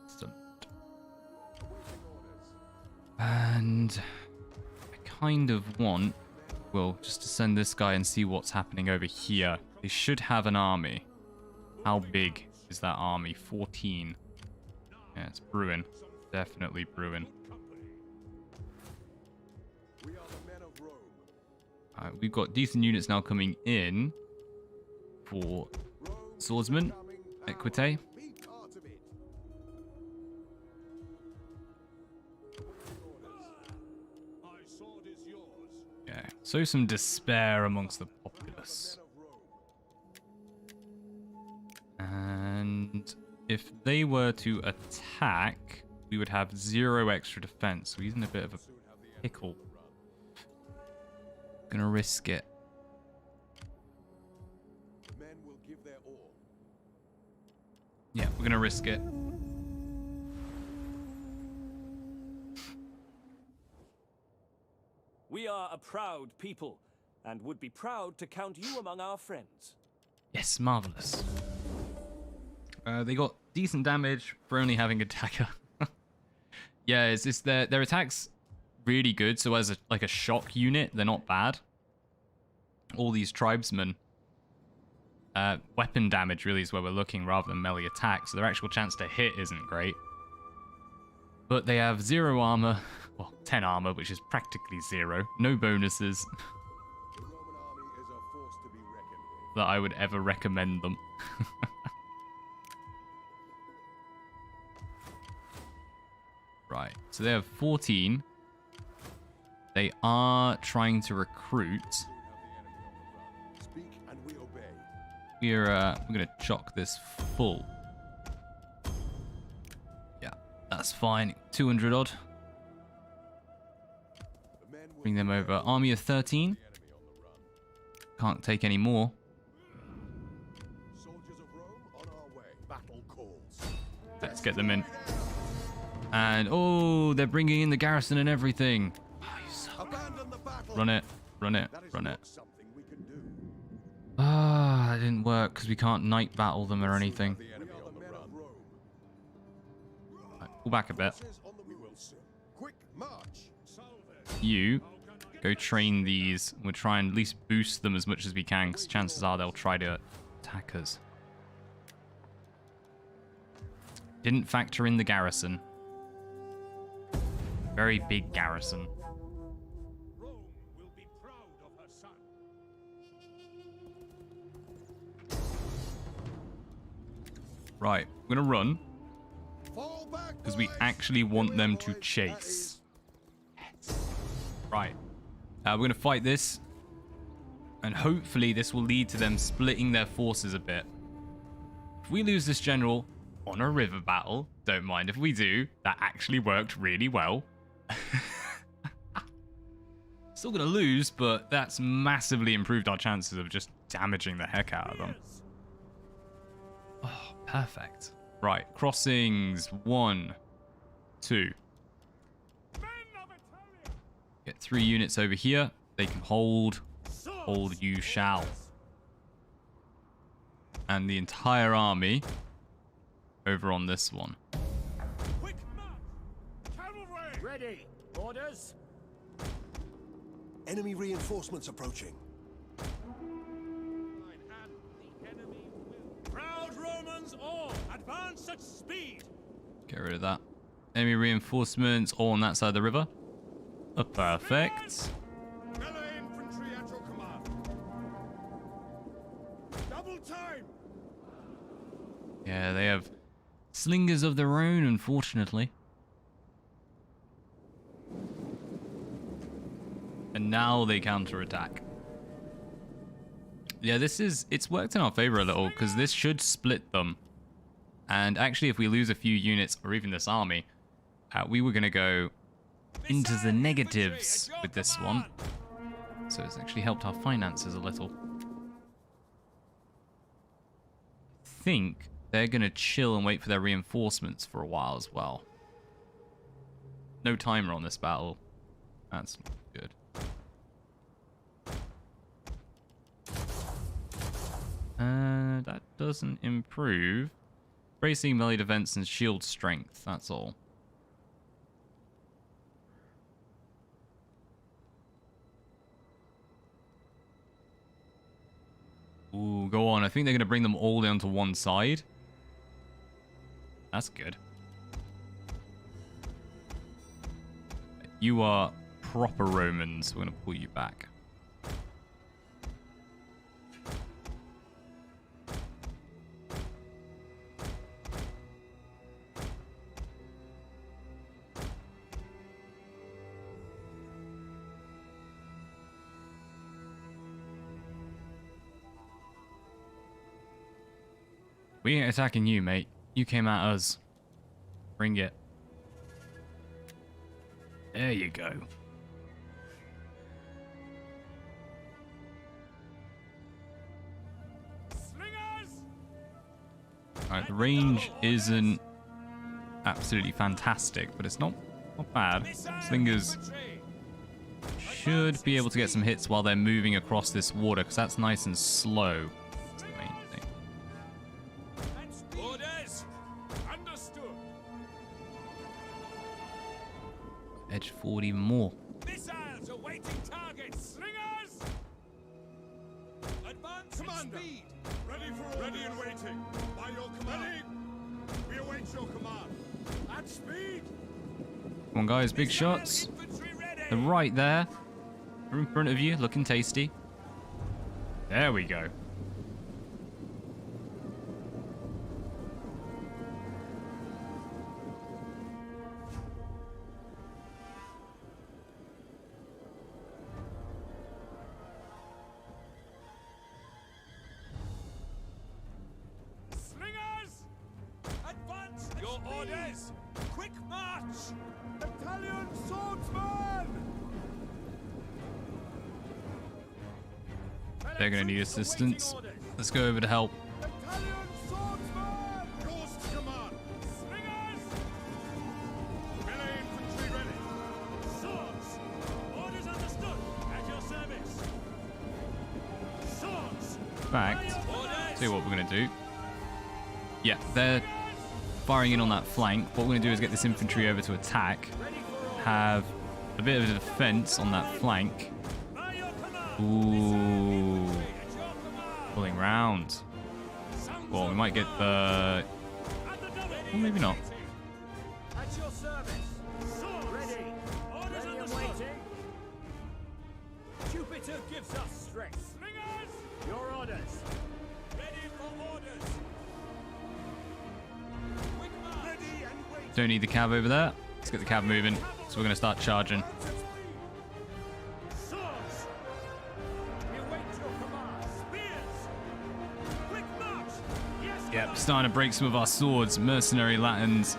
Excellent. And I kind of want, well, just to send this guy and see what's happening over here. They should have an army. How big is that army? 14. Yeah, it's brewing. Definitely brewing. We are the men of Rome. We've got decent units now coming in for swordsmen, equite. Be part of it. My sword is yours. Yeah, so some despair amongst the populace. And if they were to attack, we would have 0 extra defense. So he's in a bit of a pickle. Gonna risk it. Men will give their all. Yeah, we're gonna risk it. We are a proud people, and would be proud to count you among our friends. Yes, marvelous. They got decent damage for only having a dagger. Yeah, it's just their attacks really good. So as like a shock unit, they're not bad. All these tribesmen, weapon damage really is where we're looking rather than melee attack. So their actual chance to hit isn't great. But they have 0 armor, well, 10 armor, which is practically 0. No bonuses The Roman army is a force to be reckoned with. that I would ever recommend them. Right, so they have 14. They are trying to recruit. Speak and we obey. We're gonna chock this full. Yeah, that's fine. 200 odd. The men will Bring them over. Army of 13. the enemy on the run. Can't take any more. Soldiers of Rome on our way. Battle calls. Let's get them in. And oh, they're bringing in the garrison and everything. Abandon the battle. Run it, run it, That is run it. not something we can do. Ah, that didn't work because we can't night battle them or anything. The enemy on the men of Rome. Right, pull back a bit. Forces on the we will soon. Quick march. You go train these. We'll try and at least boost them as much as we can because chances are they'll try to attack us. Didn't factor in the garrison. Very big garrison. Rome will be proud of her son. Right, we're gonna run Fall back, because we boys. actually want Away, them to boys. chase. Right, we're gonna fight this, and hopefully this will lead to them splitting their forces a bit. If we lose this general on a river battle, don't mind if we do. That actually worked really well. Still gonna lose, but that's massively improved our chances of just damaging the heck out of them. Oh, perfect. Right, crossings. 1, 2. Men of Italia! Get 3 units over here. They can hold. Swords! Hold you shall. And the entire army over on this one. Quick march! Cavalry! Ready. Orders? Enemy reinforcements approaching. And the enemy will. Proud Romans all, advance at speed! Get rid of that. Enemy reinforcements all on that side of the river. Oh, perfect. Melee infantry at your command. Double time! Yeah, they have slingers of their own, unfortunately. And now they counterattack. Yeah, it's worked in our favor a little, because this should split them. And actually, if we lose a few units, or even this army, we were going to go into the negatives with this one. So it's actually helped our finances a little. I think they're going to chill and wait for their reinforcements for a while as well. no timer on this battle. That's not good. That doesn't improve. Bracing melee defense and shield strength, that's all. Ooh, go on. I think they're going to bring them all down to one side. That's good. You are proper Romans. We're going to pull you back. We ain't attacking you, mate. You came at us. Bring it. There you go. Alright, the range isn't absolutely fantastic, but it's not bad. Slingers should be able to get some hits while they're moving across this water, because that's nice and slow. That's the main thing. Orders! Understood! Edge forward even more. Missiles awaiting targets! Slingers! Advance Commander! Speed! Ready and waiting! By your command! We await your command! At speed! Come on, guys, big shots. Infantry ready! They're right there. They're in front of you, looking tasty. There we go. Slingers! Advance! Your orders! Quick march! Battalion swordsman! They're going to need assistance. Let's go over to help. Battalion swordsman! Yours to command! Slingers! Melee infantry ready! Swords! Orders understood! At your service! Swords! In fact, see what we're going to do. Yeah, they're firing in on that flank. What we're going to do is get this infantry over to attack. Have a bit of a defense on that flank. By your command! Ooh. At your command! Pulling round. Well, we might get the... At the double! Well, maybe not. At your service! Swords! Ready! Orders understood! Jupiter gives us strength! Slingers! Your orders! Ready for orders! Quick march! Ready and waiting! Don't need the cab over there. Let's get the cab moving. So we're going to start charging. Swords! We await your command! Spears! Quick march! Yes, Yep, starting to break some of our swords. Mercenary Latins.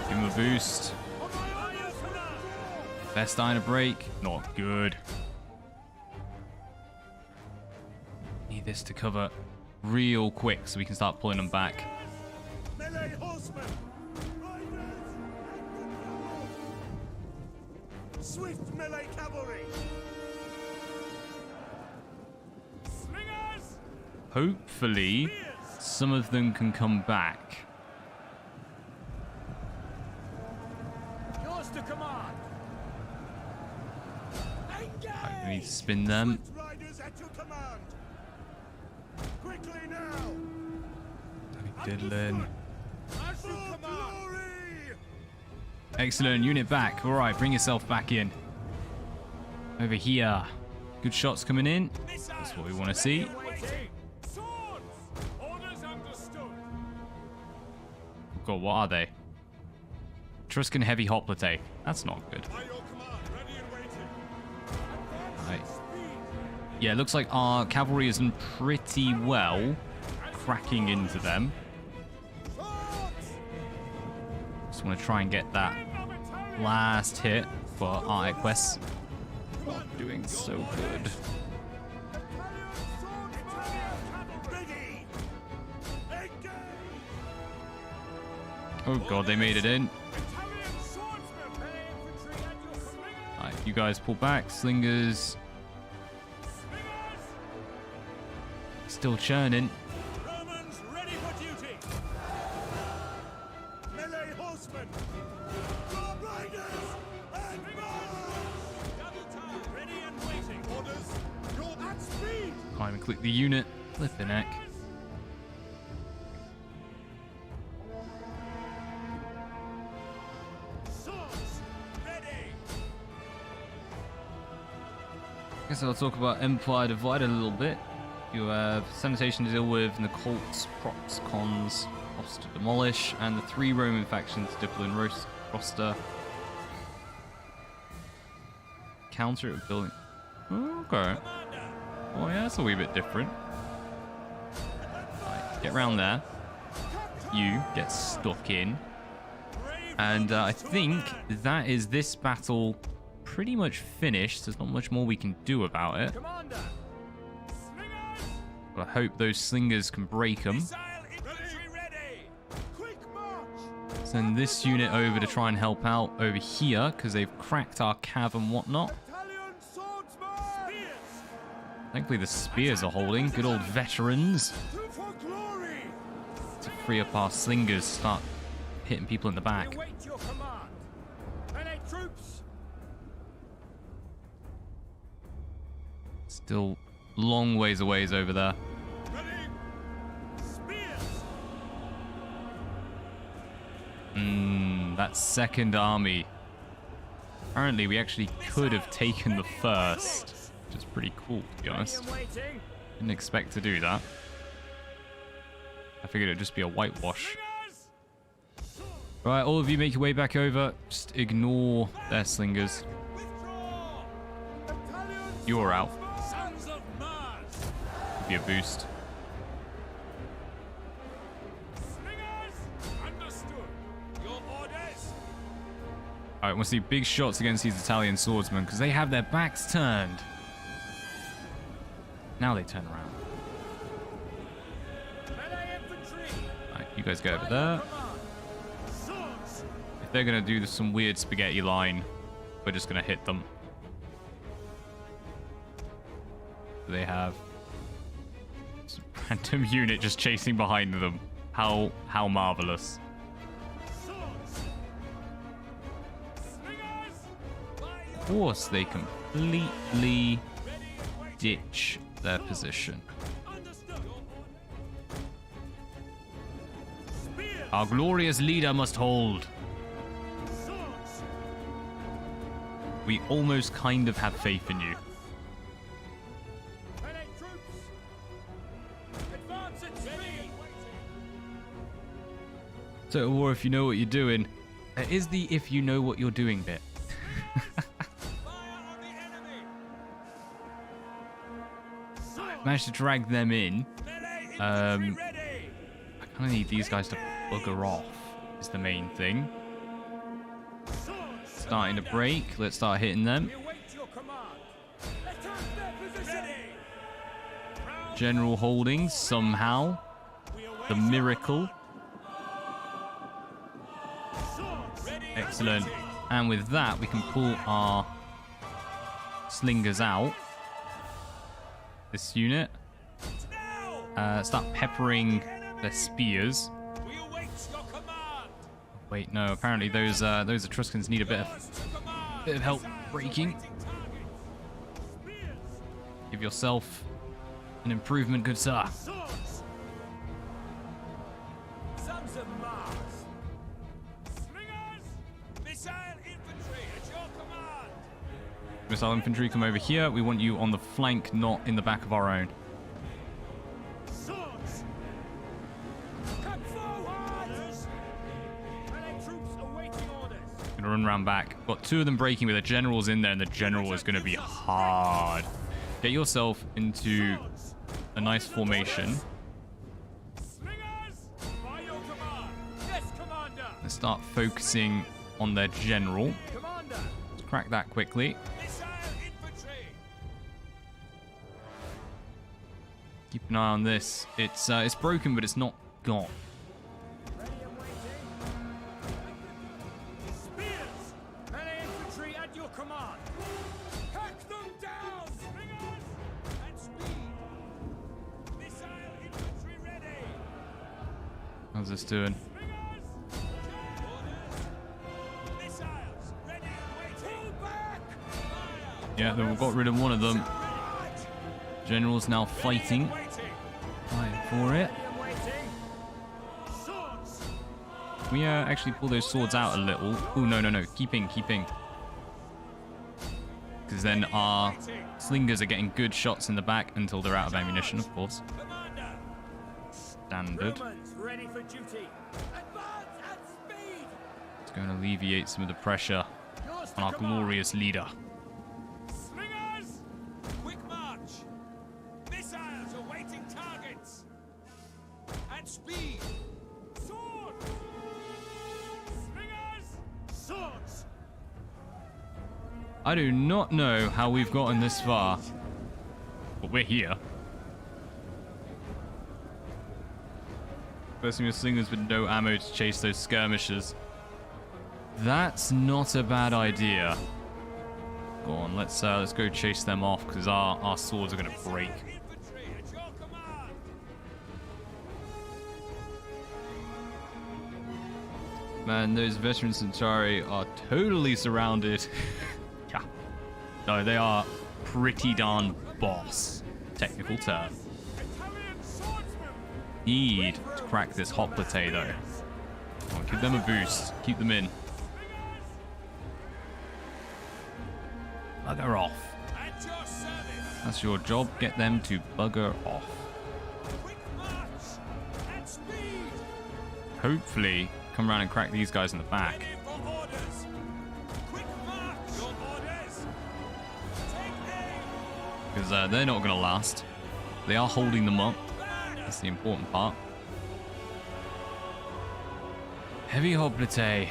Give them a boost. by your command! Best starting to break. Not good. Need this to cover real quick so we can start pulling them back. Melee horsemen! Riders! Swift melee cavalry! Slingers! Hopefully, some of them can come back. Yours to command! Right, we need to spin them. Swift riders at your command! Quickly now! Diddling. As you command! Glory! Excellent, unit back. All right, bring yourself back in. Over here. Good shots coming in. That's what we want to see. Waiting! Swords! Orders understood! God, what are they? Etruscan heavy hoplite. That's not good. By your command, ready and waiting! Right. Yeah, it looks like our cavalry is done pretty well cracking into them. Just want to try and get that last hit for our Equests. Not doing so good. Ready! Engage! Oh god, they made it in. Italian swordsmen! Alright, you guys pull back. Slingers. Still churning. Romans ready for duty. Melee horsemen. Guard riders and march. Double time. Ready and waiting. Orders. You're at speed. Can't even click the unit. Flip the neck. Swords ready. Guess I'll talk about Empire Divided a little bit. You have sanitation to deal with, and the cults, props, cons, costs to demolish, and the 3 Roman factions, Diplo and Roster. Counter at building. Okay. Oh yeah, that's a wee bit different. Right, get around there. You get stuck in. And I think that is this battle pretty much finished. There's not much more we can do about it. Commander! But I hope those slingers can break them. Missile infantry ready. Quick march. Send this unit over to try and help out over here, because they've cracked our cav and whatnot. Battalion swordsmen. Spears. Thankfully the spears are holding. Good old veterans. Two for glory. To free up our slingers, start hitting people in the back. Await your command. Melee troops! Still long ways away over there. Ready. Spears. That second army. Apparently we actually could have taken the first, which is pretty cool, to be honest. Waiting. Didn't expect to do that. I figured it'd just be a whitewash. Right, all of you make your way back over. Just ignore their slingers. Withdraw. Battalion You're out. sons of Mars. Give you a boost. Slingers. Understood. Your orders. Alright, we'll see big shots against these Italian swordsmen because they have their backs turned. Now they turn around. Melee infantry. Alright, you guys go over there. Swords. If they're going to do some weird spaghetti line, we're just going to hit them. They have some random unit just chasing behind them. How marvelous. Swords. Slingers. Of course, they completely ditch their position. Understood. Spears. Our glorious leader must hold. Swords. We almost kind of have faith in you. Melee troops. Advance at speed. Total War, if you know what you're doing. There is the if you know what you're doing bit. Fire on the enemy. Managed to drag them in. Melee infantry ready. I kind of need these guys to bugger off, is the main thing. Swords. Starting to break. Let's start hitting them. We await your command. Attack their position. Ready. General holding somehow. We await The your miracle. swords. Ready. and Excellent. waiting. And with that, we can pull our slingers out. This unit. Now. Start peppering their spears. We await your command. Wait, no. Apparently those Etruscans need a bit of Command. help breaking. Spears. Give yourself an improvement, good sir. Swords. Sons of Mars. Slingers. Missile infantry at your command. Missile infantry, come over here. We want you on the flank, not in the back of our own. Swords. Come forward! Melee troops awaiting orders. Gonna run around back. Got 2 of them breaking with the generals in there, and the general is gonna be hard. Get yourself into a nice formation. Slingers. By your command. Yes, Commander! Let's start focusing on their general. Commander! Let's crack that quickly. Missile infantry. Keep an eye on this. It's broken, but it's not gone. Ready and waiting. Spears. Melee infantry at your command. Hack them down! Slingers and speed. Missile infantry ready. How's this doing? Slingers. Orders. Missiles ready and waiting. Pull back. Fire. Yeah, we've got rid of one of them. Charge. General's now fighting. Waiting. Fighting for it. Ready and waiting. Swords. We actually pull those swords out a little. Oh, no. Keeping. Because then our slingers are getting good shots in the back until they're out of ammunition, of course. Commander. Standard. Romans ready for duty. Advance at speed. It's going to alleviate some of the pressure Yours on our to command. glorious leader. Slingers! Quick march! Missiles awaiting targets! And speed! Swords! Slingers! Swords! I do not know how we've gotten this far, but we're here. Versing your slingers with no ammo to chase those skirmishers. That's not a bad idea. Go on, let's go chase them off because our swords are gonna break. Infantry at your command! Man, those veteran Centauri are totally surrounded. Yeah. No, they are pretty darn boss. Technical term. Italian swordsmen! Need to crack this hoplite though. Come on, give them a boost. Keep them in. Bugger off. At your service! That's your job. Get them to bugger off. Quick march! At speed! Hopefully, come around and crack these guys in the back. Ready for orders! Quick march! Your orders! Take aim! Because they're not going to last. They are holding them up. Commander! That's the important part. Heavy hoplite.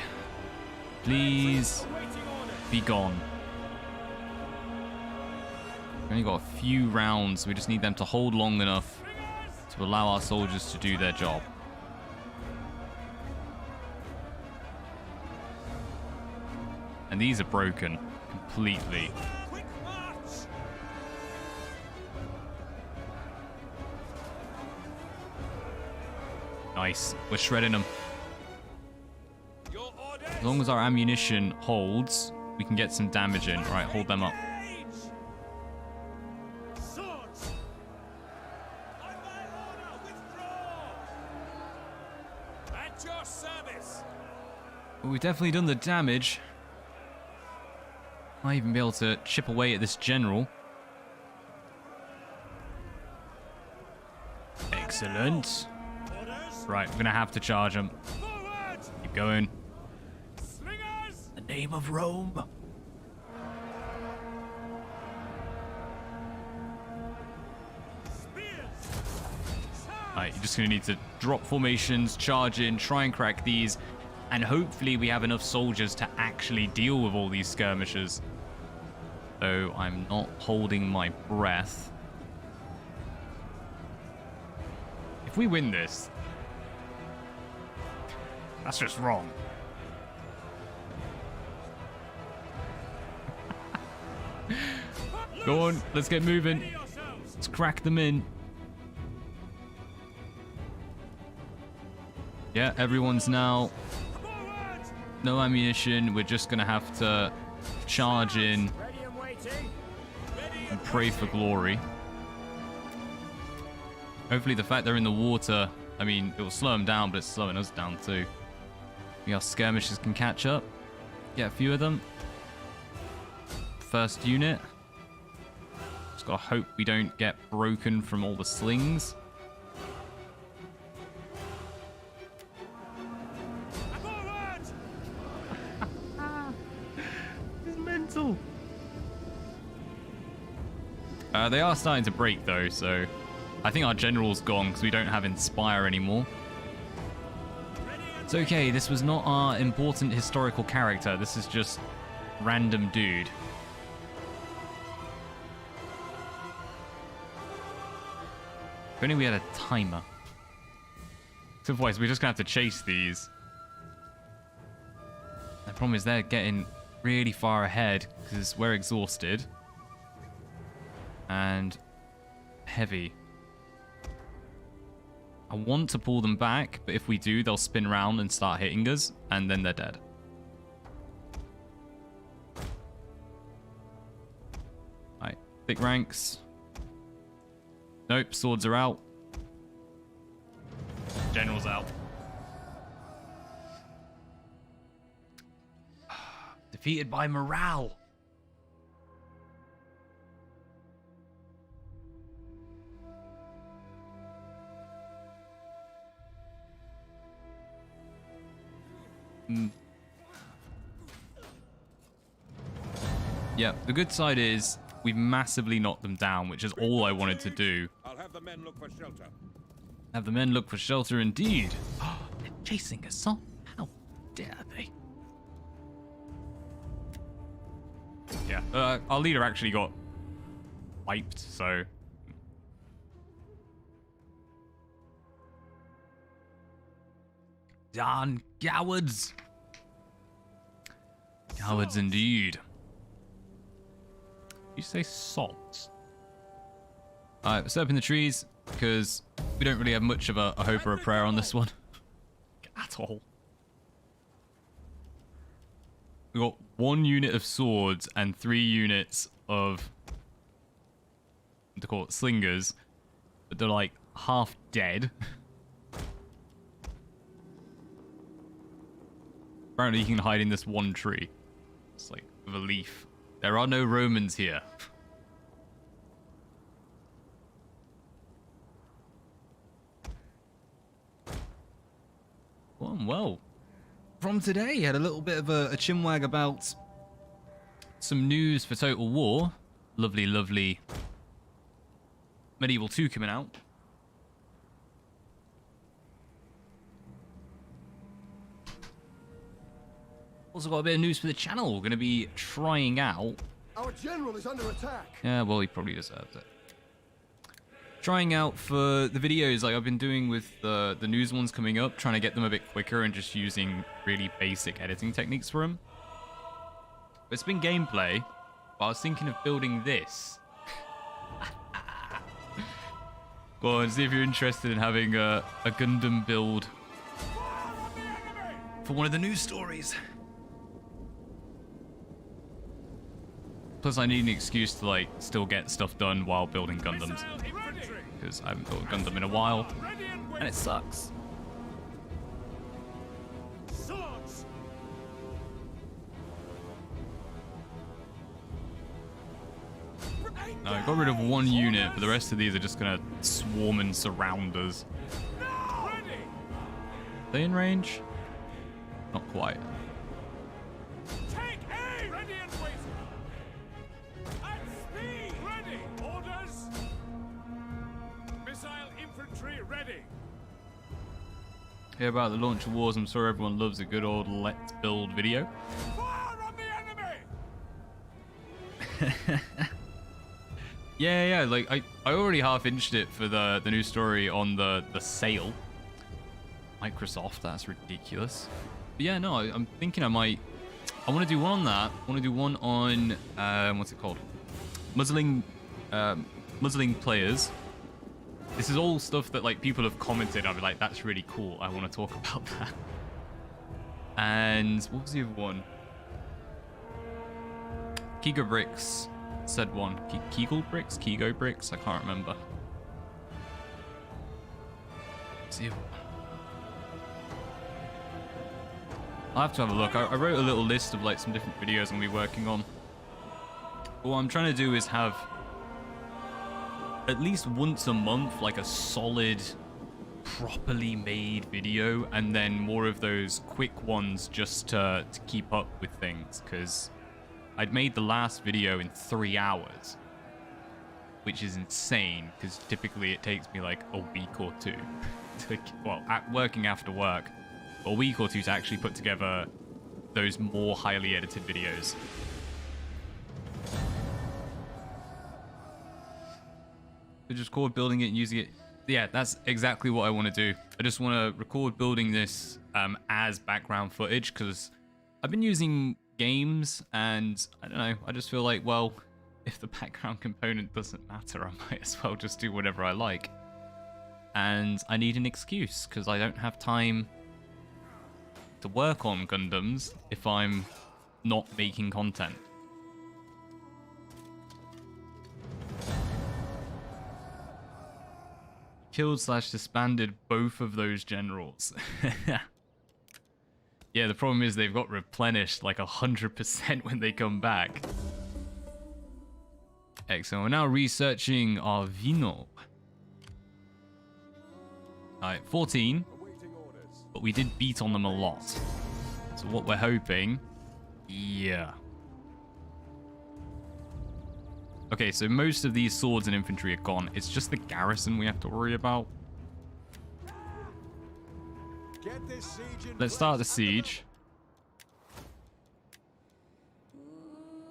Please Awaiting orders! be gone. We've only got a few rounds. We just need them to hold long enough to allow our soldiers to do their job. And these are broken completely. Quick march! Nice. We're shredding them. Your orders! As long as our ammunition holds, we can get some damage in. Right, hold them up. Engage! Swords! On my order, withdraw! At your service! Well, we've definitely done the damage. Might even be able to chip away at this general. Excellent. Orders! Right, we're gonna have to charge them. Forward! Keep going. Slingers! The name of Rome. Spears! Right, you're just gonna need to drop formations, charge in, try and crack these, and hopefully we have enough soldiers to actually deal with all these skirmishers. So I'm not holding my breath. If we win this, that's just wrong. Go on, let's get moving. Ready yourselves! Let's crack them in. Yeah, everyone's now Forward! no ammunition. We're just gonna have to charge in Ready and waiting! Ready and pray for glory. Hopefully the fact they're in the water, I mean, it will slow them down, but it's slowing us down too. Maybe our skirmishers can catch up. Get a few of them. First unit. Just gotta hope we don't get broken from all the slings. Forward! It's mental. They are starting to break though, so I think our general's gone because we don't have Inspire anymore. It's okay, this was not our important historical character. This is just random dude. If only we had a timer. So otherwise we're just gonna have to chase these. The problem is they're getting really far ahead because we're exhausted and heavy. I want to pull them back, but if we do, they'll spin around and start hitting us, and then they're dead. Alright, thick ranks. Nope, swords are out. General's out. Defeated by morale. Yeah, the good side is we've massively knocked them down, which is all I wanted to do. I'll have the men look for shelter. Have the men look for shelter indeed. They're chasing us on. How dare they? Yeah, our leader actually got wiped, so... Darn cowards. Cowards indeed. You say salts? Alright, let's open the trees, because we don't really have much of a hope or a prayer on this one. At all. We got 1 unit of swords and 3 units of... what they call it, slingers. But they're like half dead. Apparently you can hide in this one tree. It's like with a leaf. There are no Romans here. Well, from today, had a little bit of a chinwag about some news for Total War. Lovely, lovely Medieval 2 coming out. Also got a bit of news for the channel. We're going to be trying out... Our general is under attack. Yeah, well, he probably deserves it. Trying out for the videos like I've been doing with the news ones coming up, trying to get them a bit quicker and just using really basic editing techniques for them. It's been gameplay, but I was thinking of building this. Go on, see if you're interested in having a Gundam build for one of the news stories. Plus, I need an excuse to, like, still get stuff done while building Gundams. Because I haven't built a Gundam in a while, and it sucks. Swords! I got rid of 1 unit, but the rest of these are just gonna swarm and surround us. Are they in range? Not quite. Take aim! Ready and waiting! At speed! Ready! Orders! Missile infantry ready! Hear about the launch of wars. I'm sure everyone loves a good old let's build video. Fire on the enemy! Yeah, like I already half-inched it for the news story on the sale. Microsoft, that's ridiculous. But yeah, no, I'm thinking I want to do one on that. I want to do one on what's it called? Muzzling players. This is all stuff that like people have commented. I'll be like, that's really cool. I want to talk about that. And what was the other one? Kigo Bricks said one. Kegel Bricks? Kigo Bricks? I can't remember. What's the other one? I'll have to have a look. I wrote a little list of like some different videos I'm going to be working on. But what I'm trying to do is have at least once a month like a solid, properly made video, and then more of those quick ones just to keep up with things, because I'd made the last video in 3 hours, which is insane, because typically it takes me like a week or two to, well, working after work, a week or two to actually put together those more highly edited videos. So just record building it and using it. Yeah, that's exactly what I want to do. I just want to record building this as background footage, because I've been using games, and I don't know, I just feel like, well, if the background component doesn't matter, I might as well just do whatever I like. And I need an excuse, because I don't have time to work on Gundams if I'm not making content. Killed / disbanded both of those generals. Yeah, the problem is they've got replenished like 100% when they come back. Excellent. We're now researching our Vino. Alright, 14. But we did beat on them a lot. So what we're hoping... Yeah. Okay, so most of these swords and infantry are gone. It's just the garrison we have to worry about. Get this siege in Let's start the siege.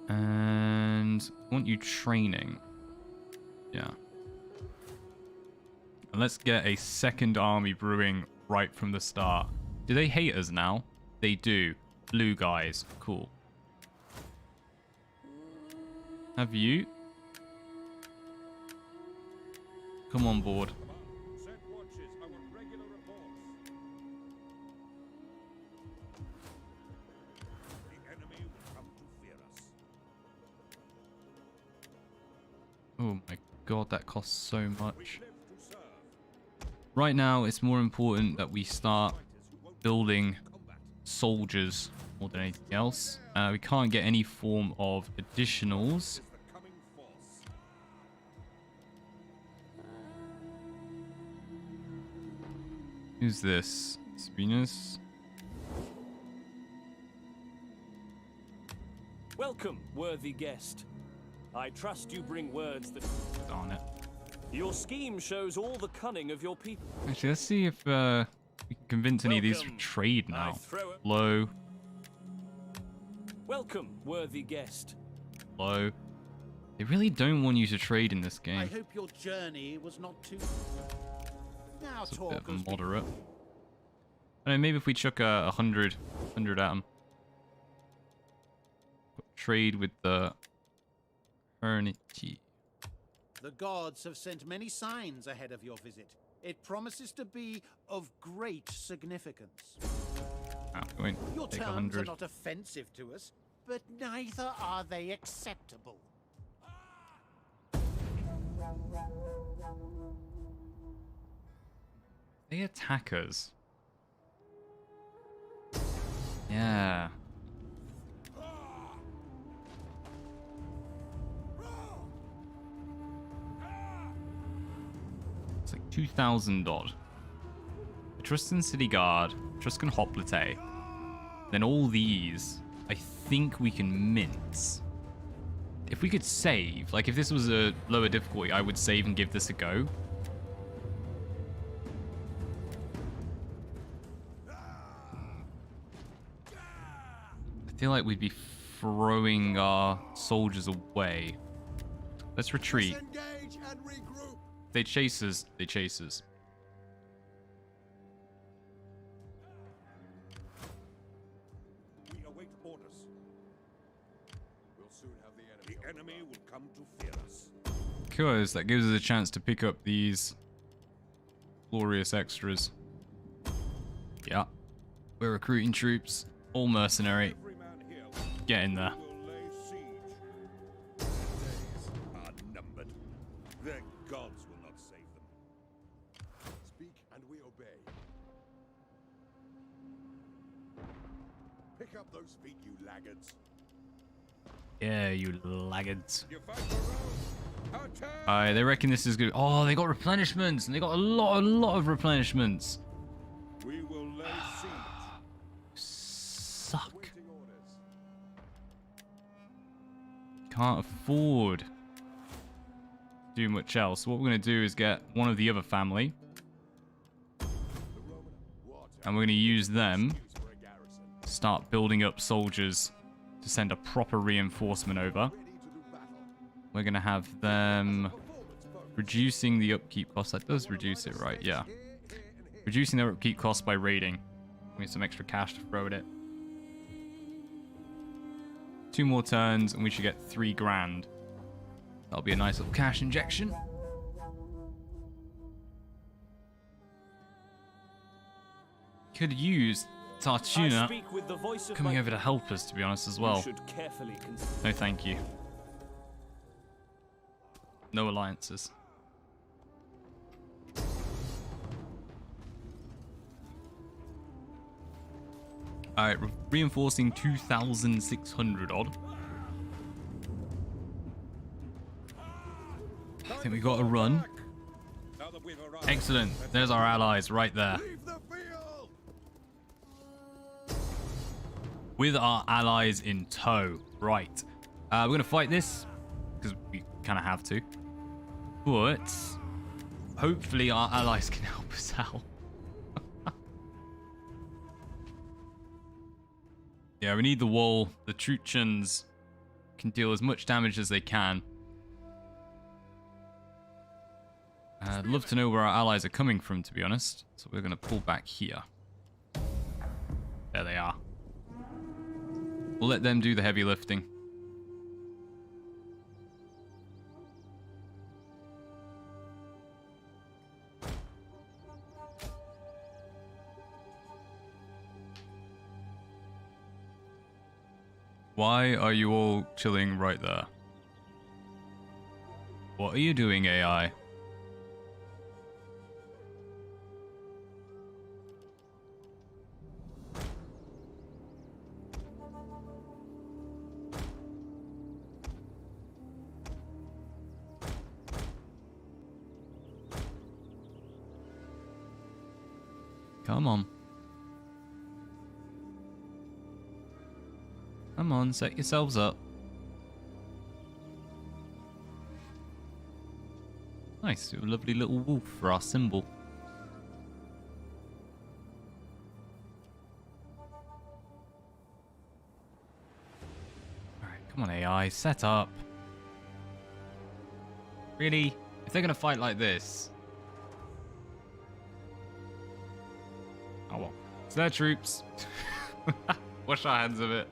And I want you training. Yeah. And let's get a second army brewing right from the start. Do they hate us now? They do. Blue guys. Cool. Have you? Come on board. Set watches. I want regular reports. The enemy will come to fear us. Oh my god, that costs so We much. live to serve. Right now, it's more important that we start building soldiers more than anything else. We can't get any form of additionals. The coming force. Who's this? Venus? Welcome, worthy guest. I trust you bring words that... Darn it. Your scheme shows all the cunning of your people. Actually, let's see if we can convince any of these to Welcome. trade I now. throw it. Low, Welcome, worthy guest. low. They really don't want you to trade in this I game. hope your journey was not too... Now It's a bit talk of a as we- moderate. I don't know, maybe if we chuck 100 at them. Trade with the Eternity. The gods have sent many signs ahead of your visit. It promises to be of great significance. Ah, we won't Your take terms are 100. not offensive to us, but neither are they acceptable. They attack us. Yeah. It's like 2,000 odd. Etruscan City Guard, Etruscan Hoplite. Then all these, I think we can mince. If we could save, like if this was a lower difficulty, I would save and give this a go. I feel like we'd be throwing our soldiers away. Let's retreat. Disengage and regroup. They chase us. They chase us. We await orders. We'll soon have the enemy. The enemy will come to fear us. Because that gives us a chance to pick up these glorious extras. Yeah. We're recruiting troops. All mercenary. Every man here Get in there. will lay siege. Days are numbered. Their gods will not save them. Speak and we obey. Pick up those feet, you laggards. Yeah, you laggards. You fight for Rome. Attack! Alright, they reckon this is good. Oh, they got replenishments. And they got a lot of replenishments. We will lay siege. Suck. Waiting orders. Can't afford to do much else. What we're going to do is get one of the other family. The Roman water. And we're going to use them Excuse for a garrison. to start building up soldiers to send a proper reinforcement over. Ready to do battle. We're going to have them Performance focus. reducing the upkeep cost. That does reduce it, right? Yeah. Reducing their upkeep cost by raiding. We need some extra cash to throw at it. 2 more turns, and we should get 3 grand. That'll be a nice little cash injection. Could use I Tartuna speak with the voice of coming my over to help us, to be honest, as You well. should carefully consider. No, thank you. No alliances. Alright, reinforcing 2,600 odd. I think we got a run. Now that we've arrived, Excellent. There's our allies right there. leave the field! With our allies in tow. Right. We're going to fight this because we kind of have to. But hopefully our allies can help us out. Yeah, we need the wall. The Truchans can deal as much damage as they can. I'd love to know where our allies are coming from, to be honest. So we're going to pull back here. There they are. We'll let them do the heavy lifting. Why are you all chilling right there? What are you doing, AI? Come on. Come on, set yourselves up. Nice, a lovely little wolf for our symbol. Alright, come on AI, set up. Really? If they're gonna fight like this... Oh well. It's their troops. Wash our hands of it.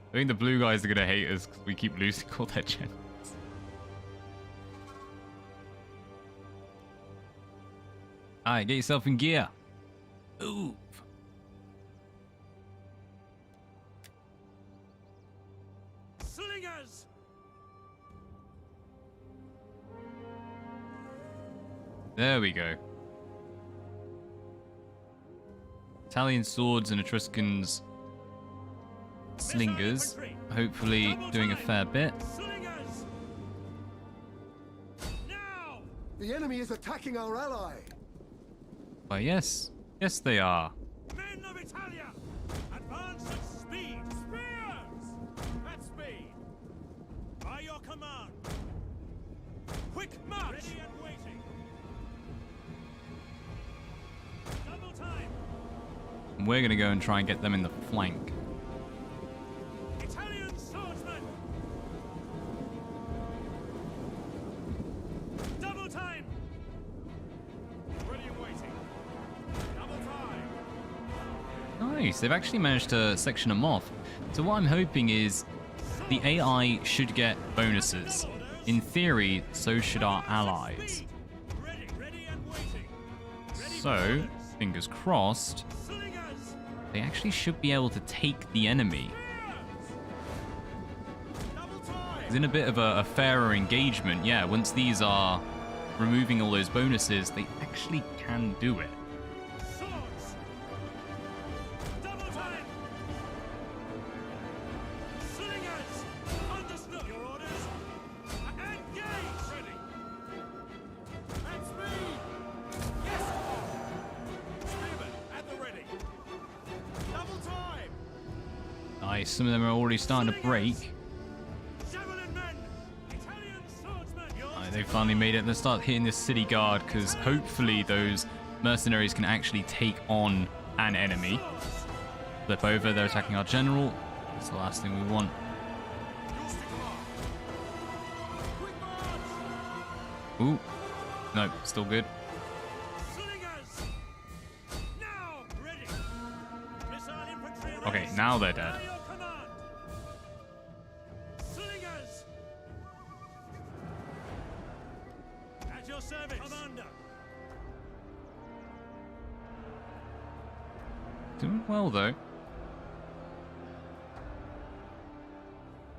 I think the blue guys are going to hate us because we keep losing all their generals. Alright, get yourself in gear. Move. Slingers! There we go. Italian swords and Etruscans slingers. Hopefully doing a fair bit. Slingers! Now! The enemy is attacking our ally! Why, yes. Yes, they are. Men of Italia! Advance at speed! Spears! At speed! By your command! Quick march! Ready and waiting! Double time! And we're going to go and try and get them in the flank. Italian swordsman! Double time! Ready and waiting! Double time! Nice. They've actually managed to section them off. So what I'm hoping is the AI should get bonuses. In theory, so should our allies. Ready and waiting! So, fingers crossed, Slingers! they actually should be able to take the enemy. Double time! It's in a bit of a fairer engagement, yeah, once these are removing all those bonuses, they actually can do it. Swords! Double time! Slingers! Understood! Your orders! Engage! Ready! At speed! Yes! Spearmen, at the ready! Double time! Nice, some of them are already starting to break. Javelin men! Italian swordsmen! They finally made it. Let's start hitting this city guard, because hopefully those mercenaries can actually take on an enemy. Flip over, they're attacking our general. That's the last thing we want. Ooh. No, still good. Slingers! Now! Ready! Missile infantry ready! Okay, now they're dead. By your command! service. Commander. Doing well, though.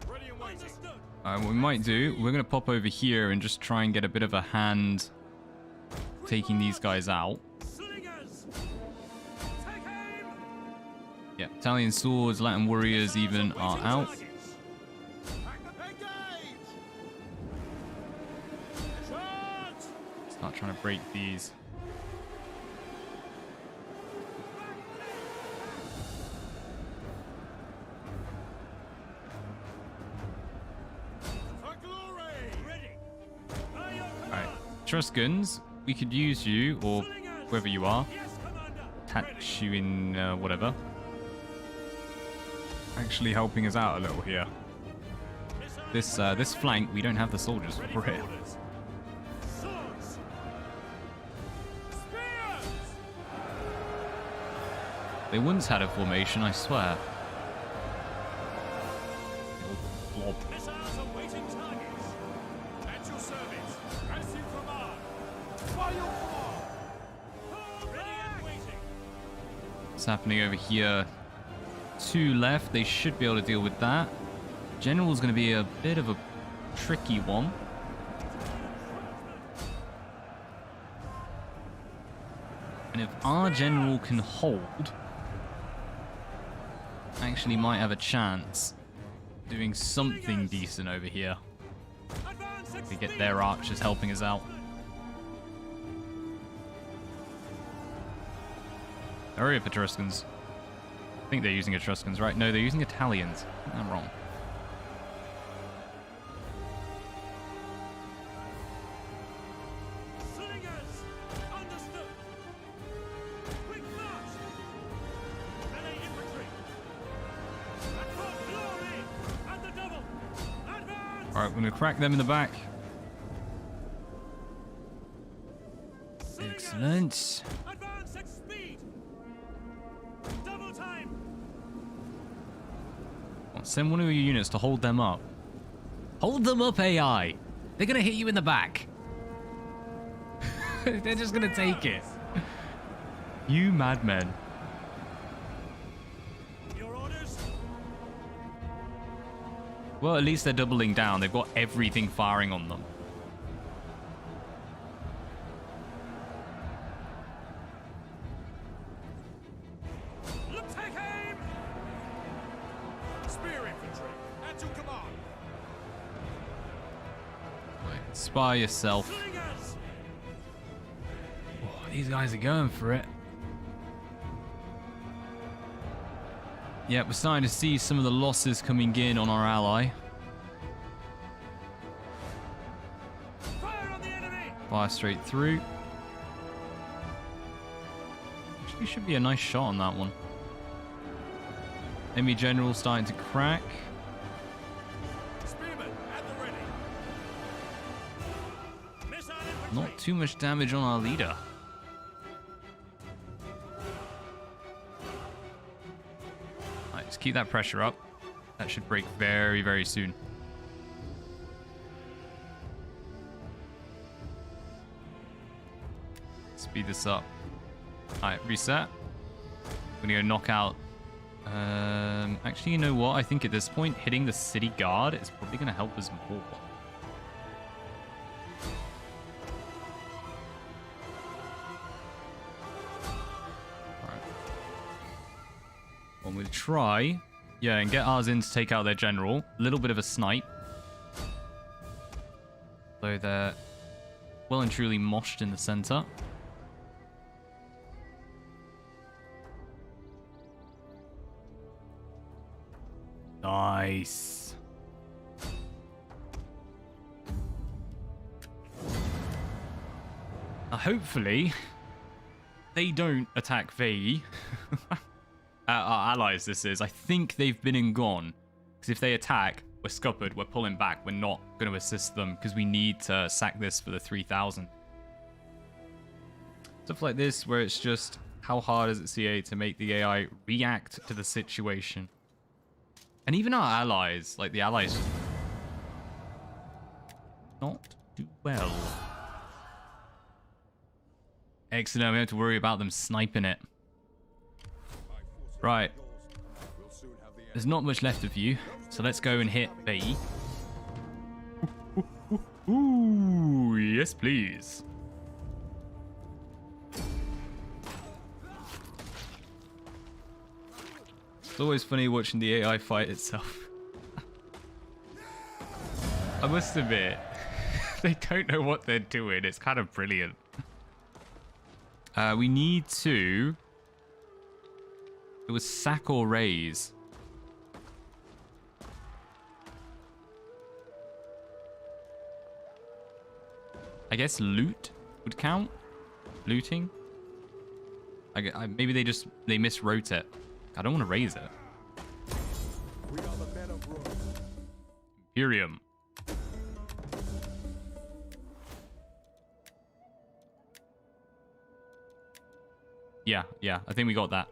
Ready and waiting. Understood. What we might do, we're going to pop over here and just try and get a bit of a hand taking these guys out. Slingers. Take aim. Yeah, Italian swords, Latin warriors even are out. Engage. Start trying to break these. For glory. Ready. By your command. Alright, Etruscans, we could use you, or whoever you are, Yes, Commander. attach you in whatever. Actually helping us out a little here. This flank, we don't have the soldiers Ready for for it. orders. Swords. Spears. They once had a formation, I swear. Blob. Missiles awaiting targets. At your service. As you command. By your command. Ready and waiting. What's happening over here? 2 left. They should be able to deal with that. General's going to be a bit of a tricky one. And if our general can hold, actually might have a chance doing something decent over here. Advance at We get speed. their archers helping us out. Hurry up, Etruscans. I think they're using Etruscans, right? No, they're using Italians. I think I'm wrong. Slingers. Understood. Quick march. Melee infantry. And for glory. And the double. Advance. Alright, we're going to crack them in the back. Slingers. Excellent. Advance at speed. Double time. Well, send one of your units to hold them up. Hold them up, AI! They're going to hit you in the back. They're just going to take it. You madmen. Your orders. Well, at least they're doubling down. They've got everything firing on them. Look, take aim. Spear infantry. At your command. Spy yourself. Slingers. Oh, these guys are going for it. Yeah, we're starting to see some of the losses coming in on our ally. Fire on the enemy. Fire straight through. Actually, should be a nice shot on that one. Enemy general starting to crack. Spearmen at the ready. Missile infantry. Not too much damage on our leader. Alright, just keep that pressure up. That should break very, very soon. Speed this up. Alright, reset. We're gonna go knock out. Actually, you know what? I think at this point, hitting the city guard is probably gonna help us more. Alright. Well, we'll try. Yeah, and get ours in to take out their general. A little bit of a snipe. Though they're well and truly moshed in the center. Nice. Now, hopefully, they don't attack Veii. Our allies, this is. I think they've been and gone. Because if they attack, we're scuppered. We're pulling back. We're not going to assist them because we need to sack this for the 3,000. Stuff like this where it's just, how hard is it, CA, to make the AI react to the situation? And even our allies, like the allies, not do well. Excellent. We don't have to worry about them sniping it. Right. We'll soon have the There's not much left of you, so let's go and hit B. Ooh, yes, please. It's always funny watching the AI fight itself. I must admit, they don't know what they're doing. It's kind of brilliant. We need to... It was sack or raise. I guess loot would count. Looting. Maybe they miswrote it. I don't want to raise it. We are the men of Rome. Imperium. Yeah, I think we got that.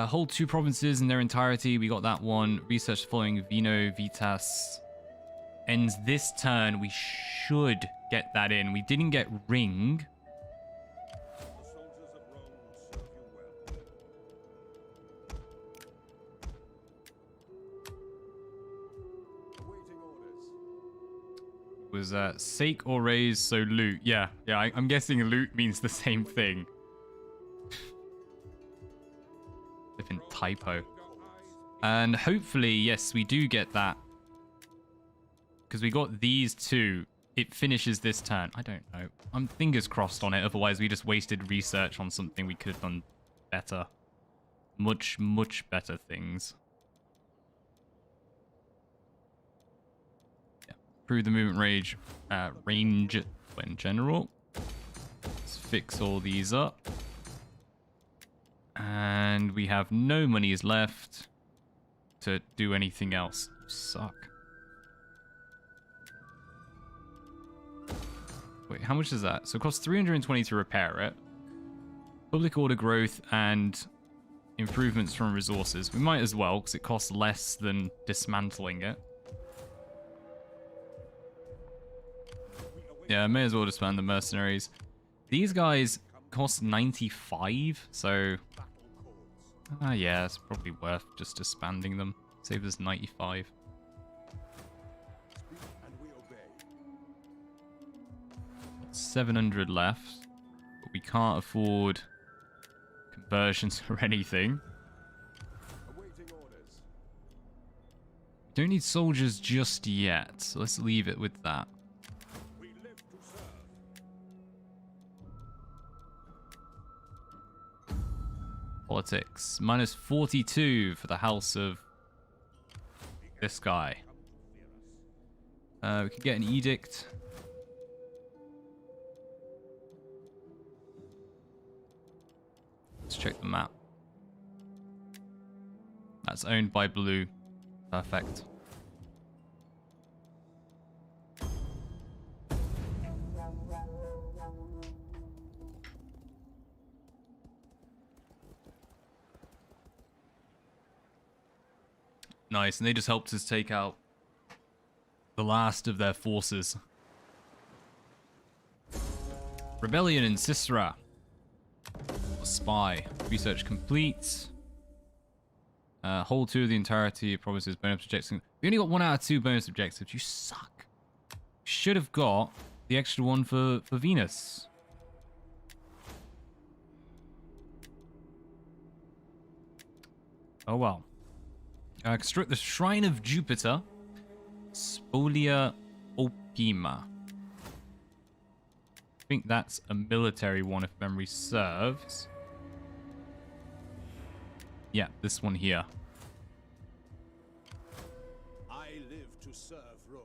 Hold 2 provinces in their entirety. We got that one. Research following Vino Vitas ends this turn. We should get that in. We didn't get Ring. The soldiers of Rome will serve you well. Awaiting orders. Was sake or raise, so loot. Yeah, I'm guessing loot means the same thing. Different typo. And hopefully, yes, we do get that. Because we got these 2. It finishes this turn. I don't know. I'm fingers crossed on it. Otherwise, we just wasted research on something we could have done better. Much, much better things. Yeah. Improve the movement range in general. Let's fix all these up. And we have no monies left to do anything else. You suck. Wait, how much is that? So it costs 320 to repair it. Public order growth and improvements from resources. We might as well, because it costs less than dismantling it. Yeah, may as well disband the mercenaries. These guys cost 95, so... yeah, it's probably worth just disbanding them. Save us 95. Speak and we obey. 700 left, but we can't afford conversions or anything. Awaiting orders. Don't need soldiers just yet, so let's leave it with that. We live to serve. Politics. Minus 42 for the house of this guy. We could get an edict. Let's check the map. That's owned by Blue. Perfect. Nice, and they just helped us take out the last of their forces. Rebellion in Sisra. A spy. Research complete. Hold 2 of the entirety. Promises bonus objectives. We only got 1 out of 2 bonus objectives. You suck. Should have got the extra one for Venus. Oh well. Construct the Shrine of Jupiter. Spolia Opima. I think that's a military one if memory serves. Yeah, this one here. I live to serve Rome.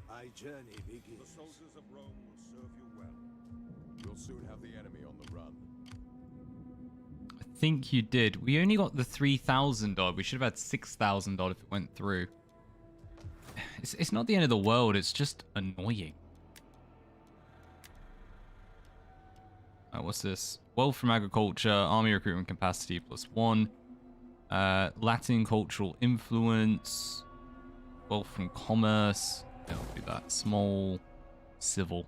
My journey The begins. soldiers of Rome will serve you well. We'll soon have the enemy on the run. I think you did. We only got the 3,000 odd. We should have had 6,000 odd if it went through. It's not the end of the world. It's just annoying. What's this? Wealth from agriculture, army recruitment capacity +1. Latin cultural influence. Wealth from commerce. Yeah, I'll do that. Small. Civil.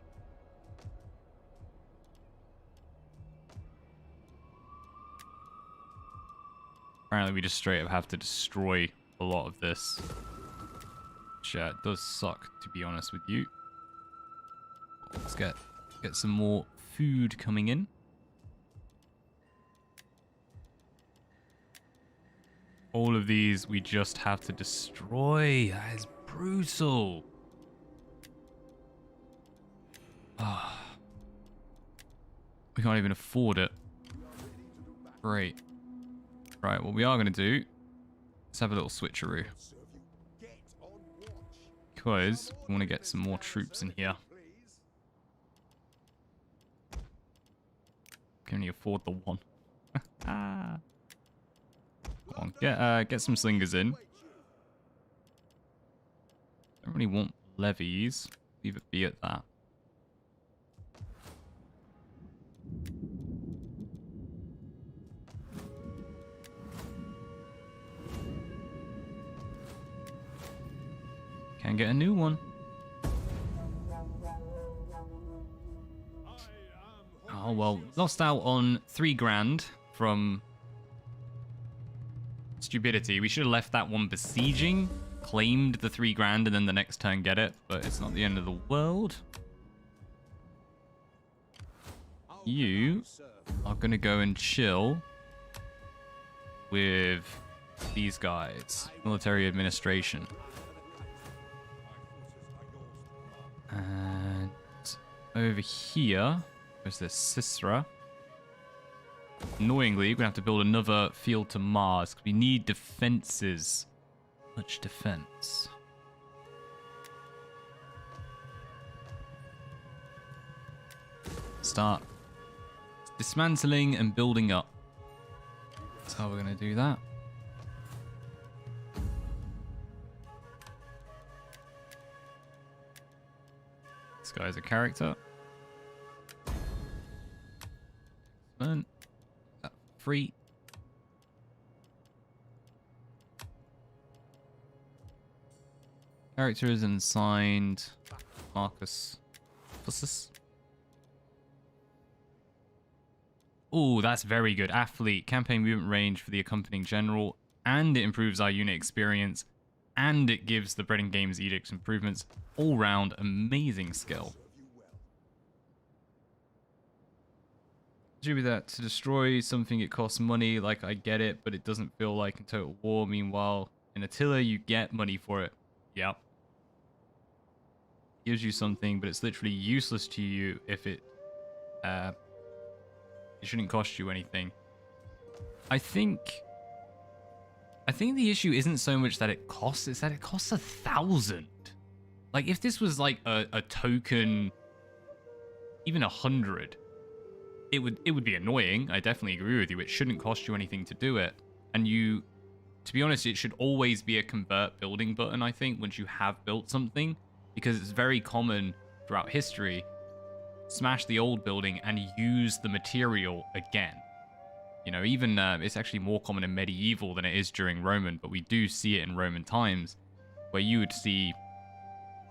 Apparently we just straight up have to destroy a lot of this. Which does suck, to be honest with you. Let's get some more food coming in. All of these we just have to destroy. That is brutal. Ah. We can't even afford it. Great. Right, what we are going to do, let's have a little switcheroo. Because we want to get some more troops in here. Can only afford the one. Come on, get some slingers in. Don't really want levies. Leave it be at that. Can get a new one. Oh well, lost out on 3 grand from stupidity. We should have left that one besieging, claimed the 3 grand, and then the next turn get it. But it's not the end of the world. You are gonna go and chill with these guys, military administration. And over here, where's this? Sisra. Annoyingly, we're going to have to build another field to Mars, because we need defenses. Much defense. Start dismantling and building up. That's how we're going to do that. This guy's a character. And free. Character is assigned Marcus. What's this? Oh, that's very good. Athlete, campaign movement range for the accompanying general, and it improves our unit experience, and it gives the Bread and Games Edicts improvements. All round amazing skill. Distribute that to destroy something. It costs money. Like, I get it, but it doesn't feel like in Total War. Meanwhile, in Attila, you get money for it. Yep. Gives you something, but it's literally useless to you if it shouldn't cost you anything. I think the issue isn't so much that it costs, it's that it costs 1,000. Like, if this was like a token, even 100, it would be annoying. I definitely agree with you. It shouldn't cost you anything to do it. And you, to be honest, it should always be a convert building button, I think, once you have built something, because it's very common throughout history. Smash the old building and use the material again. You know, even it's actually more common in medieval than it is during Roman, but we do see it in Roman times, where you would see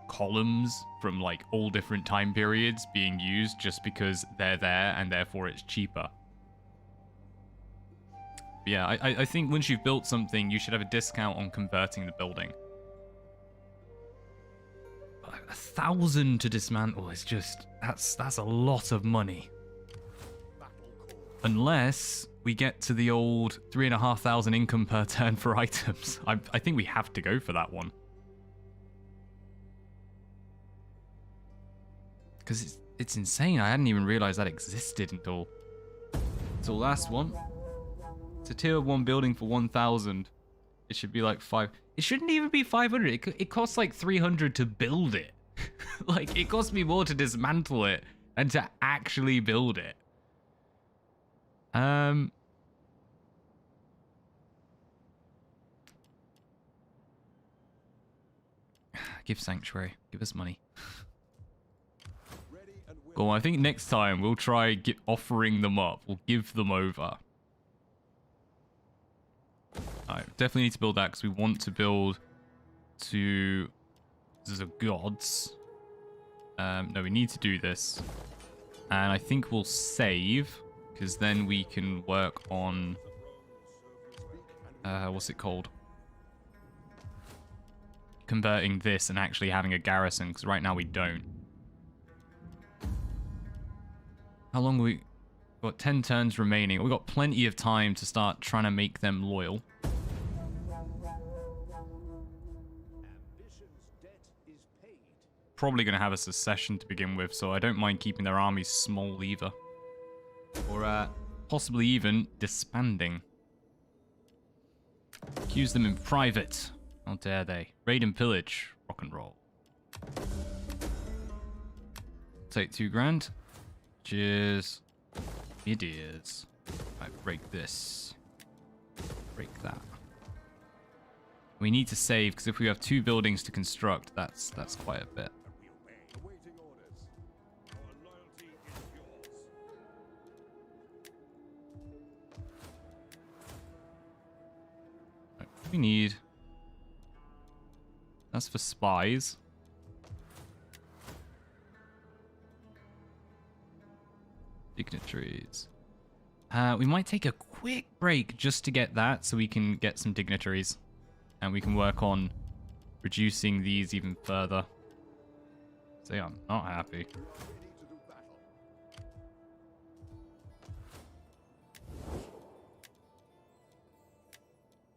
columns from like all different time periods being used just because they're there and therefore it's cheaper. But yeah, I think once you've built something, you should have a discount on converting the building. 1,000 to dismantle is just, that's a lot of money. Unless we get to the old 3,500 income per turn for items. I think we have to go for that one. Because it's insane. I hadn't even realized that existed until last one. It's a tier 1 building for 1,000. It should be like 5. It shouldn't even be 500. It costs like 300 to build it. Like, it costs me more to dismantle it than to actually build it. Give Sanctuary. Give us money. Go on, I think next time we'll try offering them up. We'll give them over. Alright, definitely need to build that because we want to build to the gods. No, we need to do this. And I think we'll save because then we can work on what's it called? Converting this and actually having a garrison, because right now we don't. How long we got? 10 turns remaining. We've got plenty of time to start trying to make them loyal. Ambition's debt is paid. Probably going to have a secession to begin with, so I don't mind keeping their armies small either. Or possibly even disbanding. Accuse them in private. How dare they? Raid and pillage. Rock and roll. Take 2 grand. Cheers. Ideas. Right, break this. Break that. We need to save, because if we have 2 buildings to construct, that's quite a bit. Awaiting orders. Our loyalty is yours. Right, we need... That's for spies. Dignitaries. We might take a quick break just to get that, so we can get some dignitaries. And we can work on reducing these even further. They are not happy. Ready to do battle.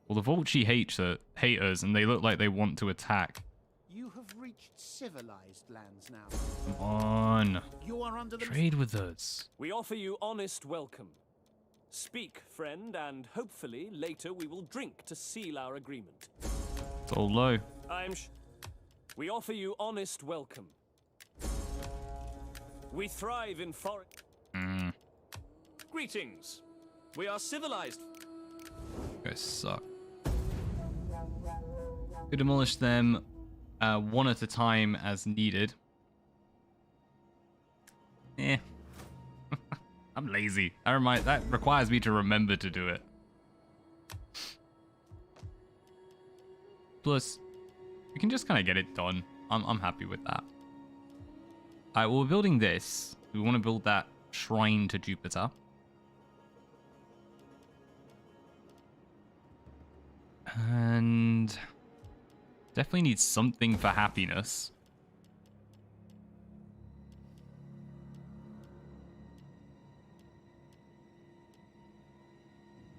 Well, the Volci hate us, and they look like they want to attack. You have reached civilized lands now. Come on. You are under the Trade with us. We offer you honest welcome. Speak, friend, and hopefully later we will drink to seal our agreement. It's all low. We offer you honest welcome. We thrive in foreign... Greetings. We are civilized. You guys suck. We demolish them one at a time as needed. Eh. I'm lazy. That requires me to remember to do it. Plus, we can just kind of get it done. I'm happy with that. Alright, well, we're building this. We want to build that shrine to Jupiter. And definitely need something for happiness.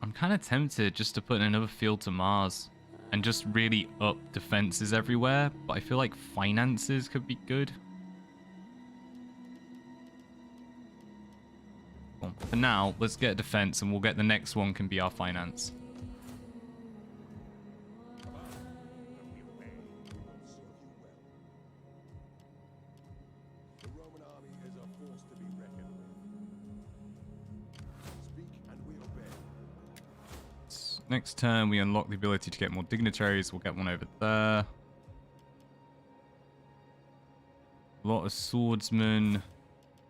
I'm kind of tempted just to put in another field to Mars and just really up defenses everywhere, but I feel like finances could be good. Well, for now, let's get defense and we'll get the next one can be our finance. The Roman army is a force to be reckoned with. Speak and we obey. Next turn, we unlock the ability to get more dignitaries. We'll get one over there. A lot of swordsmen.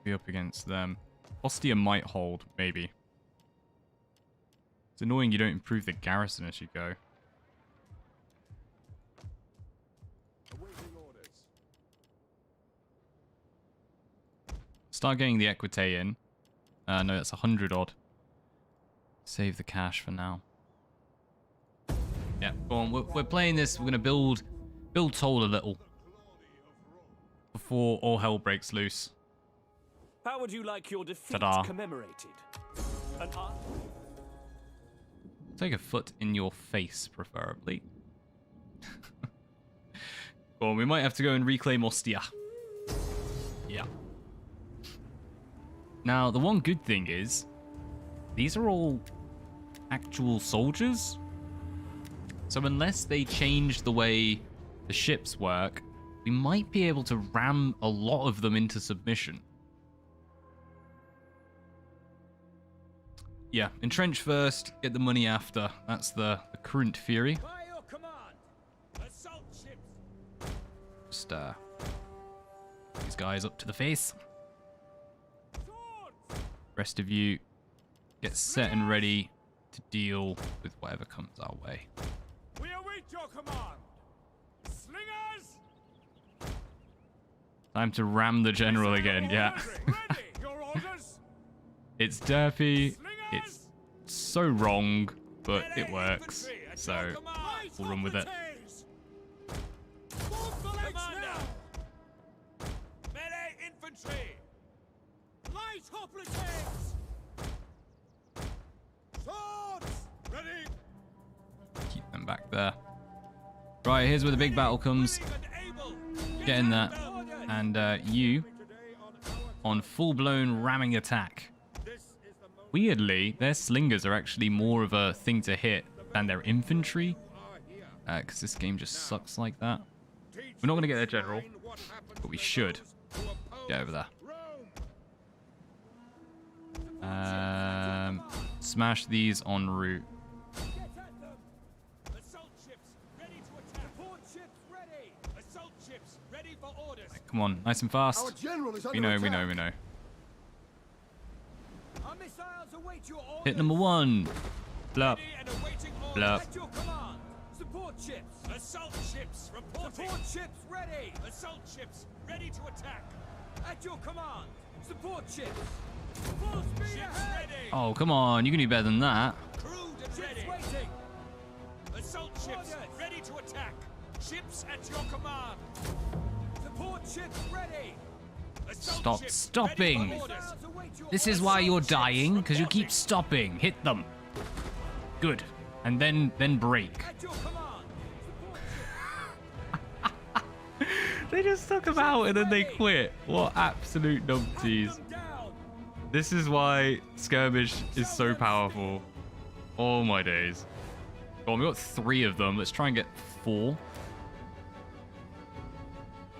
Be up against them. Ostia might hold, maybe. It's annoying you don't improve the garrison as you go. Awaiting orders. Start getting the equite in. No, that's 100 odd. Save the cash for now. Yeah, go on. We're playing this. We're going to build Toll a little before all hell breaks loose. How would you like your defeat Ta-da. commemorated? Take a foot in your face, preferably. Go on, we might have to go and reclaim Ostia. Yeah. Now, the one good thing is, these are all actual soldiers. So unless they change the way the ships work, we might be able to ram a lot of them into submission. Yeah, entrench first, get the money after. That's the current theory. By your command, assault ships. Just these guys up to the face. Swords. Rest of you get set and ready to deal with whatever comes our way. We await your command. Slingers. Time to ram the general again, yeah. Ready. Your orders. It's derpy, Slingers. it's so wrong, but it works. Infantry So we'll run with it. Commander! Melee infantry! Light hoplites! Swords! Ready! Keep them back there. Right, here's where the big battle comes. Get in there. And you on full-blown ramming attack. Weirdly, their slingers are actually more of a thing to hit than their infantry. Because this game just sucks like that. We're not going to get their general, but we should get over there. Smash these en route. Assault ships ready to attack. Support ships ready. Assault ships ready for orders. Come on, nice and fast. Our general is We under know, we attack. know, we know. Our missiles await your orders. Hit number 1. Blup. Ready and awaiting orders. Blup. At your command. Support ships. Assault ships reporting. Support ships ready. Assault ships ready to attack. At your command. Support ships. Full speed ahead. Ready. Oh, come on. You can do better than that. Crewed and ready. Waiting. Assault ships ready to attack. Ships at your command. Support ships ready. Assault Stop ships stopping. ready for orders. This is why you're dying, because you keep stopping. Hit them. Good. And then break. At your command. They just took them out and then they quit. What absolute numpties. Them down. This is why skirmish is so powerful. Oh my days. Go on, we got 3 of them. Let's try and get 4.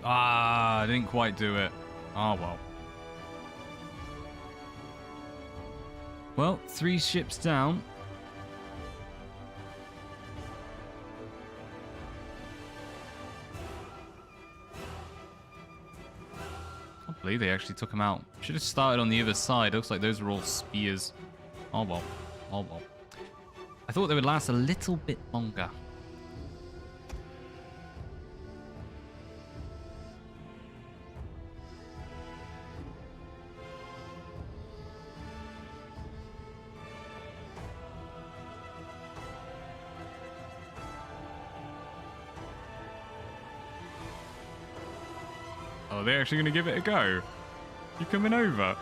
Ah, I didn't quite do it. Ah, well. Well, 3 ships down. I can't believe they actually took them out. Should have started on the other side. Looks like those were all spears. Oh well. Oh well. I thought they would last a little bit longer. Oh, they're actually going to give it a go. You coming over?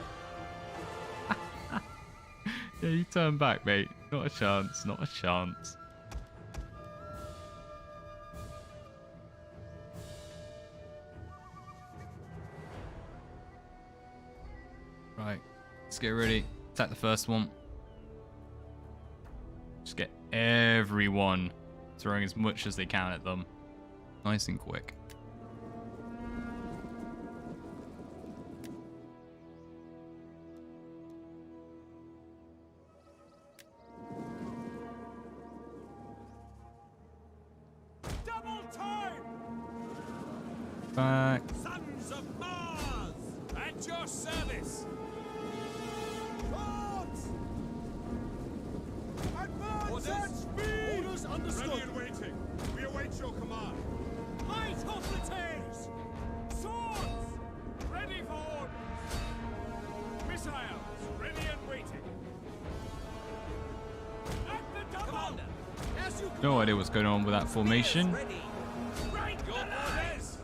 Yeah, you turn back, mate. Not a chance. Not a chance. Right. Let's get ready. Attack the first one. Just get everyone throwing as much as they can at them. Nice and quick. Double time. Back. Sons of Mars, at your service. Swords! Advance at speed! Orders understood. Ready and waiting. We await your command. Light hoplites! Swords! Ready for orders. Missiles ready and waiting. At the double! Commander, as you No idea what's going on with that formation. ready. Right, your orders.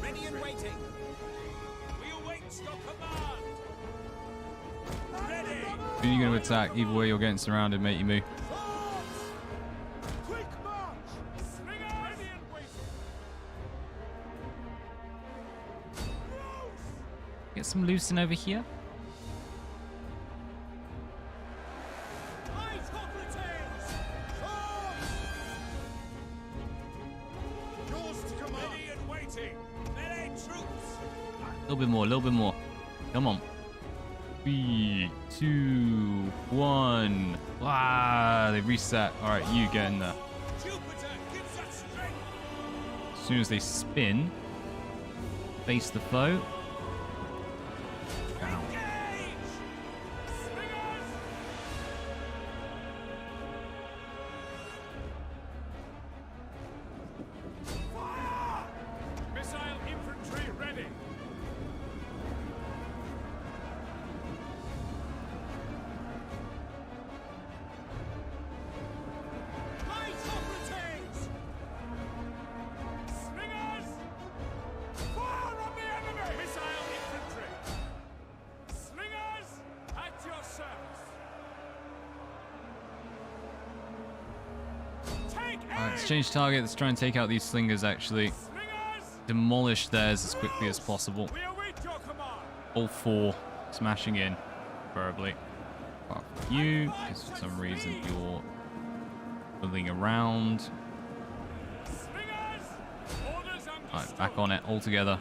Ready and waiting. We await your command. Ready. Who are you going to attack? Either way, you're getting surrounded, mate. You move. Swords. Quick march. Slingers. Ready and waiting. Get some loosen over here. Light hoplites. Swords. Yours to command. Ready and waiting. Melee troops. A little bit more, a little bit more. Come on. 3, 2, 1. Wow, they reset. All right, you get in there. Jupiter gives us strength. As soon as they spin, face the foe. Down. Engage. Slingers. Fire. Missile infantry ready. Alright, let's change target. Let's try and take out these slingers, actually. Slingers! Demolish theirs as quickly as possible. We await your command. All 4 smashing in, preferably. Apart from you, because for some reason you're pulling around. Slingers! Orders understood. Alright, back on it altogether.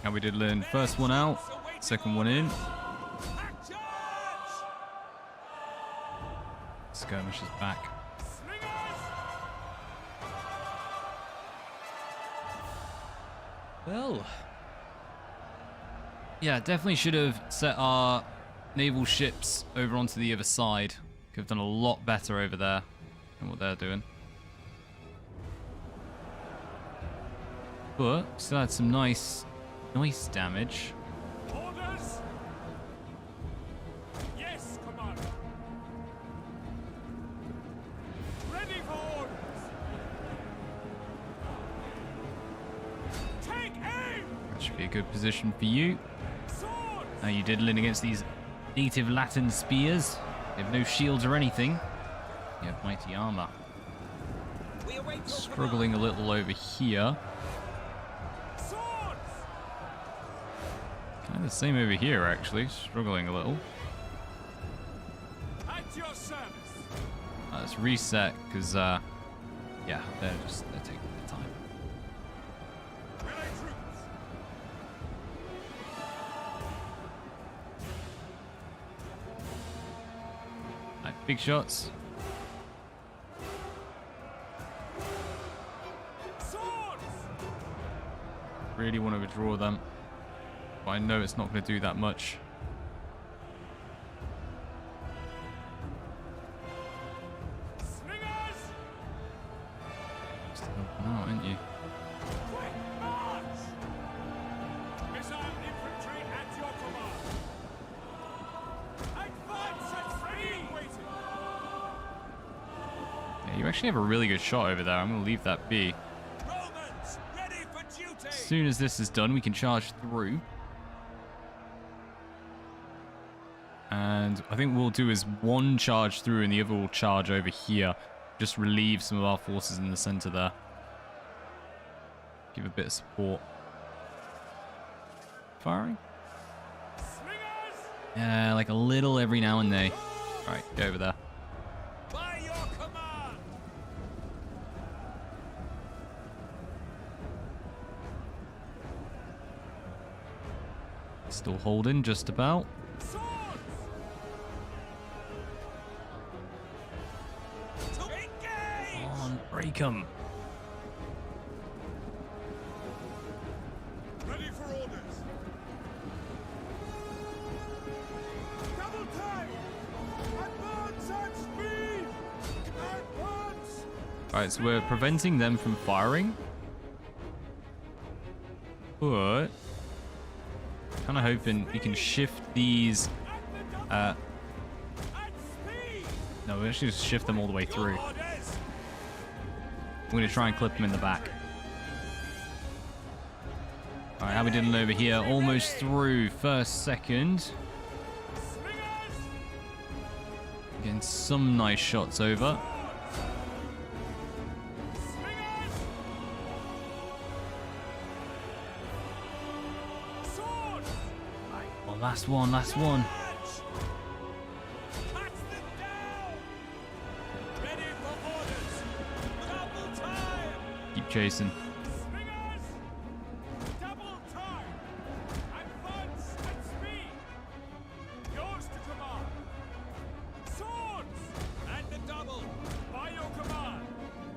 And we did learn first one out, second one in. Act charge! Skirmish is back. Slingers! Well, yeah, definitely should have set our naval ships over onto the other side. Could have done a lot better over there than what they're doing. But still had some nice damage. Orders! Yes, Commander. Ready for orders. Take aim! That should be a good position for you. Swords! Now you diddling against these native Latin spears. They have no shields or anything. You have mighty armor. Struggling a little over here. Swords! Kind of the same over here, actually. Struggling a little. At your service. Let's reset, because, yeah, they're taking their time. Relay troops. Right, big shots. Swords! Really want to withdraw them. But I know it's not going to do that much. Slingers! Just open out, aren't you? Quick march! Missile infantry at your command. Advance at speed! Waiting. Yeah, you actually have a really good shot over there. I'm going to leave that be. Romans, ready for duty! As soon as this is done, we can charge through. And I think what we'll do is one charge through and the other will charge over here. Just relieve some of our forces in the center there. Give a bit of support. Firing? Slingers! Yeah, like a little every now and then. Alright, go over there. By your command! Still holding, just about. Swords! Engage! Come on, break them. Ready for orders. Double time! Advance at speed! Advance! Alright, so we're preventing them from firing. But kind of hoping we can shift these. At speed! No, we actually just shift them all the way through. Orders! We're going to try and clip them in the back. Alright, how we doing over here? Almost through. First, second. Slingers! Getting some nice shots over. Slingers! Swords! Oh, last one, last one. March! Cut them down! Ready for orders! Double time! Keep chasing. Slingers! Double time! Advance at speed! Yours to command! Swords! And the double! By your command!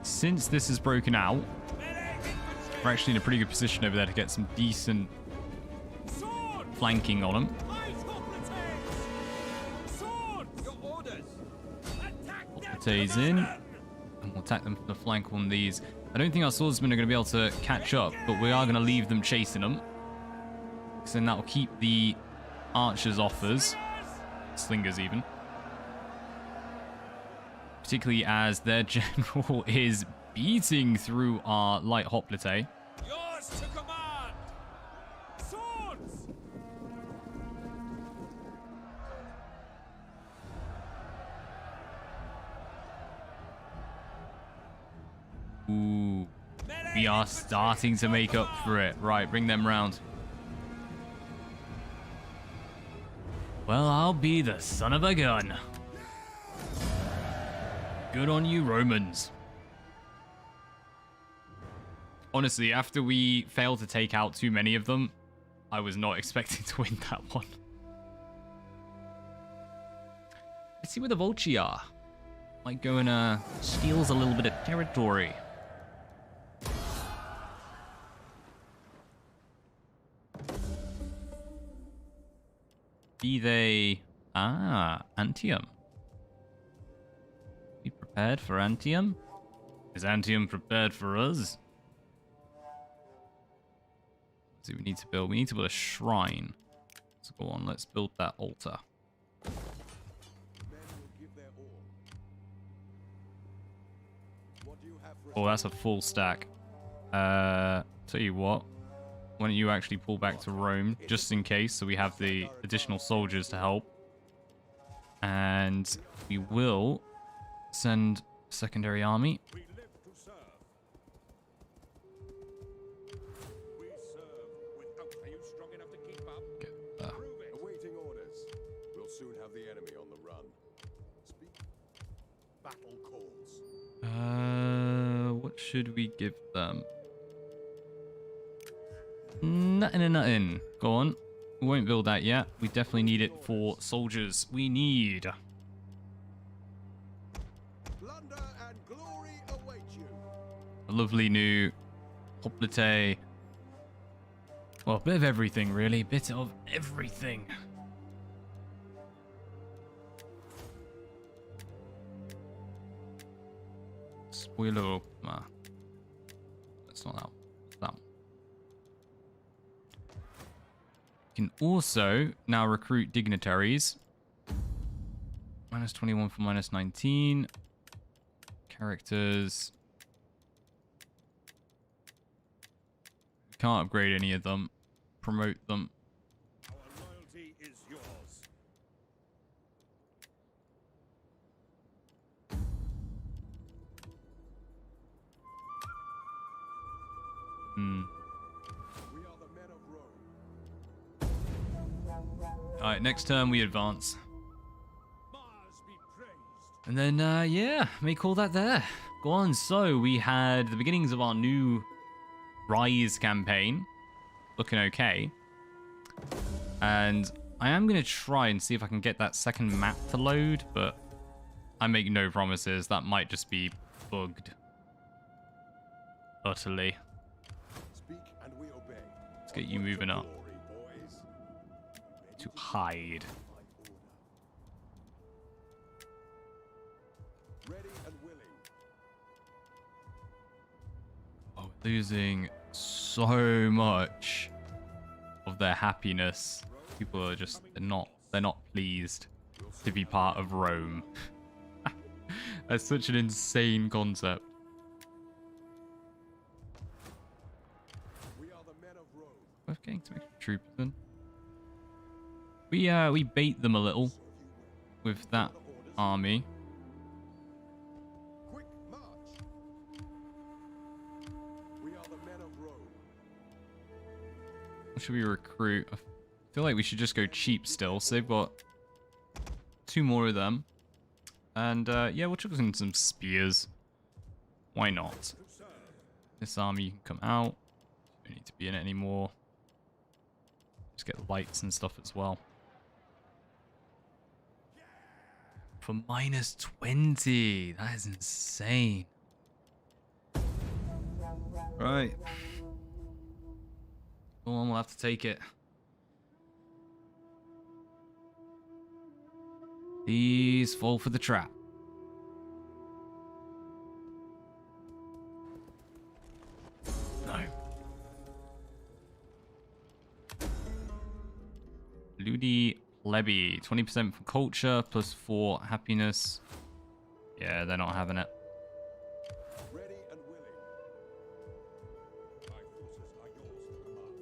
Since this is broken out, Melee infantry! we're actually in a pretty good position over there to get some decent Swords! flanking on them. Light operatives! Swords! Your orders! Attack them! Operatives in. And we'll attack them from the flank on these. I don't think our swordsmen are going to be able to catch up, but we are going to leave them chasing them. Because then that will keep the archers off us. Slingers even. Particularly as their general is beating through our light hoplite. Yours to command! Swords! We are starting to make up for it. Right, bring them round. Well, I'll be the son of a gun. Good on you, Romans. Honestly, after we failed to take out too many of them, I was not expecting to win that one. Let's see where the Volci are. Might go and steals a little bit of territory. Be they... Antium. We prepared for Antium? Is Antium prepared for us? So we need to build. We need to build a shrine. So go on, let's build that altar. Oh, that's a full stack. Tell you what. Why don't you actually pull back to Rome, just in case, so we have the additional soldiers to help. And we will send a secondary army. We live to serve. We serve without. Are you strong enough to keep up? Get there. Prove it. Awaiting orders. We'll soon have the enemy on the run. Speak. Battle calls. What should we give them? Nothing and nothing. Go on. We won't build that yet. We definitely need it for soldiers. We need... Plunder and glory await you. a lovely new poplite. Well, a bit of everything, really. Bit of everything. Spoiler. That's not that one. That one. Can also now recruit dignitaries. -21 for -19. Characters. Can't upgrade any of them. Promote them. Our loyalty is yours. We are the men of Rome. Alright, next turn we advance. Mars be praised. And then, yeah, may call that there. Go on, so we had the beginnings of our new Rise campaign. Looking okay. And I am going to try and see if I can get that second map to load, but I make no promises. That might just be bugged. Utterly. Speak and we obey. Let's get you moving up. Glory, boys. To hide. Ready and willing. Oh, losing so much of their happiness. People are just, they're not pleased to be part of Rome. That's such an insane concept. We are the men of Rome. Worth getting some extra troopers in. We bait them a little with that army. Quick march. We are the men of Rome. What should we recruit? I feel like we should just go cheap still. So they've got 2 more of them. And yeah, we'll chuck in some spears. Why not? This army can come out. Don't need to be in it anymore. Just get lights and stuff as well. For -20. That is insane. Right. Go on, we'll have to take it. Please fall for the trap. No. Ludi Levy, 20% for culture, +4 happiness. Yeah, they're not having it. Ready and willing. My forces are yours to command.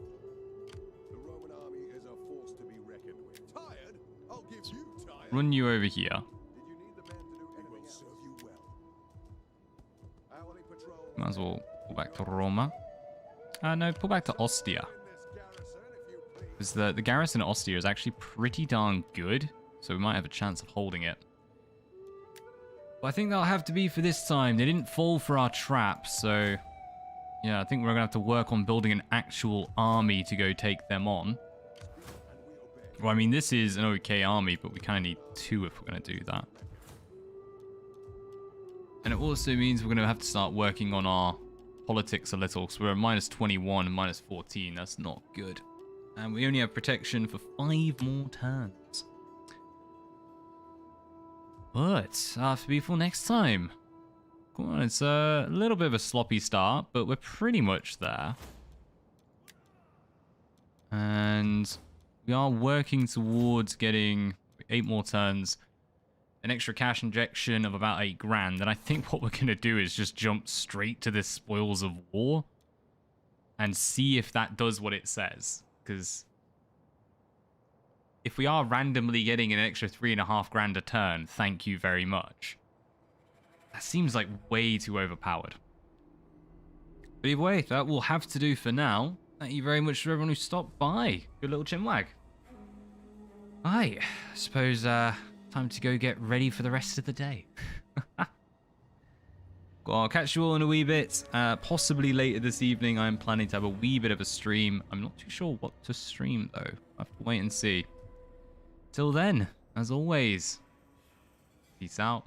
The Roman army is a force to be reckoned with. Tired? I'll give you tired. Run you over here. Did you need the men to do anything else? Serve you well. Hourly patrol. Might as well Pull back to Roma. No, pull back to Ostia. Because the garrison at Ostia is actually pretty darn good. So we might have a chance of holding it. But I think that'll have to be for this time. They didn't fall for our trap, so... Yeah, I think we're going to have to work on building an actual army to go take them on. Well, I mean, this is an okay army, but we kind of need 2 if we're going to do that. And it also means we're going to have to start working on our politics a little, because we're at minus 21 and minus 14. That's not good. And we only have protection for 5 more turns. But that'll have to be for next time. Come on, it's a little bit of a sloppy start, but we're pretty much there. And we are working towards getting 8 more turns, an extra cash injection of about 8 grand. And I think what we're going to do is just jump straight to this Spoils of War and see if that does what it says. Because if we are randomly getting an extra 3.5 grand a turn, thank you very much. That seems like way too overpowered. But either way, that will have to do for now. Thank you very much to everyone who stopped by. Good little chinwag. I suppose time to go get ready for the rest of the day. Well, I'll catch you all in a wee bit. Possibly later this evening, I'm planning to have a wee bit of a stream. I'm not too sure what to stream, though. I'll have to wait and see. Till then, as always, peace out.